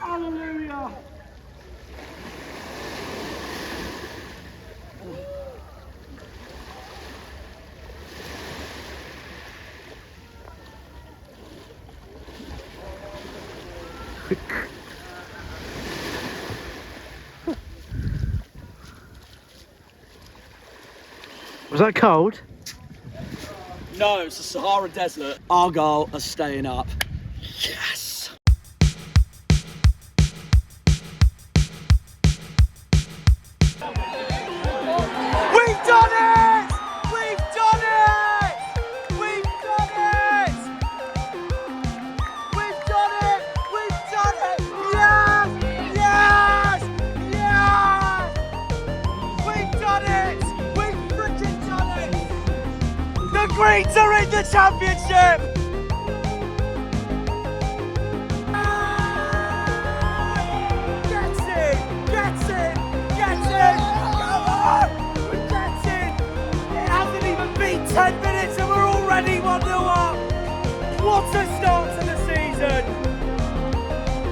Hallelujah! Was that cold? No, it's the Sahara Desert. Argyle are staying up. Yes! We've done it! We've done it! We've done it! We've done it! We've done it! Yes! Yes! Yes! We've done it! We've freaking done it! The Greens are in the championship! Gets it! Gets it! Gets it! Come on! We get it! It hasn't even been 10 minutes and we're already 1-0 up! What a start to the season!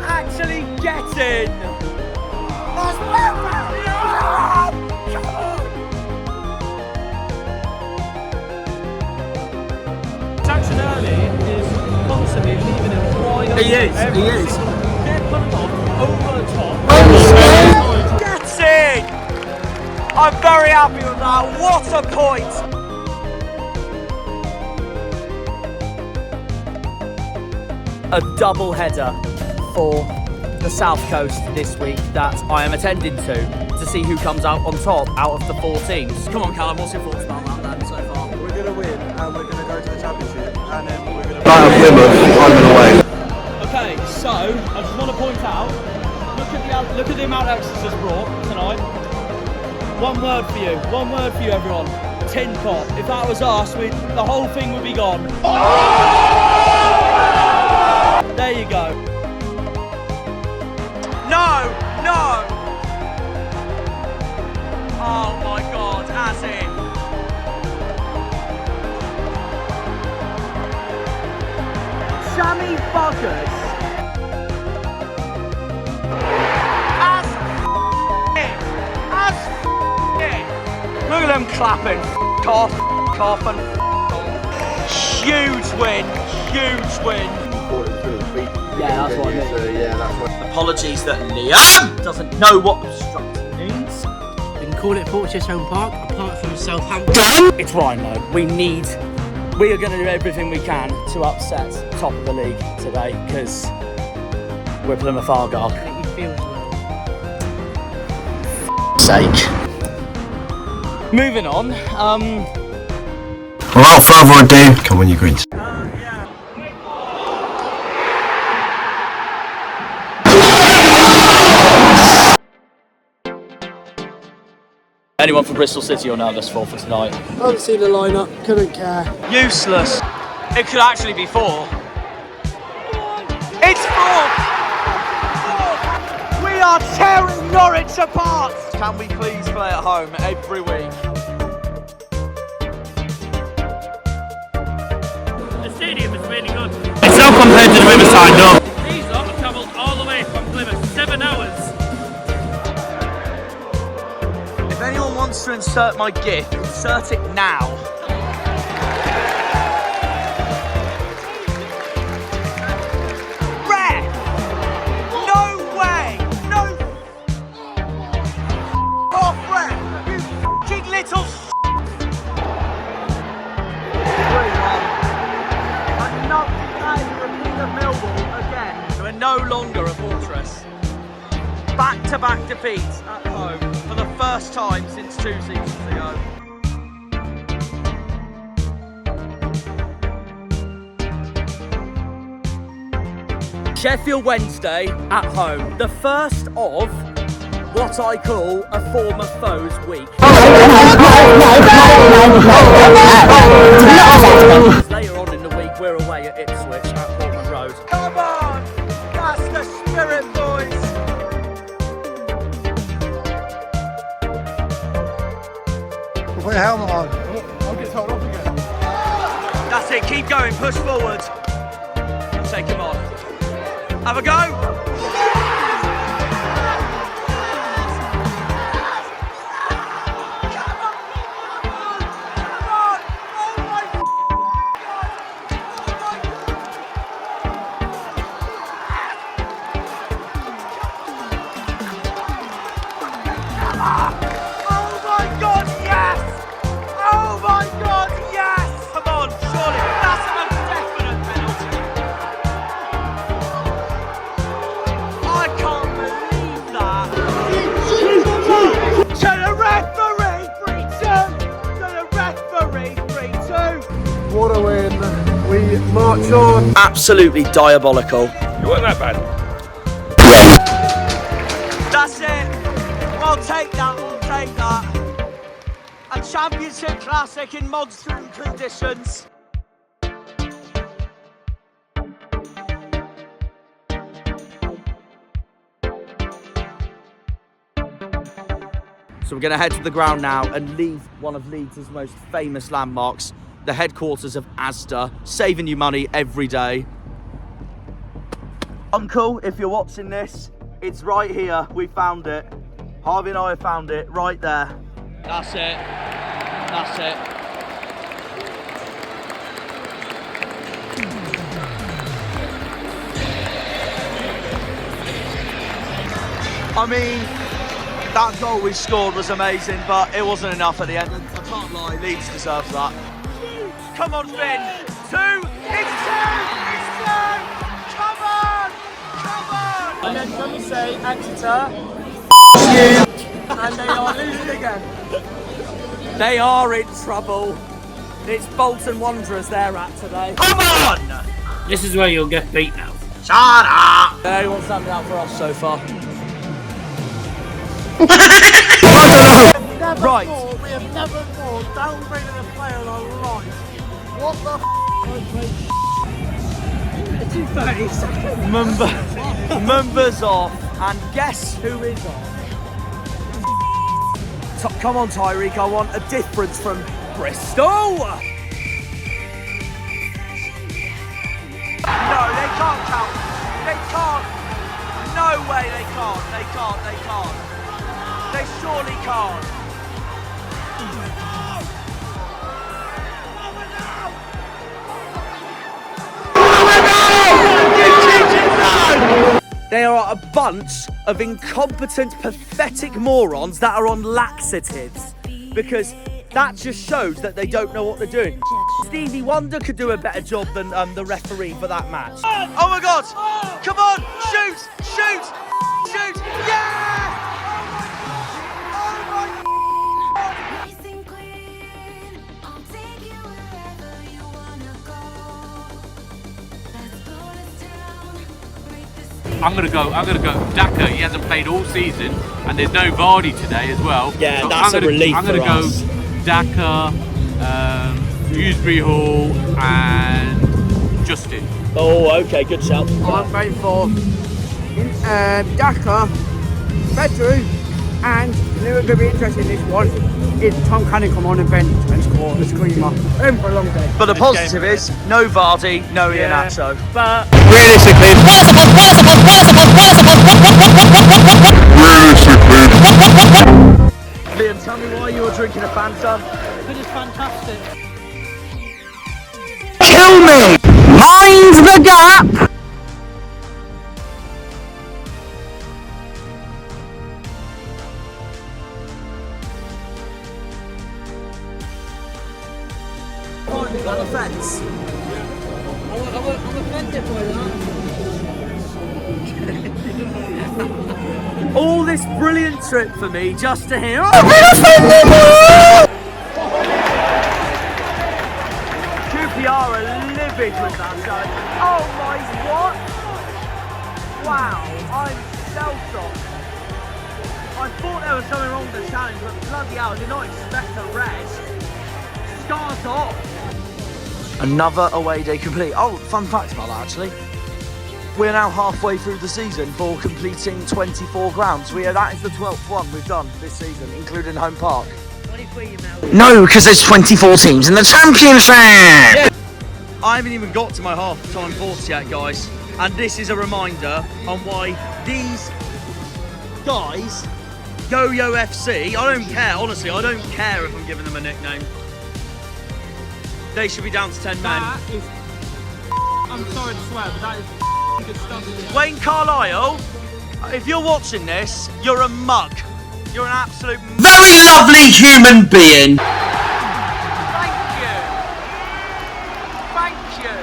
Actually getting! That's perfect! Come on! Saxon Early is Anthony leaving him wide open. He is. Get put off over the top. That's it! I'm very happy with that. What a point! A double header for the South Coast this week that I am attending to see who comes out on top out of the 4 teams. Come on, Callum, what's your thoughts about that then so far? We're going to win and we're going to go to the championship and then we're going to... Okay, so I just want to point out, look at the amount of Exeter's brought tonight. One word for you, everyone. Tin pot. If that was us, the whole thing would be gone. There you go. No! Oh my God, as in. Sammy Buggers. Look at them clapping. Cough and huge win. Yeah, that's what I mean. Apologies that Liam doesn't know what obstructing means. We can call it Fortress Home Park, apart from Southampton. It's fine though. We are going to do everything we can to upset top of the league today because we're Plymouth Argyle. Sake. Moving on. Without further ado, come on you greens. Anyone from Bristol City or Nervous for tonight? I haven't seen the lineup, couldn't care. Useless. It could actually be 4. It's 4! We are tearing Norwich apart! Can we please play at home every week? The stadium is really good. It's not compared to the Riverside, no. These lot have travelled all the way from Plymouth, 7 hours. If anyone wants to insert my GIF, insert it now. Rare! No way! No! Off rare! You f***ing little Millwall again. We're no longer a fortress. Back-to-back defeats at home for the first time since 2 seasons ago. Sheffield Wednesday at home. The first of what I call a former foes week. Later on in the week, we're away at Ipswich at Portman Road. Come on! That's the spirit, boys! Put your helmet on. I'll get told off again. That's it, keep going, push forward. Take him on. Have a go! What a win. We march on. Absolutely diabolical. It wasn't that bad. That's it. We'll take that. A championship classic in monsoon conditions. So we're going to head to the ground now and leave one of Leeds' most famous landmarks, the headquarters of Asda, saving you money every day. Uncle, if you're watching this, it's right here. We found it. Harvey and I have found it right there. That's it. That's it. I mean, that goal we scored was amazing, but it wasn't enough at the end. I can't lie, Leeds deserves that. Come on, Finn. 2, it's 2, it's 2. Come on, come on. And then can we say Exeter? And they are losing again. They are in trouble. It's Bolton Wanderers they're at today. Come on! This is where you'll get beat now. Shut up! Anyone standing out for us so far? Right. We have never more downgraded a player in our life. What the Mumba's off, and guess who is off? Come on, Tyreek, I want a difference from Bristol! No, they can't count. They can't. No way they can't. They can't. They can't. They surely can't. They are a bunch of incompetent, pathetic morons that are on laxatives, because that just shows that they don't know what they're doing. Stevie Wonder could do a better job than the referee for that match. Oh my God! Come on! Shoot! Shoot! Shoot! Yeah! I'm gonna go Daka. He hasn't played all season, and there's no Vardy today as well. Yeah, so that's a relief I'm gonna for go us. Daka, Dewsbury Hall, and Justin. Oh, okay, good shout. I'm going for Daka, Bedru, and who are going to be interested in this one is Tom Cannon come on and bench and score a screamer. For a long day. But the positive is no Vardy, no Iheanacho. But realistically, Liam, tell me why you were drinking a Fanta. It is fantastic. Kill me! Mind the gap! An offence. I'm offended by that. All this brilliant trip for me just to hear. QPR are livid with that challenge. Oh my, what? Wow, I'm shell-shocked. I thought there was something wrong with the challenge, but bloody hell, I did not expect a red. Start off. Another away day complete. Oh, fun fact about that actually. We're now halfway through the season for completing 24 grounds. That is the 12th one we've done this season, including home park. 23 now. No, because there's 24 teams in the championship! Yeah. I haven't even got to my half-time thoughts yet, guys. And this is a reminder on why these guys, Yo-Yo FC, I don't care, honestly, I don't care if I'm giving them a nickname. They should be down to 10 men. That is, I'm sorry to swear, but that is disgusting. Wayne Carlisle, if you're watching this, you're a mug. You're an absolute very lovely human being. Thank you. Thank you.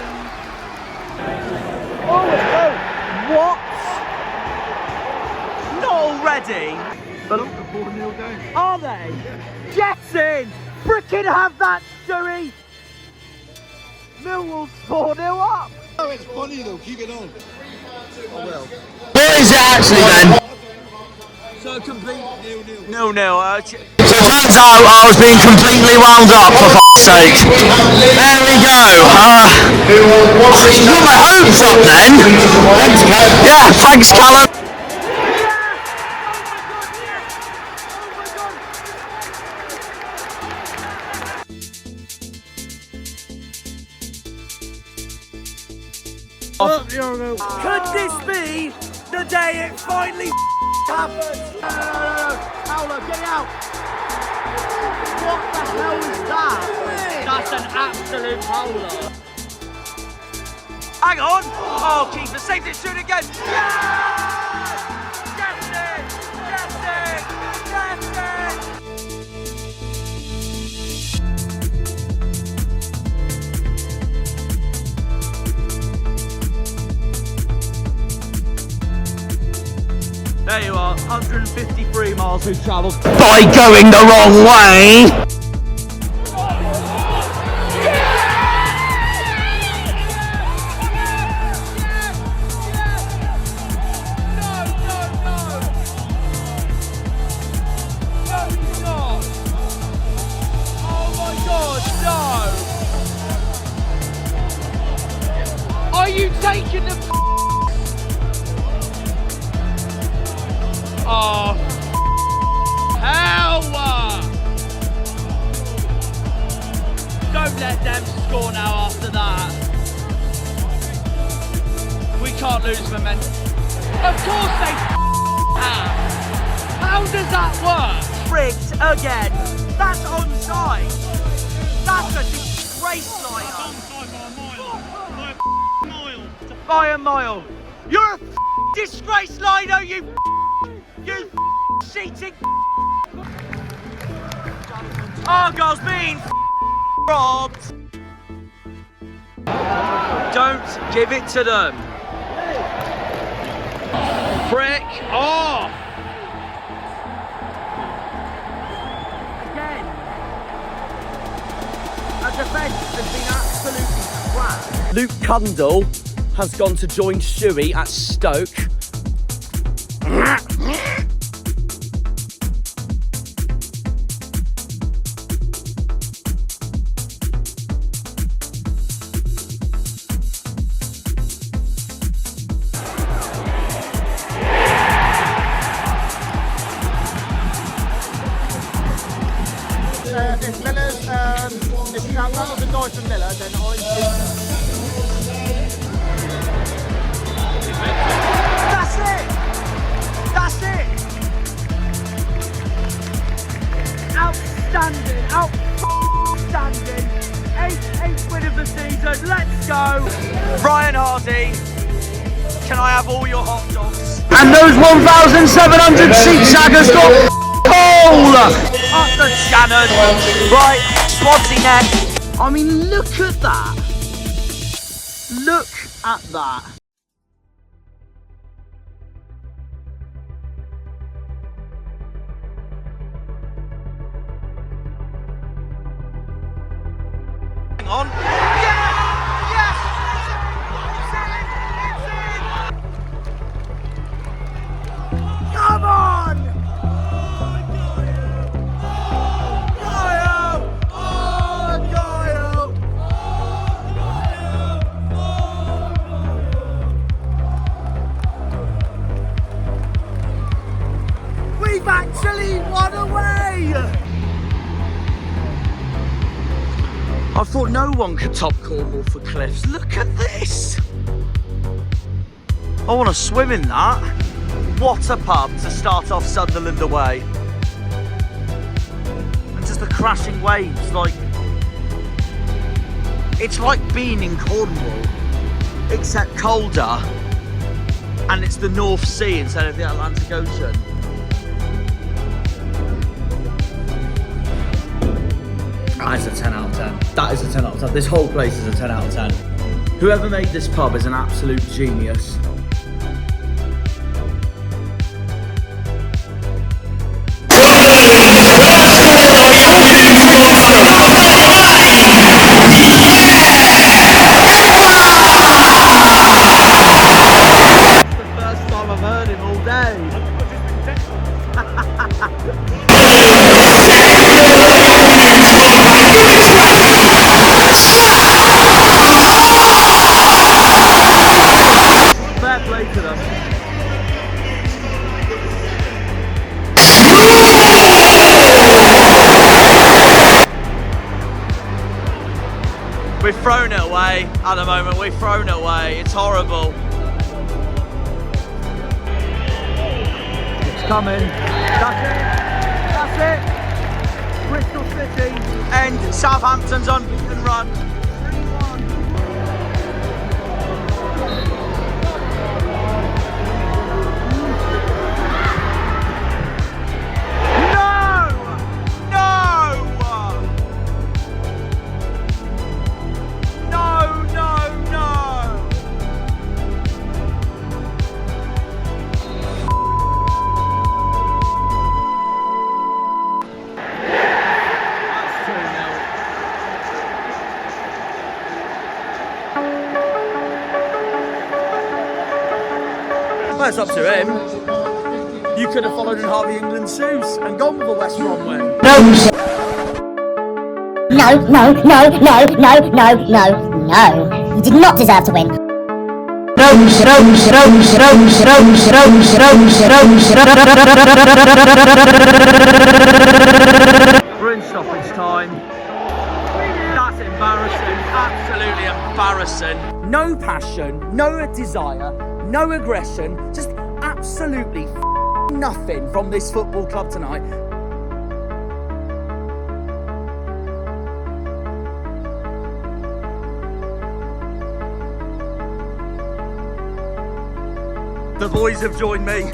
Oh, what? Not already? But are they? Get in! Frickin' have that, Stewie! Millwall's 4-0 up! Oh, it's funny though, keep it on. I will. What is it actually then? So complete nil-nil. So it turns out I was being completely wound up, for f***'s sake. There we go. You got my hopes up then. Yeah, thanks Callum. Could this be the day it finally happens? Howler, get out! What the hell is that? That's an absolute howler. Hang on! Oh, keeper saved it soon again! Yes! Yes! There you are, 153 miles we've travelled by going the wrong way. Are you taking the oh hell? Don't let them score now after that. We can't lose momentum. Of course they have. How does that work? Rigged again. That's onside. That's a disgrace, Liner. By a mile. You're a disgrace, Lino, you cheating. Argyle's being robbed. Don't give it to them. Prick off. Again, our defence has been absolutely crap. Luke Cundall has gone to join Shuey at Stoke. If Miller's, if that was a guy from Miller, then That's it! That's it! Outstanding! Outstanding! 8th win of the season, let's go! Ryan Hardy, can I have all your hot dogs? And those 1,700 seat saggers got cold! Up the Shannon! Right, Swansea next. I mean, look at that! Look at that! Hang on. Come on! We've actually won away! I thought no one could top Cornwall for cliffs. Look at this! I want to swim in that. What a pub to start off Sunderland away. And just the crashing waves, like... It's like being in Cornwall, except colder. And it's the North Sea instead of the Atlantic Ocean. That is a 10 out of 10. That is a 10 out of 10. This whole place is a 10 out of 10. Whoever made this pub is an absolute genius. Fair play to them. We've thrown it away at the moment, we've thrown it away, it's horrible. It's coming. That's it. Bristol City. And Southampton's unbeaten run. 3-1. Well, it's up to him. You could have followed in Harvey England's shoes and gone with the West Brom win. No. You did not deserve to win. We're in stoppage time. That's embarrassing. Absolutely embarrassing. No passion, no desire, no aggression. Just absolutely nothing from this football club tonight. The boys have joined me.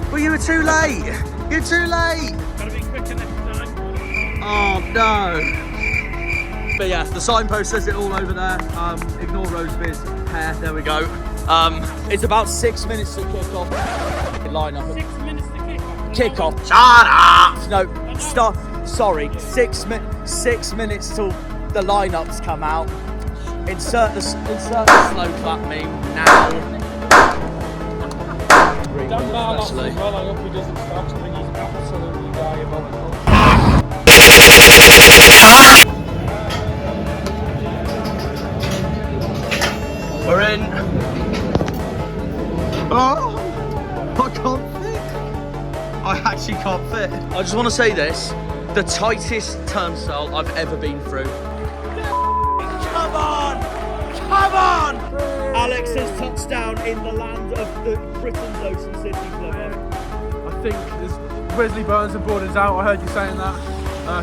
Well, you were too late. You're too late. Gotta be quicker next time. Oh no. But yeah, the signpost says it all over there. Ignore Rosebeard's hair. There we go. It's about 6 minutes to kick off. Line up. 6 minutes to kick off. Kick off. Shut up. No, stop. Sorry. 6 minutes till the lineups come out. Insert the slow clap meme now. Dan Barlow as well, I hope he doesn't start to think he's absolutely diabolical. We're in. Oh, I can't fit. I actually can't fit. I just want to say this, the tightest turnstile I've ever been through. Come on! Come on! Alex's touchdown in the land of the Britain's Ocean City, Plymouth. I think there's Wesley Burns and Borden's out, I heard you saying that.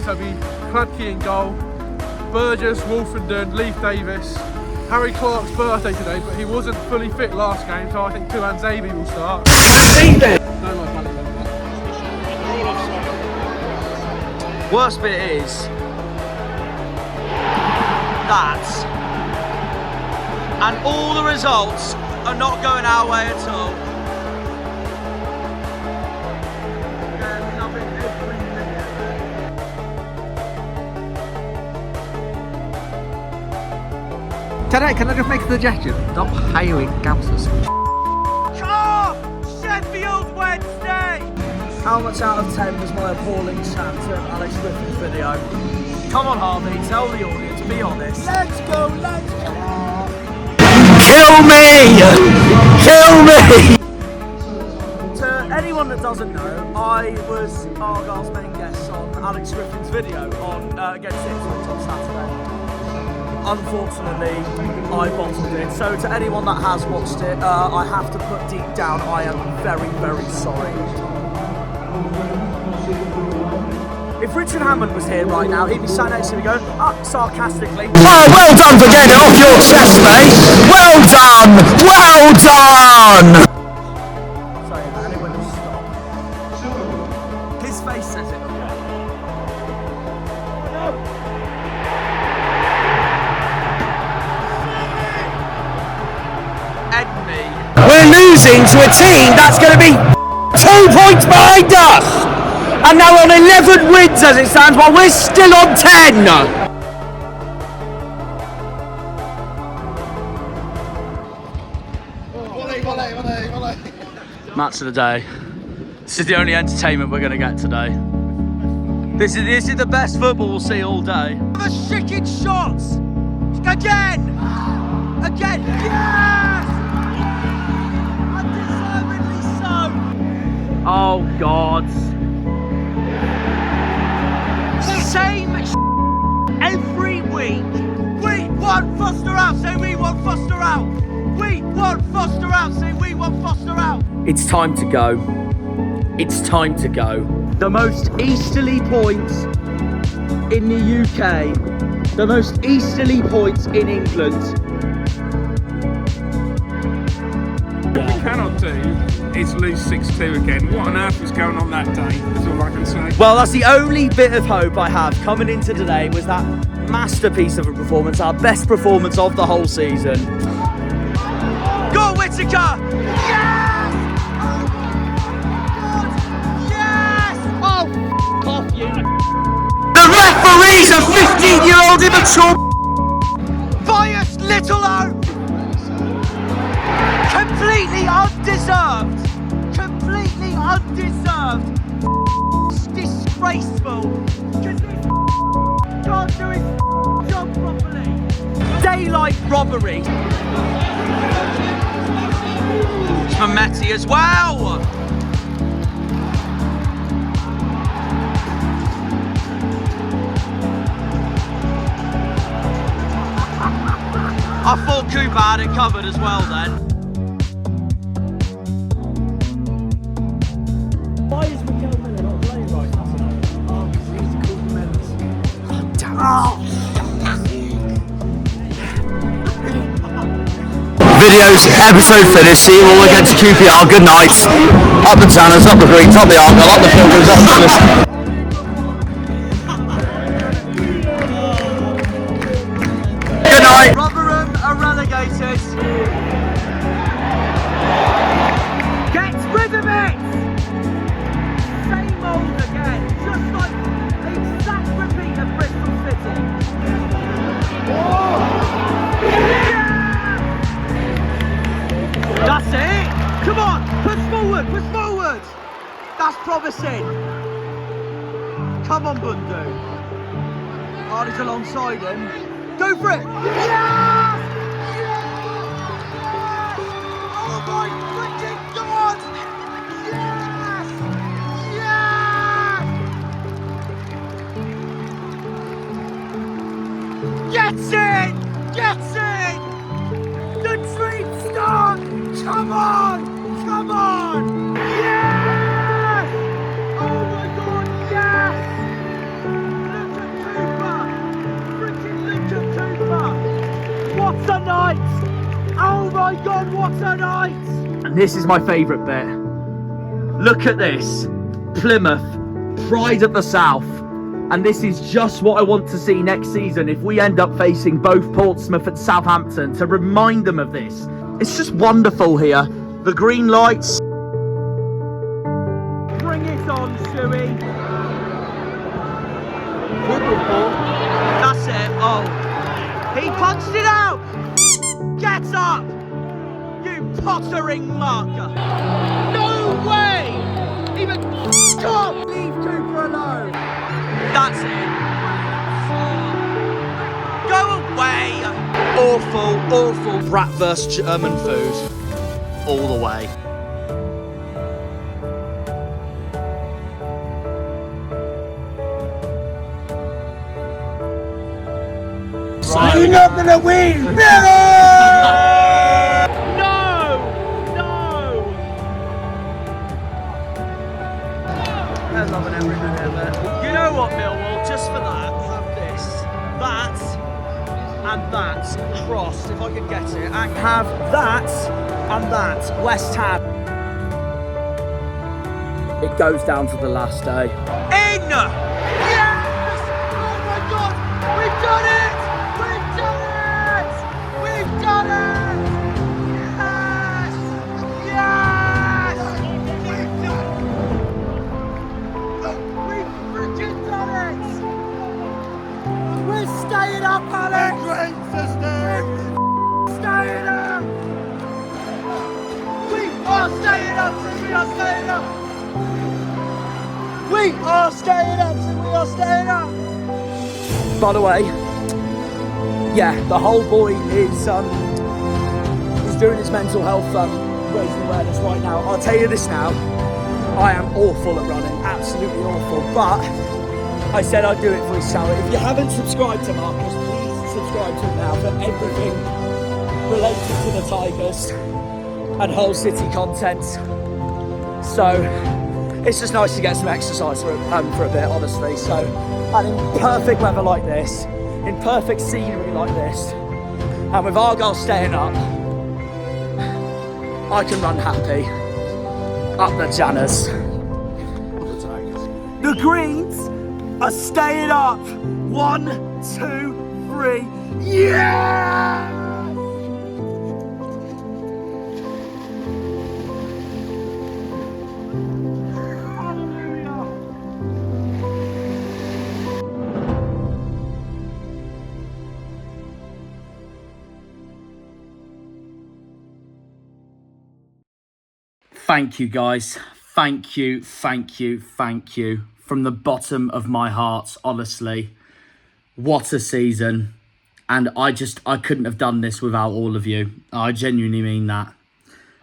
So it'll be Cradkey in goal, Burgess, Wolfenden, Leif Davis. Harry Clark's birthday today, but he wasn't fully fit last game, so I think Tuan Zabi will start. No, Worst bit is that, and all the results are not going our way at all. Can I just make a suggestion? Stop hiring gamsters. Oh, Sheffield Wednesday! How much out of 10 was my appalling chant at Alex Griffin's video? Come on, Harvey, tell the audience, be honest. Let's go, let's go! Kill me! Kill me! To anyone that doesn't know, I was Argyle's main guest on Alex Griffin's video on against Ipswich on Saturday. Unfortunately, I bottled it. So to anyone that has watched it, I have to put deep down, I am very, very sorry. If Richard Hammond was here right now, he'd be sat next to me going, sarcastically, "Oh, well done for getting it off your chest, mate! Well done! Well done!" Sorry, man, it wouldn't stop. His face says it. We're losing to a team that's going to be 2 points behind us, and now on 11 wins as it stands, while we're still on 10. Match of the day. This is the only entertainment we're going to get today. This is the best football we'll see all day. The shicking shots again. Yes. Oh God. Same every week. We want Foster out, say we want Foster out. We want Foster out, say we want Foster out. It's time to go. It's time to go. The most easterly point in the UK. The most easterly point in England. What we cannot do is lose 6-2 again. What on earth was going on that day? That's all I can say. Well, that's the only bit of hope I have coming into today, was that masterpiece of a performance, our best performance of the whole season. Go Whittaker! Yes! Yes! Oh, f*** off you. The referee's a 15-year-old immature biased little oaf! daylight robbery. For Metty as well. I thought Cooper had it covered as well then. Why is Miguel Miller not playing right now? Oh, because he's called Mellors. Oh, damn it. Videos, episode finished. See you all against QPR. Good night. Up the Janners, up the Greens, up the Argyle, up the Pilgrims, up the Plymouth. Good night. Rotherham are relegated. Get rid of it! Same old again, just like the exact repeat of Bristol City. That's it! Come on, push forward, push forward! That's promising. Come on, Bundu. Hardy's alongside him. Go for it! Yes! Oh my freaking God! Yes! Yes! Gets it! Gets it! The dream start! Come on! Come on! Yes! Oh my God! Yes! Look at Cooper! Freaking look at Cooper! What a night! Oh my God! What a night! And this is my favourite bit. Look at this. Plymouth, pride of the South. And this is just what I want to see next season if we end up facing both Portsmouth and Southampton, to remind them of this. It's just wonderful here. The green lights. Bring it on, Shuey. That's it. Oh. He punched it out! Get up! You pottering mug! No way! Even stop! Leave Cooper alone! That's it. Go away. Awful, awful bratwurst German food. All the way. You're not gonna win! No! No! You know what, Millwall? Just for that, have this, that, and that crossed, if I can get it, and have that and that. West Ham. It goes down to the last day. In! Yes! Oh my God! We've done it! We've done it! We've done it! Yes! Yes! We've freaking done it! We're staying up, Alex! Great system! Staying up! We are staying up, so we are staying up! We are staying up, so we are staying up! By the way, yeah, the whole boy is doing his mental health raising awareness right now. I'll tell you this now, I am awful at running, absolutely awful, but I said I'd do it for his charity. If you haven't subscribed to Marcus, please subscribe to him now for everything related to the Tigers and Hull City content. So it's just nice to get some exercise for a bit, honestly. So, and in perfect weather like this, in perfect scenery like this, and with Argyle staying up, I can run happy up the Janners. The Greens are staying up. 1, 2, 3. Yeah! Thank you, guys. Thank you, thank you, thank you. From the bottom of my heart, honestly. What a season. And I couldn't have done this without all of you. I genuinely mean that.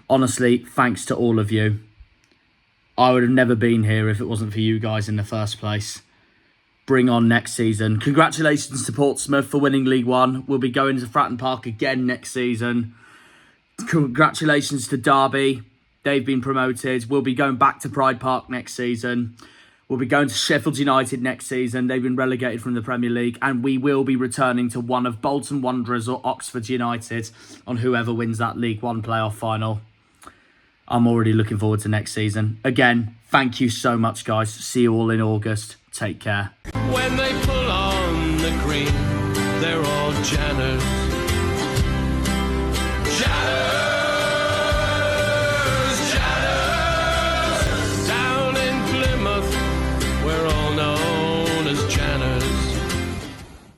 Honestly, thanks to all of you. I would have never been here if it wasn't for you guys in the first place. Bring on next season. Congratulations to Portsmouth for winning League One. We'll be going to Fratton Park again next season. Congratulations to Derby. They've been promoted. We'll be going back to Pride Park next season. We'll be going to Sheffield United next season. They've been relegated from the Premier League. And we will be returning to one of Bolton Wanderers or Oxford United on whoever wins that League One playoff final. I'm already looking forward to next season. Again, thank you so much, guys. See you all in August. Take care. When they pull on the green, they're all Janners.